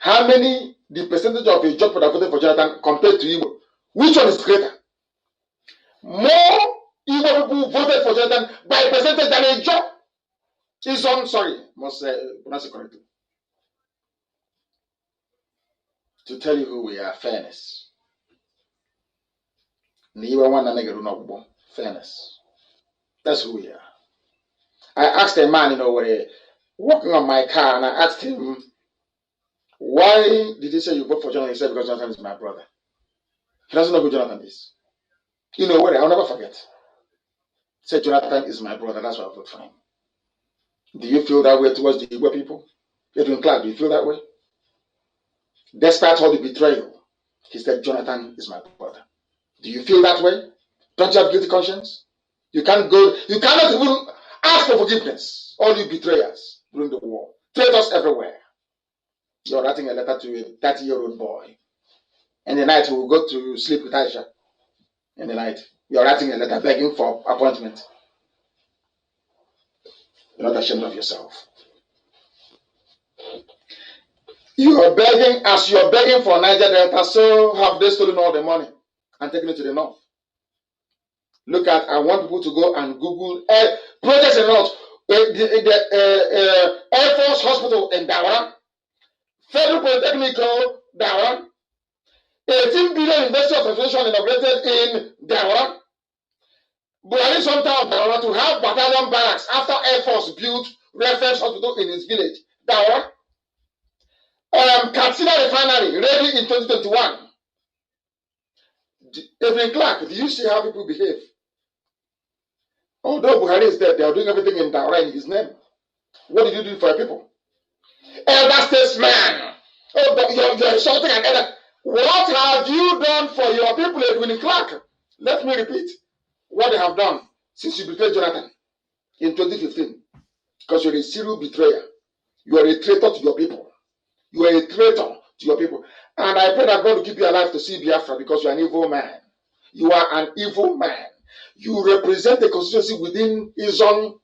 Speaker 1: How many, the percentage of a job that voted for Jonathan compared to Igbo? Which one is greater? More Igbo people voted for Jonathan by percentage than a job. Is on, sorry, must pronounce it correctly. To tell you who we are, fairness. Fairness. That's who we are. I asked a man, walking on my car, and I asked him, why did he say you vote for Jonathan? He said, because Jonathan is my brother. He doesn't know who Jonathan is. You know what? I'll never forget. He said, Jonathan is my brother. That's why I vote for him. Do you feel that way towards the Igbo people? Edwin Clark, do you feel that way? Despite all the betrayal, he said, Jonathan is my brother. Do you feel that way? Don't you have guilty conscience? You cannot even ask for forgiveness. All you betrayers during the war. Traitors everywhere. You're writing a letter to a 30-year-old boy. In the night, we will go to sleep with Aisha. In the night, you're writing a letter begging for appointment. You're not ashamed of yourself. You're begging, as you're begging for Niger Delta, so have they stolen all the money and taken it to the north. Look at, I want people to go and Google projects in the north. The Air Force Hospital in Dawara, Federal Polytechnical Dawara, 18 billion University of Education inaugurated in Dawara, Buhari Town Dawara to have battalion barracks after Air Force built reference hospital in his village, Dawara. Katsina Refinery ready in 2021. Edwin Clark, do you see how people behave? Although Buhari is dead, they are doing everything in Dawara in his name. What did you do for your people? Elder statesman. You're insulting an elder. What have you done for your people, Edwin Clark? Let me repeat what they have done since you betrayed Jonathan in 2015. Because you're a serial betrayer. You are a traitor to your people. You are a traitor to your people. And I pray that God will keep you alive to see Biafra because you are an evil man. You are an evil man. You represent a constituency within Izon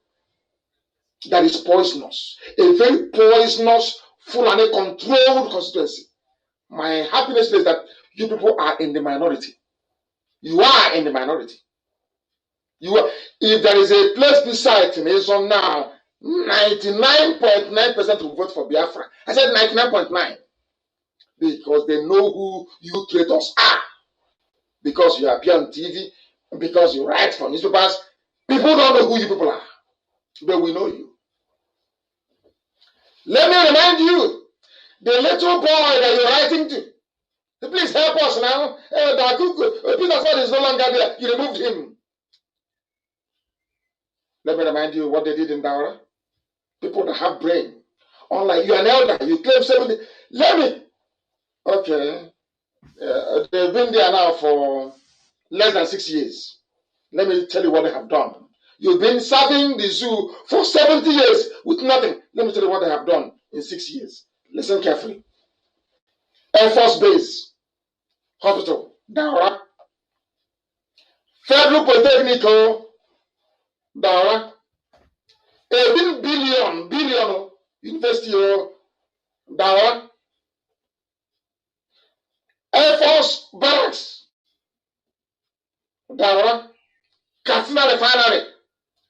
Speaker 1: that is poisonous. A very poisonous, full and controlled constituency. My happiness is that you people are in the minority. You are in the minority. You are, if there is a place beside Izon now, 99.9% will vote for Biafra. I said 99.9 because they know who you traitors are. Because you appear on TV, because you write for newspapers, people don't know who you people are, but we know you. Let me remind you, the little boy that you're writing to, please help us now. Peter Ford is no longer there. You removed him. Let me remind you what they did in Dawara. People that have brain. Unlike you, an elder, you claim 70. Let me, okay, they've been there now for less than 6 years. Let me tell you what they have done. You've been serving the zoo for 70 years with nothing. Let me tell you what they have done in 6 years. Listen carefully. Air Force Base, Hospital, Daura. Federal Polytechnic, Daura. 18 billion, University, Daura. Air Force Barracks, Daura. Katsina Refinery,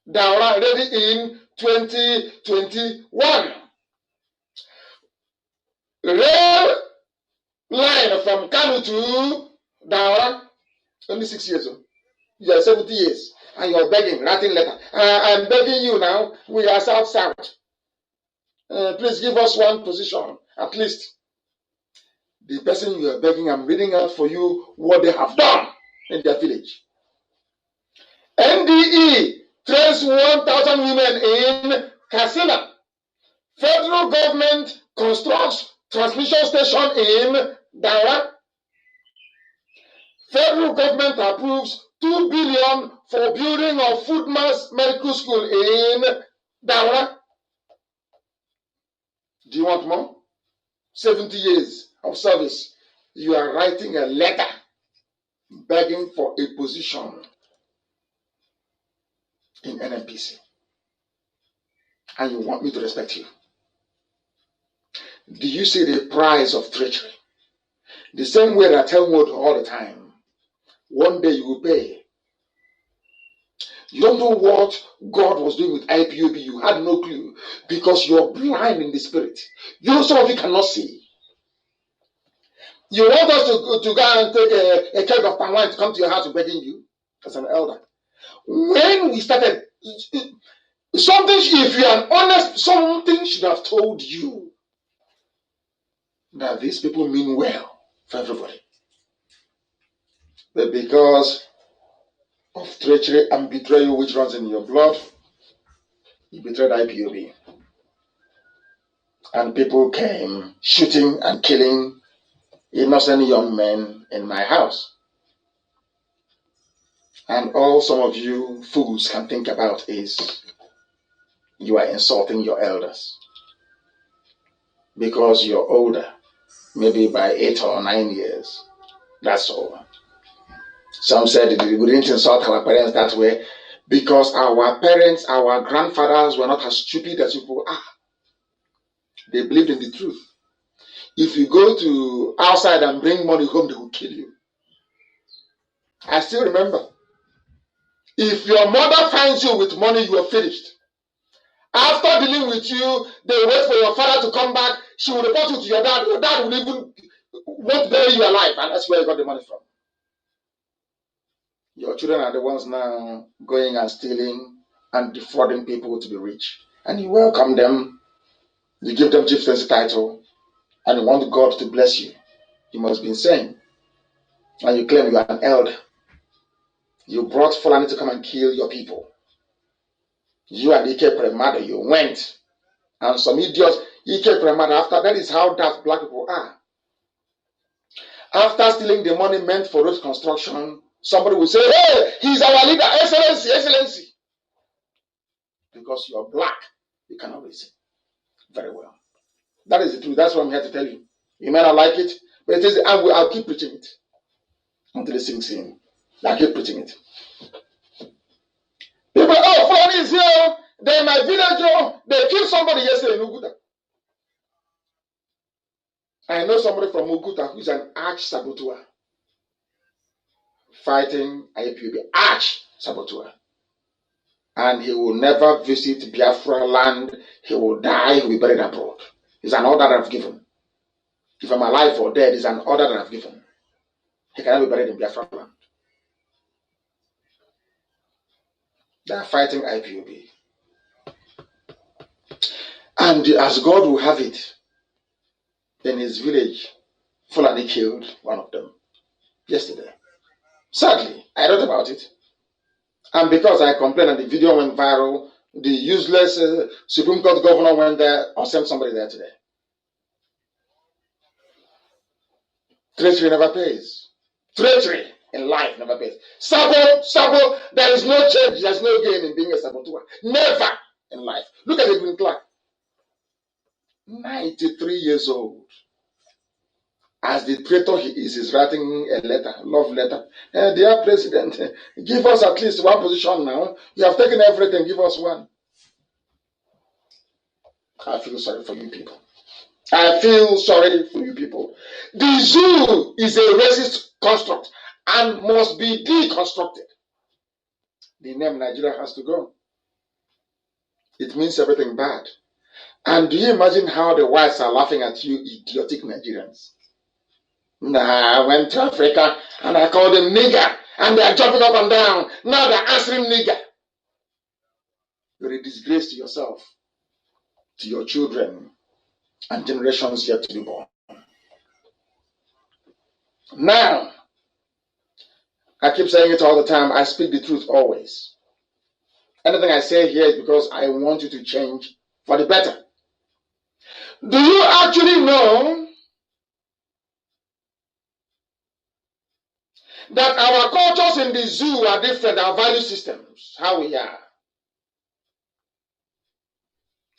Speaker 1: Daura, ready in 2021. Rail line from Kanu to Daura, only 6 years old. You are 70 years and you're begging, writing letter. I'm begging you now, we are South. Please give us one position, at least. The person you are begging, I'm reading out for you what they have done in their village. NDE trains 1,000 women in Katsina. Federal government constructs transmission station in Daura. Federal government approves 2 billion for building of Food Mass Medical School in Daura. Do you want more? 70 years of service. You are writing a letter begging for a position in NNPC. And you want me to respect you. Do you see the price of treachery? The same way that I tell you all the time. One day you will pay. You don't know what God was doing with IPOB. You had no clue because you're blind in the spirit. You know, some of you cannot see. You want us to go and take a keg of palm wine to come to your house begging you as an elder. When we started, something, if you are honest, something should have told you that these people mean well for everybody. But because of treachery and betrayal which runs in your blood, you betrayed IPOB. And people came shooting and killing innocent young men in my house. And all some of you fools can think about is you are insulting your elders because you're older, maybe by 8 or 9 years. That's all. Some said we didn't insult our parents that way because our parents, our grandfathers were not as stupid as people are. They believed in the truth. If you go to outside and bring money home, they will kill you. I still remember. If your mother finds you with money, you are finished. After dealing with you, they wait for your father to come back. She will report you to your dad. Your dad will even won't bury you alive, and that's where you got the money from. Your children are the ones now going and stealing and defrauding people to be rich. And you welcome them. You give them chieftaincy title, and you want God to bless you. You must be insane. And you claim you are an elder. You brought Fulani to come and kill your people. You and Ike Premado, you went. And some idiots, Ike Premado, after that is how daft black people are. After stealing the money meant for road construction, somebody will say, hey, he's our leader, excellency, excellency. Because you're black, you cannot reason very well. That is the truth. That's what I'm here to tell you. You may not like it, but it is, I'll keep preaching it until it sinks in. I'll keep preaching it. People, oh, Fulani is here. They're in my village. Oh, they killed somebody yesterday in Uguta. I know somebody from Uguta who's an arch saboteur fighting IPOB, arch saboteur. And he will never visit Biafra land. He will die. He will be buried abroad. It's an order that I've given. If I'm alive or dead, it's an order that I've given. He cannot be buried in Biafra land. They are fighting IPOB. And as God will have it, in his village, Fulani killed one of them yesterday. Sadly, I wrote about it. And because I complained and the video went viral, the useless Supreme Court governor went there or sent somebody there today. Treachery never pays. Treachery in life never pays. Sabo, there is no change, there's no gain in being a saboteur. Never in life. Look at Edwin Clark, 93 years old. As the traitor he is writing a letter, love letter. Dear President, give us at least one position now. You have taken everything, give us one. I feel sorry for you people. I feel sorry for you people. The zoo is a racist construct and must be deconstructed. The name Nigeria has to go. It means everything bad. And do you imagine how the whites are laughing at you, idiotic Nigerians? Nah, I went to Africa and I called them nigger, and they are jumping up and down. Now they're answering nigger. You're a disgrace to yourself, to your children, and generations yet to be born. Now, I keep saying it all the time, I speak the truth always. Anything I say here is because I want you to change for the better. Do you actually know that our cultures in the zoo are different, our value systems, how we are?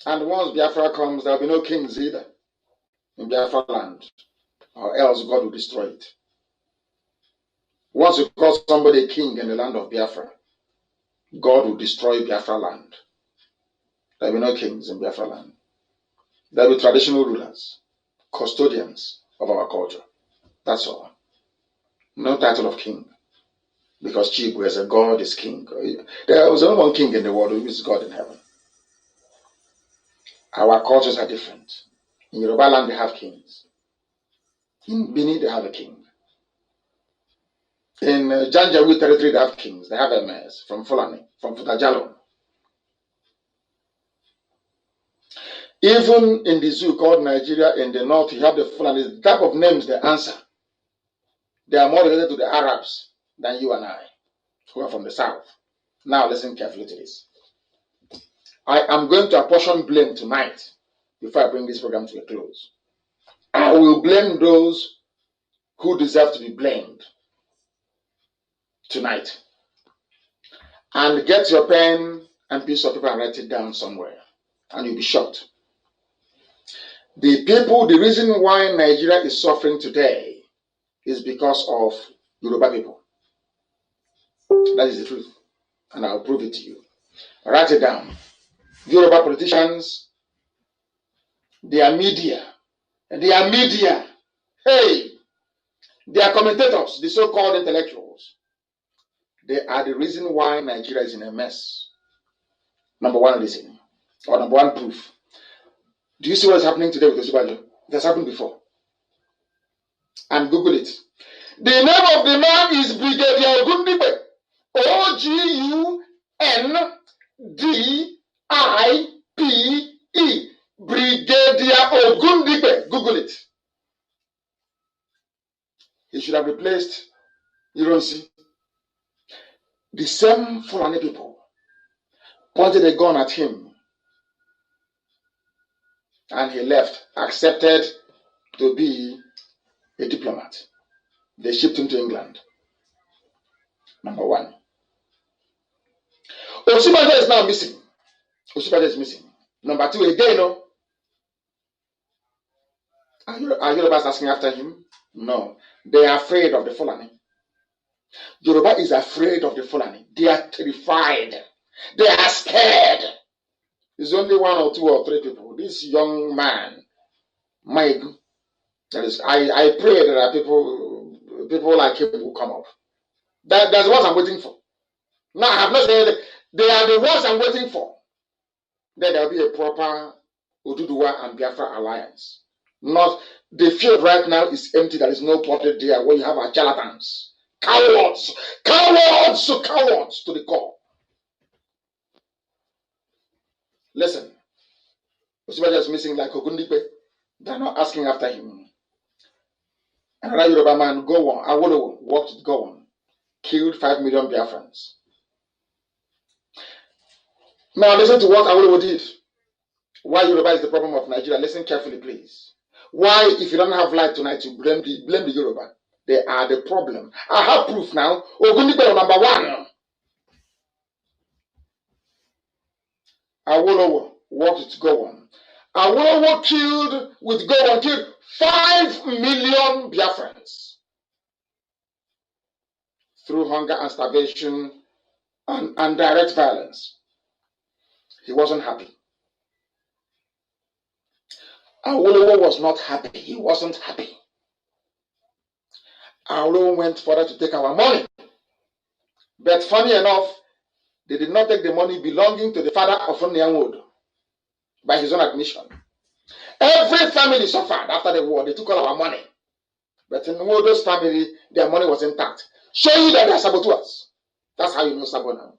Speaker 1: And once Biafra comes, there will be no kings either in Biafra land, or else God will destroy it. Once you call somebody a king in the land of Biafra, God will destroy Biafra land. There will be no kings in Biafra land. There will be traditional rulers, custodians of our culture. That's all. No title of king. Because Chibu as a God is king. There was only one king in the world who is God in heaven. Our cultures are different. In Yoruba land, they have kings. In Benin, they have a king. In Janjaweed territory, they have kings. They have emirs from Fulani, from Futajalo. Even in the zoo called Nigeria in the north, you have the Fulani. The type of names they answer, they are more related to the Arabs than you and I, who are from the south. Now listen carefully to this. I am going to apportion blame tonight before I bring this program to a close. I will blame those who deserve to be blamed tonight. And get your pen and piece of paper and write it down somewhere. And you'll be shocked. The reason why Nigeria is suffering today is because of Yoruba people. That is the truth. And I'll prove it to you. Write it down. Yoruba politicians, their media, hey, their commentators, the so-called intellectuals, they are the reason why Nigeria is in a mess. Number one reason, or number one proof. Do you see what is happening today with Osibajo? It has happened before. And Google it. The name of the man is Brigadier Ogundipe. Ogundipe. Brigadier Ogundipe. Google it. He should have replaced Ironsi. The same Fulani people pointed a gun at him. And he left, accepted to be a diplomat. They shipped him to England. Number one. Osibajo is now missing. Osibajo is missing. Number two, again, no. Are Yorubas asking after him? No. They are afraid of the Fulani. Yoruba is afraid of the Fulani. They are terrified. They are scared. There's only one or two or three people. This young man, Mike, that is, I pray that people like him will come up. That's what I'm waiting for. Now, I have not said they are the ones I'm waiting for. Then there will be a proper Oduduwa and Biafra alliance. Not the field right now is empty. There is no portrait there where you have our charlatans. Cowards to the core. Listen, Osibajo is missing like Ogundipe. They're not asking after him. Another Yoruba man, go on. Awolowo walked with go on. Killed 5 million Biafrans. Now listen to what Awolowo did. Why Yoruba is the problem of Nigeria. Listen carefully, please. Why, if you don't have light tonight, you blame the Yoruba? They are the problem. I have proof now. Ogundipe number one. Awolowo walked with Gowon. Awolowo killed 5 million Biafrans through hunger and starvation and direct violence. He wasn't happy. Awolowo was not happy. He wasn't happy. Awolowo went further to take our money. But funny enough, they did not take the money belonging to the father of Nyanwood by his own admission. Every family suffered after the war. They took all our money. But in Nwodo's family, their money was intact. Show you that they are saboteurs. That's how you know Sabo now.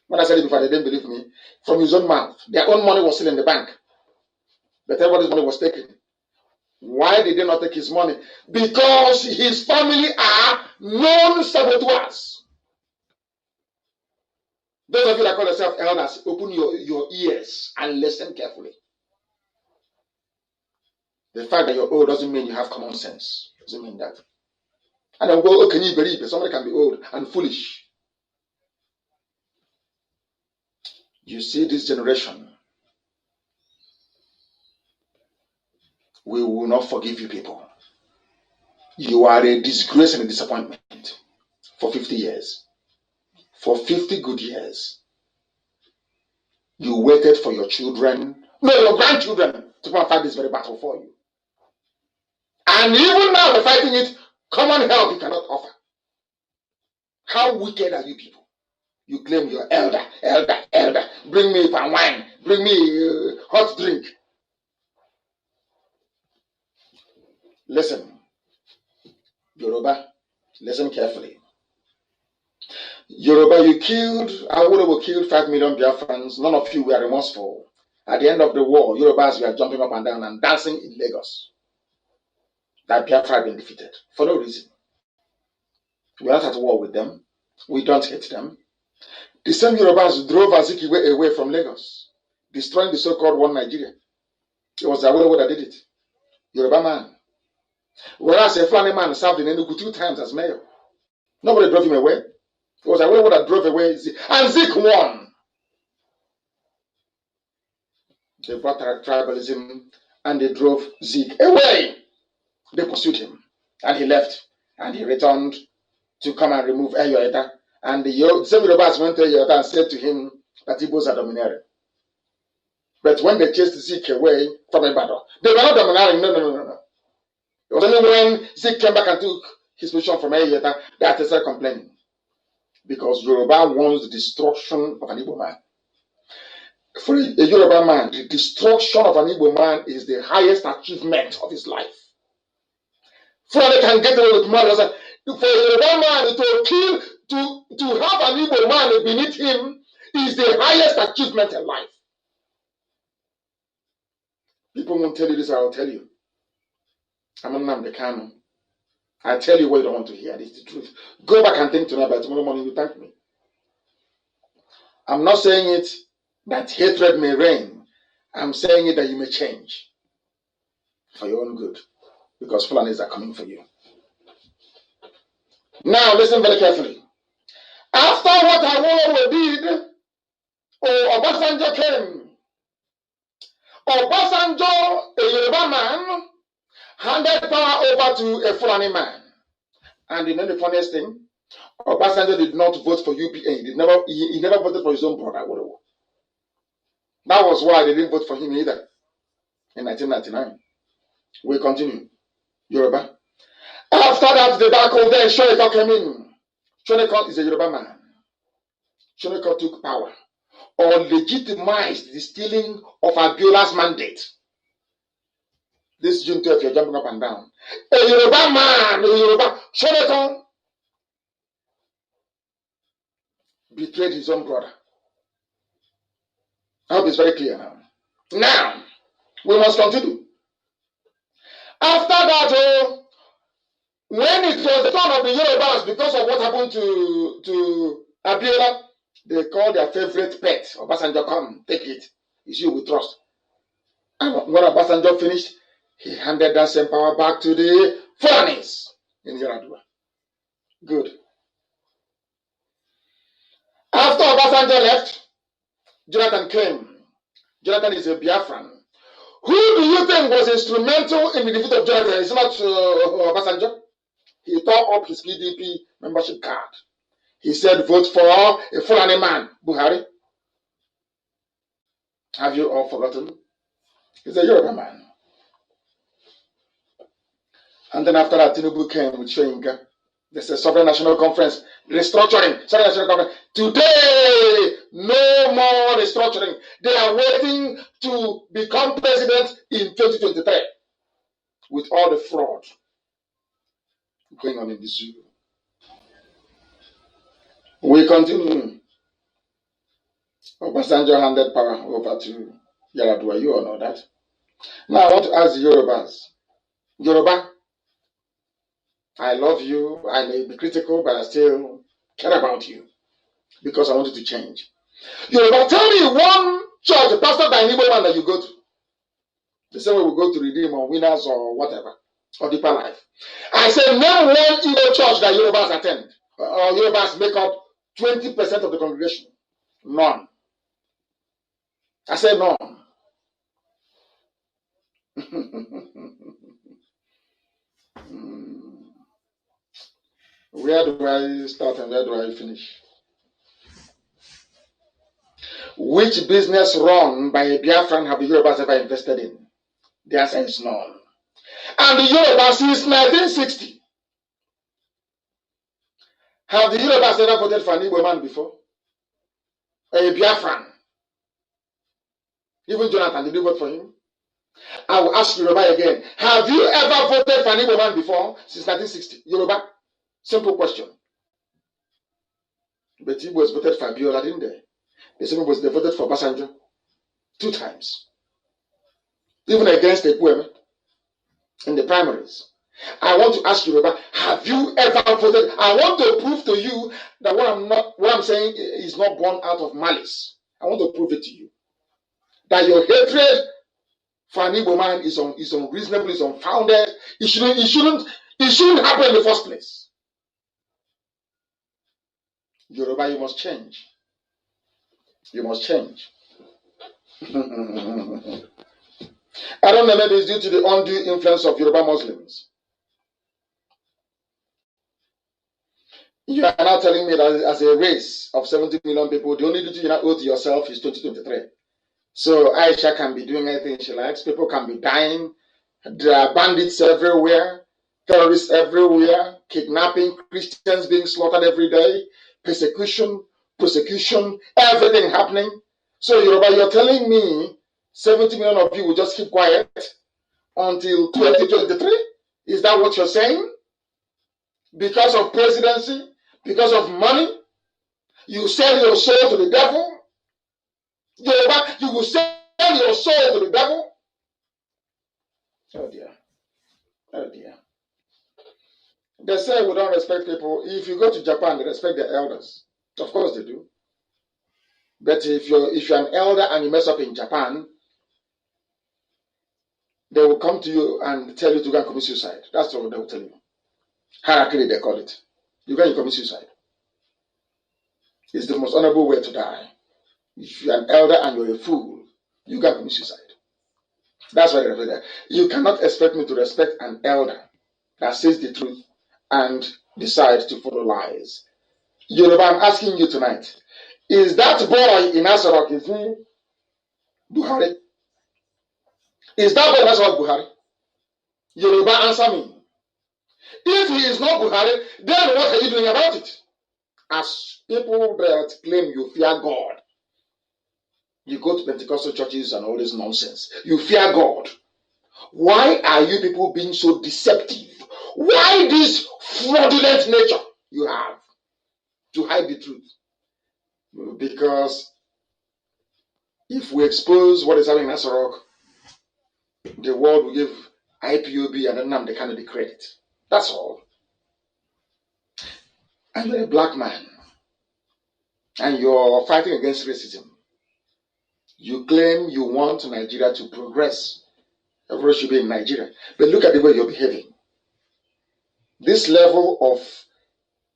Speaker 1: When I said it before, they didn't believe me. From his own mouth, their own money was still in the bank. But everybody's money was taken. Why did they not take his money? Because his family are known saboteurs. Those of you that call yourself elders, open your ears and listen carefully. The fact that you're old doesn't mean you have common sense. Doesn't mean that. And then go, oh, can you believe it? Somebody can be old and foolish. You see, this generation, we will not forgive you people. You are a disgrace and a disappointment for 50 years. For 50 good years. You waited for your children, no, your grandchildren, to come and fight this very battle for you. And even now we're fighting it, common help you cannot offer. How wicked are you people? You claim you're elder. Bring me palm wine. Bring me hot drink. Listen, Yoruba, listen carefully. Yoruba, Awolowo killed 5 million Biafrans. None of you were remorseful. At the end of the war, Yorubas were jumping up and down and dancing in Lagos. That Biafra had been defeated for no reason. We are not at war with them. We don't hate them. The same Yorubas drove Azikiwe away from Lagos, destroying the so-called one Nigeria. It was Awolowo that did it. Yoruba man. Whereas a Fulani man served in Enugu 2 times as mayor. Nobody drove him away. It was Awolowo that drove away Zik. And Zik won. They brought tribalism and they drove Zik away. They pursued him. And he left. And he returned to come and remove Eyoeta. And the same Yorubas went to Eyoeta and said to him that Igbos are domineering. But when they chased Zik away from Ibadan, they were not domineering. No. It was only when Zik came back and took his position from Eyoeta that they started complaining. Because Yoruba wants the destruction of an Igbo man. For a Yoruba man, the destruction of an Igbo man is the highest achievement of his life. So they can get away with murder. For a Yoruba man to have an Igbo man beneath him is the highest achievement in life. People won't tell you this, I'll tell you. I'm Nnamdi Kanu. I tell you what you don't want to hear. It's the truth. Go back and think tonight, by tomorrow morning you thank me. I'm not saying it that hatred may reign. I'm saying it that you may change for your own good. Because Fulanis are coming for you. Now listen very carefully. After what Awolowo did, Obasanjo came. Obasanjo, a Yoruba man, handed power over to a Fulani man. And you know the funniest thing? Obasanjo did not vote for UPA. He never voted for his own brother, Awolowo. That was why they didn't vote for him either in 1999. We continue. Yoruba. After that debacle, then Shoneko came in. Shoneko is a Yoruba man. Shoneko took power or legitimized the stealing of Abiola's mandate. This June 12th, you're jumping up and down. A Yoruba man, Shoneko betrayed his own brother. I hope it's very clear now. Now, we must continue. After that, when it was the turn of the Yorubas, because of what happened to Abiola, they called their favorite pet, Obasanjo, come, take it. It's you we trust. And when Obasanjo finished, he handed that same power back to the foreigners in Yaradua. Good. After Obasanjo left, Jonathan came. Jonathan is a Biafran. Who do you think was instrumental in the defeat of Jonathan? It's not Obasanjo. He tore up his PDP membership card. He said, vote for a Fulani man, Buhari. Have you all forgotten? He's a Yoruba man. And then after that, Tinubu came with Shoyinka. There's a Sovereign National Conference, restructuring, Sovereign National Conference. Today, no more restructuring. They are waiting to become president in 2023 with all the fraud going on in the zoo. We continue. Obasanjo handed power over to Yaradua. You all know that. Now I want to ask the Yorubas. Yoruba, I love you. I may be critical, but I still care about you because I want you to change. Yoruba, tell me one church, a pastor by Igbo man that you go to. The same way we go to Redeem or Winners or whatever, or Deeper Life. I said, name one Igbo church that Yorubas attend, or Yorubas make up 20% of the congregation. None. I said none. Where do I start and where do I finish? Which business run by a Biafran have the Yorubas ever invested in? The answer is none. And the Yorubas since 1960. Have the Yorubas ever voted for an Igbo man before? A Biafran? Even Jonathan, did you vote for him? I will ask Yoruba again. Have you ever voted for an Igbo man before since 1960? Yoruba? Simple question. But Igbo was voted for Abiola, didn't they? The same was they voted for Obasanjo 2 times. Even against Ekweme in the primaries. I want to ask Yoruba, have you ever voted? I want to prove to you that what I'm saying is not born out of malice. I want to prove it to you. That your hatred for an Igbo man is unreasonable, is unfounded. It shouldn't happen in the first place. Yoruba, you must change. You must change. I don't know, maybe it's due to the undue influence of Yoruba Muslims. You are now telling me that as a race of 70 million people, the only duty you now owe to yourself is 2023. So Aisha can be doing anything she likes. People can be dying. There are bandits everywhere, terrorists everywhere, kidnapping, Christians being slaughtered every day, persecution, everything happening. So Yoruba, you're telling me 70 million of you will just keep quiet until 2023? Is that what you're saying? Because of presidency? Because of money? You sell your soul to the devil? Yoruba, you will sell your soul to the devil? Oh dear. Oh dear. They say we don't respect people. If you go to Japan, they respect their elders. Of course they do. But if you're an elder and you mess up in Japan, they will come to you and tell you to go and commit suicide. That's what they will tell you. Harakiri, they call it. You go and commit suicide. It's the most honorable way to die. If you're an elder and you're a fool, you go and commit suicide. That's why they respect that. You cannot expect me to respect an elder that says the truth and decides to follow lies. Yoruba, I'm asking you tonight, is that boy in Asarok, is he Buhari? Is that boy in Asarok Buhari? Yoruba, answer me. If he is not Buhari, then what are you doing about it? As people that claim you fear God, you go to Pentecostal churches and all this nonsense. You fear God. Why are you people being so deceptive? Why this fraudulent nature you have to hide the truth? Because if we expose what is happening in Asarok, the world will give IPOB and Nnamdi Kanu the credit. That's all. And you're a black man. And you're fighting against racism. You claim you want Nigeria to progress. Everyone should be in Nigeria. But look at the way you're behaving. This level of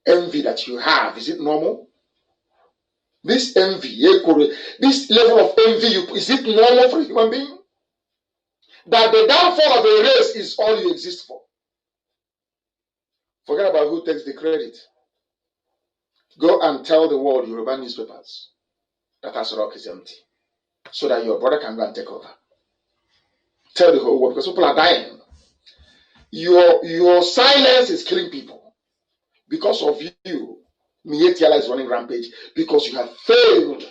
Speaker 1: envy that you have, is it normal? This envy, this level of envy, is it normal for a human being? That the downfall of a race is all you exist for. Forget about who takes the credit. Go and tell the world, Yoruba newspapers, that Aso is empty, so that your brother can go and take over. Tell the whole world, because people are dying. Your silence is killing people. Because of you, Mietiala is running rampage, because you have failed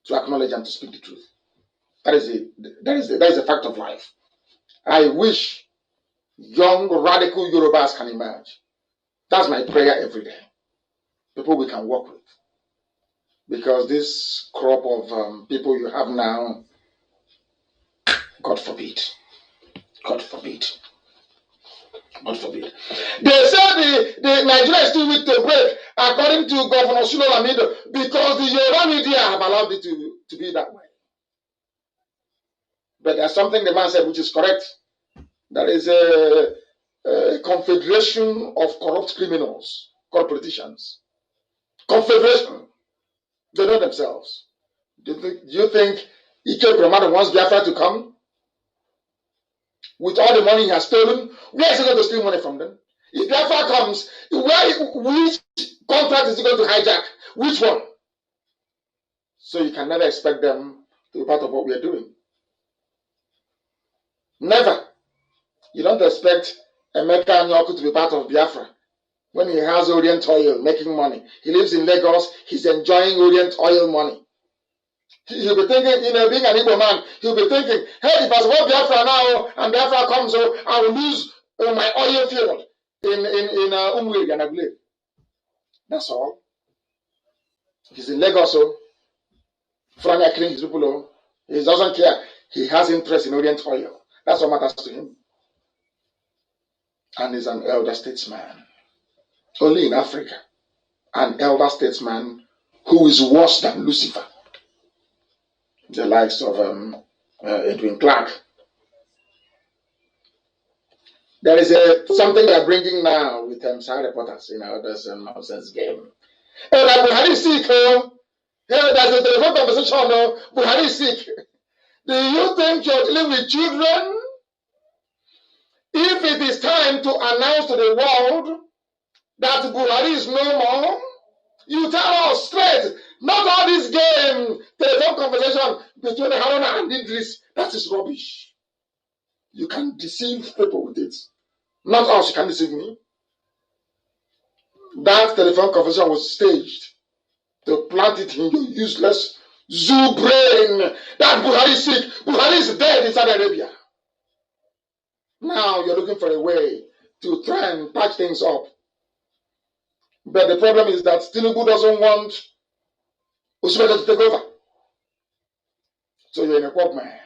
Speaker 1: to acknowledge and to speak the truth. That is a fact of life. I wish young radical Yorubas can emerge. That's my prayer every day. People we can work with. Because this crop of people you have now, God forbid. God forbid. God forbid. They say the Nigeria is too weak to break, according to Governor Shilo Lamido, because the Yoruba media have allowed it to be that way. But there's something the man said which is correct. There is a confederation of corrupt criminals, corrupt politicians. Confederation. They know themselves. Do you think Ike Brahmado wants Biafra to come? With all the money he has stolen, where is he going to steal money from them? If Biafra comes, which contract is he going to hijack? Which one? So you can never expect them to be part of what we are doing. Never. You don't expect Emeka Anyaoku to be part of Biafra when he has Orient Oil making money. He lives in Lagos, he's enjoying Orient Oil money. He'll be thinking, being an Igbo man, he'll be thinking, hey, if I support Biafra now and Biafra comes, I will lose my oil field in Umwiri and Agule. That's all. He's in Lagos, Fulani killing his people, he doesn't care. He has interest in Orient Oil. That's what matters to him. And he's an elder statesman. Only in Africa, an elder statesman who is worse than Lucifer. The likes of Edwin Clark. There is something they are bringing now with side reporters, this nonsense game. Buhari is sick, there's a telephone conversation, Buhari is sick. Do you think you're dealing with children? If it is time to announce to the world that Buhari is no more, you tell us straight, not all this game, telephone conversation between Haruna and Idris, that is rubbish. You can deceive people with it. Not us, you can deceive me. That telephone conversation was staged to plant it in your useless zoo brain that Buhari is sick. Buhari is dead in Saudi Arabia. Now you're looking for a way to try and patch things up. But the problem is that Tinubu doesn't want Usman to take over. So you're in a quagmire.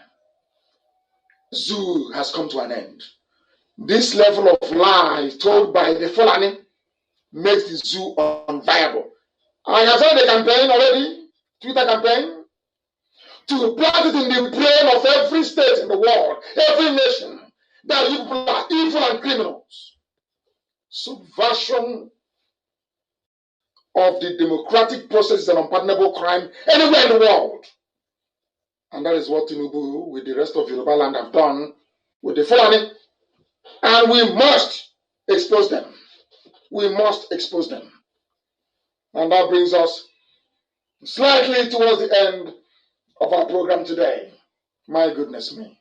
Speaker 1: Zoo has come to an end. This level of lies told by the Fulani makes the zoo unviable. I have started a campaign already, Twitter campaign, to plant it in the brain of every state in the world, every nation, that you people are evil and criminals. Subversion of the democratic process is an unpardonable crime anywhere in the world. And that is what Tinubu, with the rest of Yoruba land, have done with the Fulani. And we must expose them. We must expose them. And that brings us slightly towards the end of our program today. My goodness me.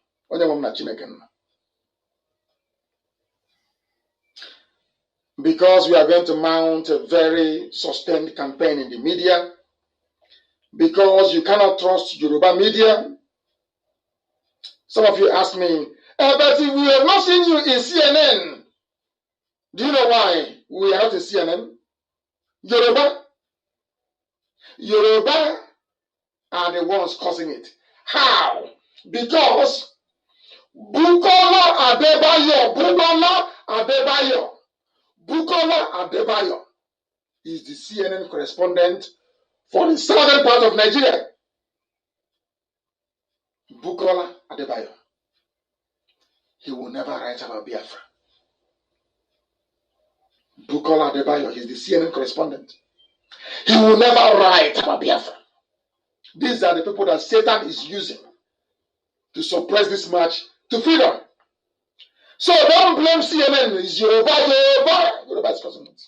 Speaker 1: Because we are going to mount a very sustained campaign in the media, because you cannot trust Yoruba media. Some of you ask me, but we have not seen you in CNN. Do you know why we are not in CNN? Yoruba are the ones causing it. How? Because Bukola Adebayo is the CNN correspondent for the southern part of Nigeria. Bukola Adebayo. He will never write about Biafra. Bukola Adebayo, he's the CNN correspondent. He will never write about Biafra. These are the people that Satan is using to suppress this march to freedom. So don't blame CNN. It's Yoruba. Yoruba is causing it.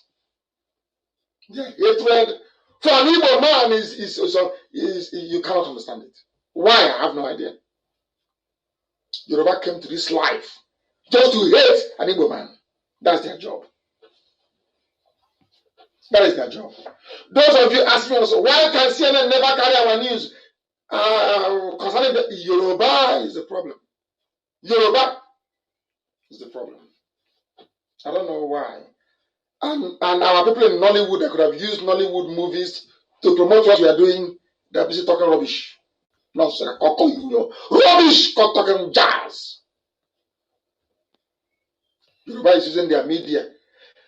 Speaker 1: Yeah, hatred for an Igbo man is you cannot understand it. Why? I have no idea. Yoruba came to this life just to hate an Igbo man. That's their job. That is their job. Those of you ask me also, why can CNN never carry our news? Concerning the Yoruba is the problem. Yoruba is the problem. I don't know why. And our people in Nollywood, they could have used Nollywood movies to promote what we are doing. They're busy talking rubbish. Nonsense. Rubbish talking jazz. Yoruba is using their media.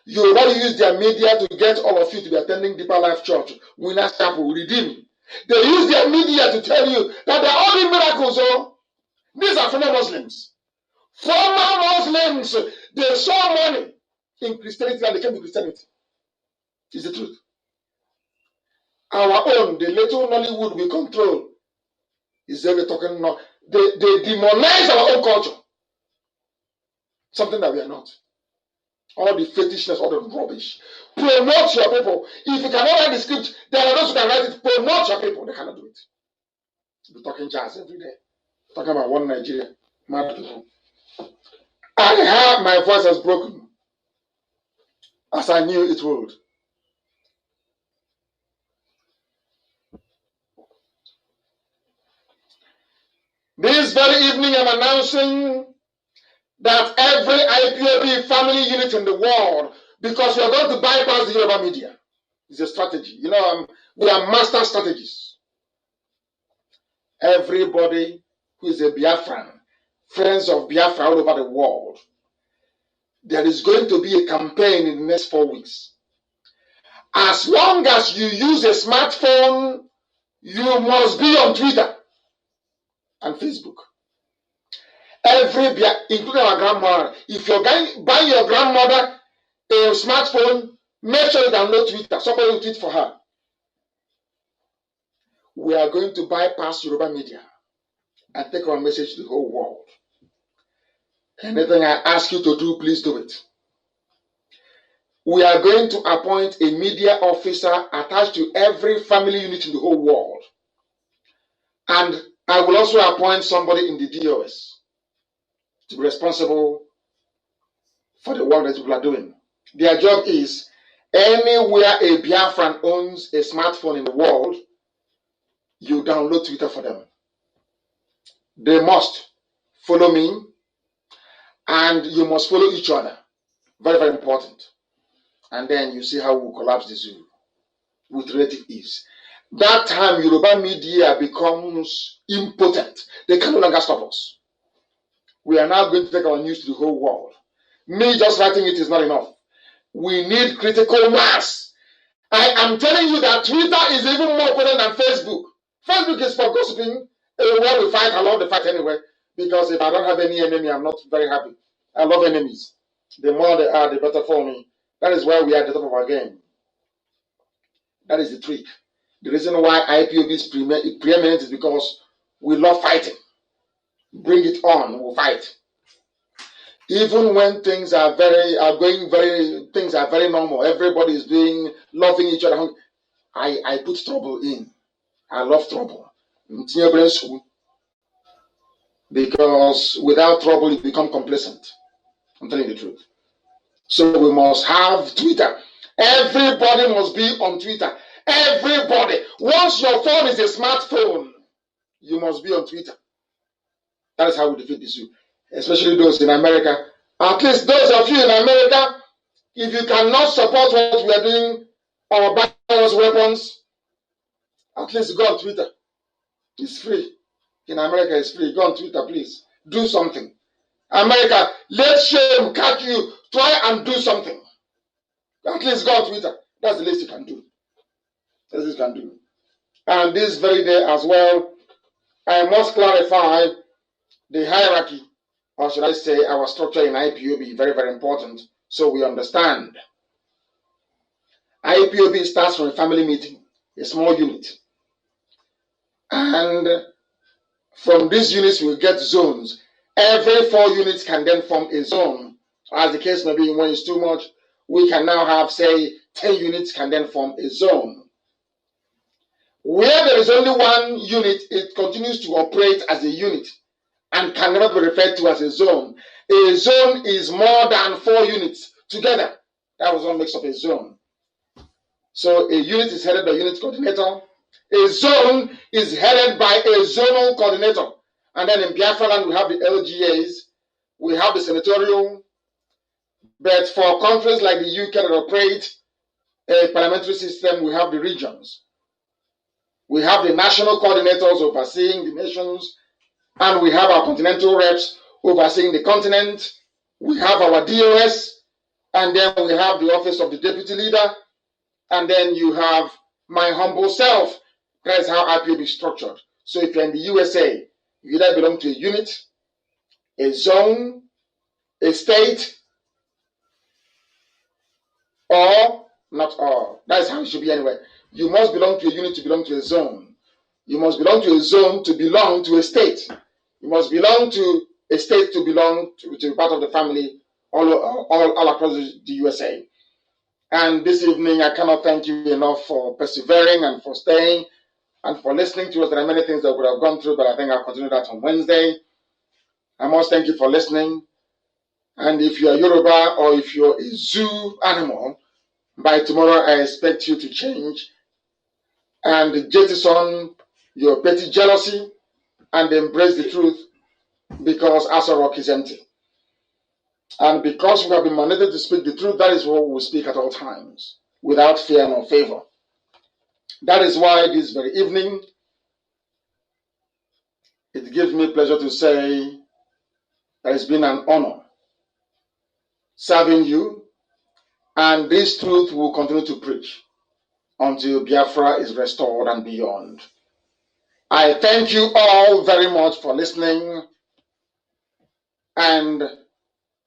Speaker 1: Yoruba use their media to get all of you to be attending Deeper Life Church, Winners Chapel, Redeem. They use their media to tell you that they're all in miracles. Oh, these are former Muslims. Former Muslims, they saw money in Christianity and they came to Christianity. It's the truth. Our own, the little Nollywood we control, is they talking now. They demonize our own culture. Something that we are not. All the fetishness, all the rubbish. Promote your people. If you cannot write the script, there are those who can write it. Promote your people. They cannot do it. Be talking jazz every day. Talking about one Nigeria. Mad people. I heard my voice has broken. As I knew it would. This very evening I'm announcing that every IPOB family unit in the world, because we are going to bypass the Yoruba media. It's a strategy. You know, we are master strategists. Everybody who is a Biafran, friends of Biafra all over the world, there is going to be a campaign in the next 4 weeks. As long as you use a smartphone, you must be on Twitter and Facebook. Including our grandmother. If you're buying your grandmother a smartphone, make sure you download Twitter. Somebody will tweet for her. We are going to bypass Yoruba media and take our message to the whole world. Anything I ask you to do, please do it. We are going to appoint a media officer attached to every family unit in the whole world. And I will also appoint somebody in the DOS to be responsible for the work that people are doing. Their job is, anywhere a Biafran owns a smartphone in the world, you download Twitter for them. They must follow me, and you must follow each other. Very, very important. And then you see how we collapse the zoo with relative ease. That time, Yoruba media becomes impotent. They can no longer stop us. We are now going to take our news to the whole world. Me just writing it is not enough. We need critical mass. I am telling you that Twitter is even more important than Facebook. Facebook is for gossiping. When we fight, I love the fight anyway. Because if I don't have any enemy, I'm not very happy. I love enemies. The more they are, the better for me. That is why we are at the top of our game. That is the trick. The reason why IPOB is preeminent is because we love fighting. Bring it on, we'll fight. Even when things are very normal, everybody is loving each other. I put trouble in. I love trouble. Because without trouble, you become complacent. I'm telling you the truth. So we must have Twitter. Everybody must be on Twitter. Everybody. Once your phone is a smartphone, you must be on Twitter. That is how we defeat this issue. Especially those in America. At least those of you in America, if you cannot support what we are doing or buy us weapons, at least go on Twitter. It's free. In America, it's free. Go on Twitter, please. Do something. America, let shame catch you. Try and do something. At least go on Twitter. That's the least you can do. That's the least you can do. And this very day as well, I must clarify the hierarchy, or should I say our structure in IPOB, very, very important, so we understand. IPOB starts from a family meeting, a small unit. And from these units, we get zones. Every 4 units can then form a zone. As the case may be, when it's too much, we can now have, say, 10 units can then form a zone. Where there is only 1 unit, it continues to operate as a unit and cannot be referred to as a zone. A zone is more than 4 units together. That was what makes up a zone. So a unit is headed by a unit coordinator. A zone is headed by a zonal coordinator. And then in Biafra land, we have the LGAs, we have the senatorial. But for countries like the UK that operate a parliamentary system, we have the regions. We have the national coordinators overseeing the nations, and we have our continental reps overseeing the continent. We have our DOS, and then we have the office of the deputy leader, and then you have my humble self. That's how IPOB is structured. So if you're in the USA, you either belong to a unit, a zone, a state, or not all. That's how it should be anyway. You must belong to a unit to belong to a zone. You must belong to a zone to belong to a state. You must belong to a state to belong to be part of the family all across the USA. And this evening, I cannot thank you enough for persevering and for staying and for listening to us. There are many things that we would have gone through, but I think I'll continue that on Wednesday. I must thank you for listening. And if you're Yoruba or if you're a zoo animal, by tomorrow I expect you to change and jettison your petty jealousy and embrace the truth, because Asa Rock is empty. And because we have been mandated to speak the truth, that is what we will speak at all times, without fear nor favor. That is why this very evening, it gives me pleasure to say that it's been an honor serving you, and this truth will continue to preach until Biafra is restored and beyond. I thank you all very much for listening, and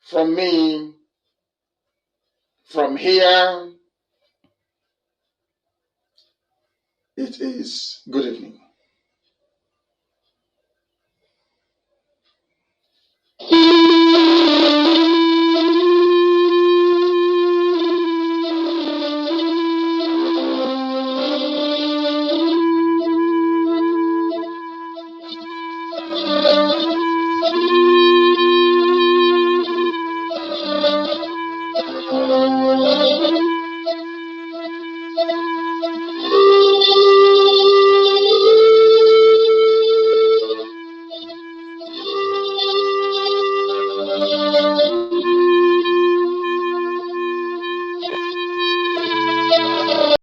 Speaker 1: from me, from here, it is good evening.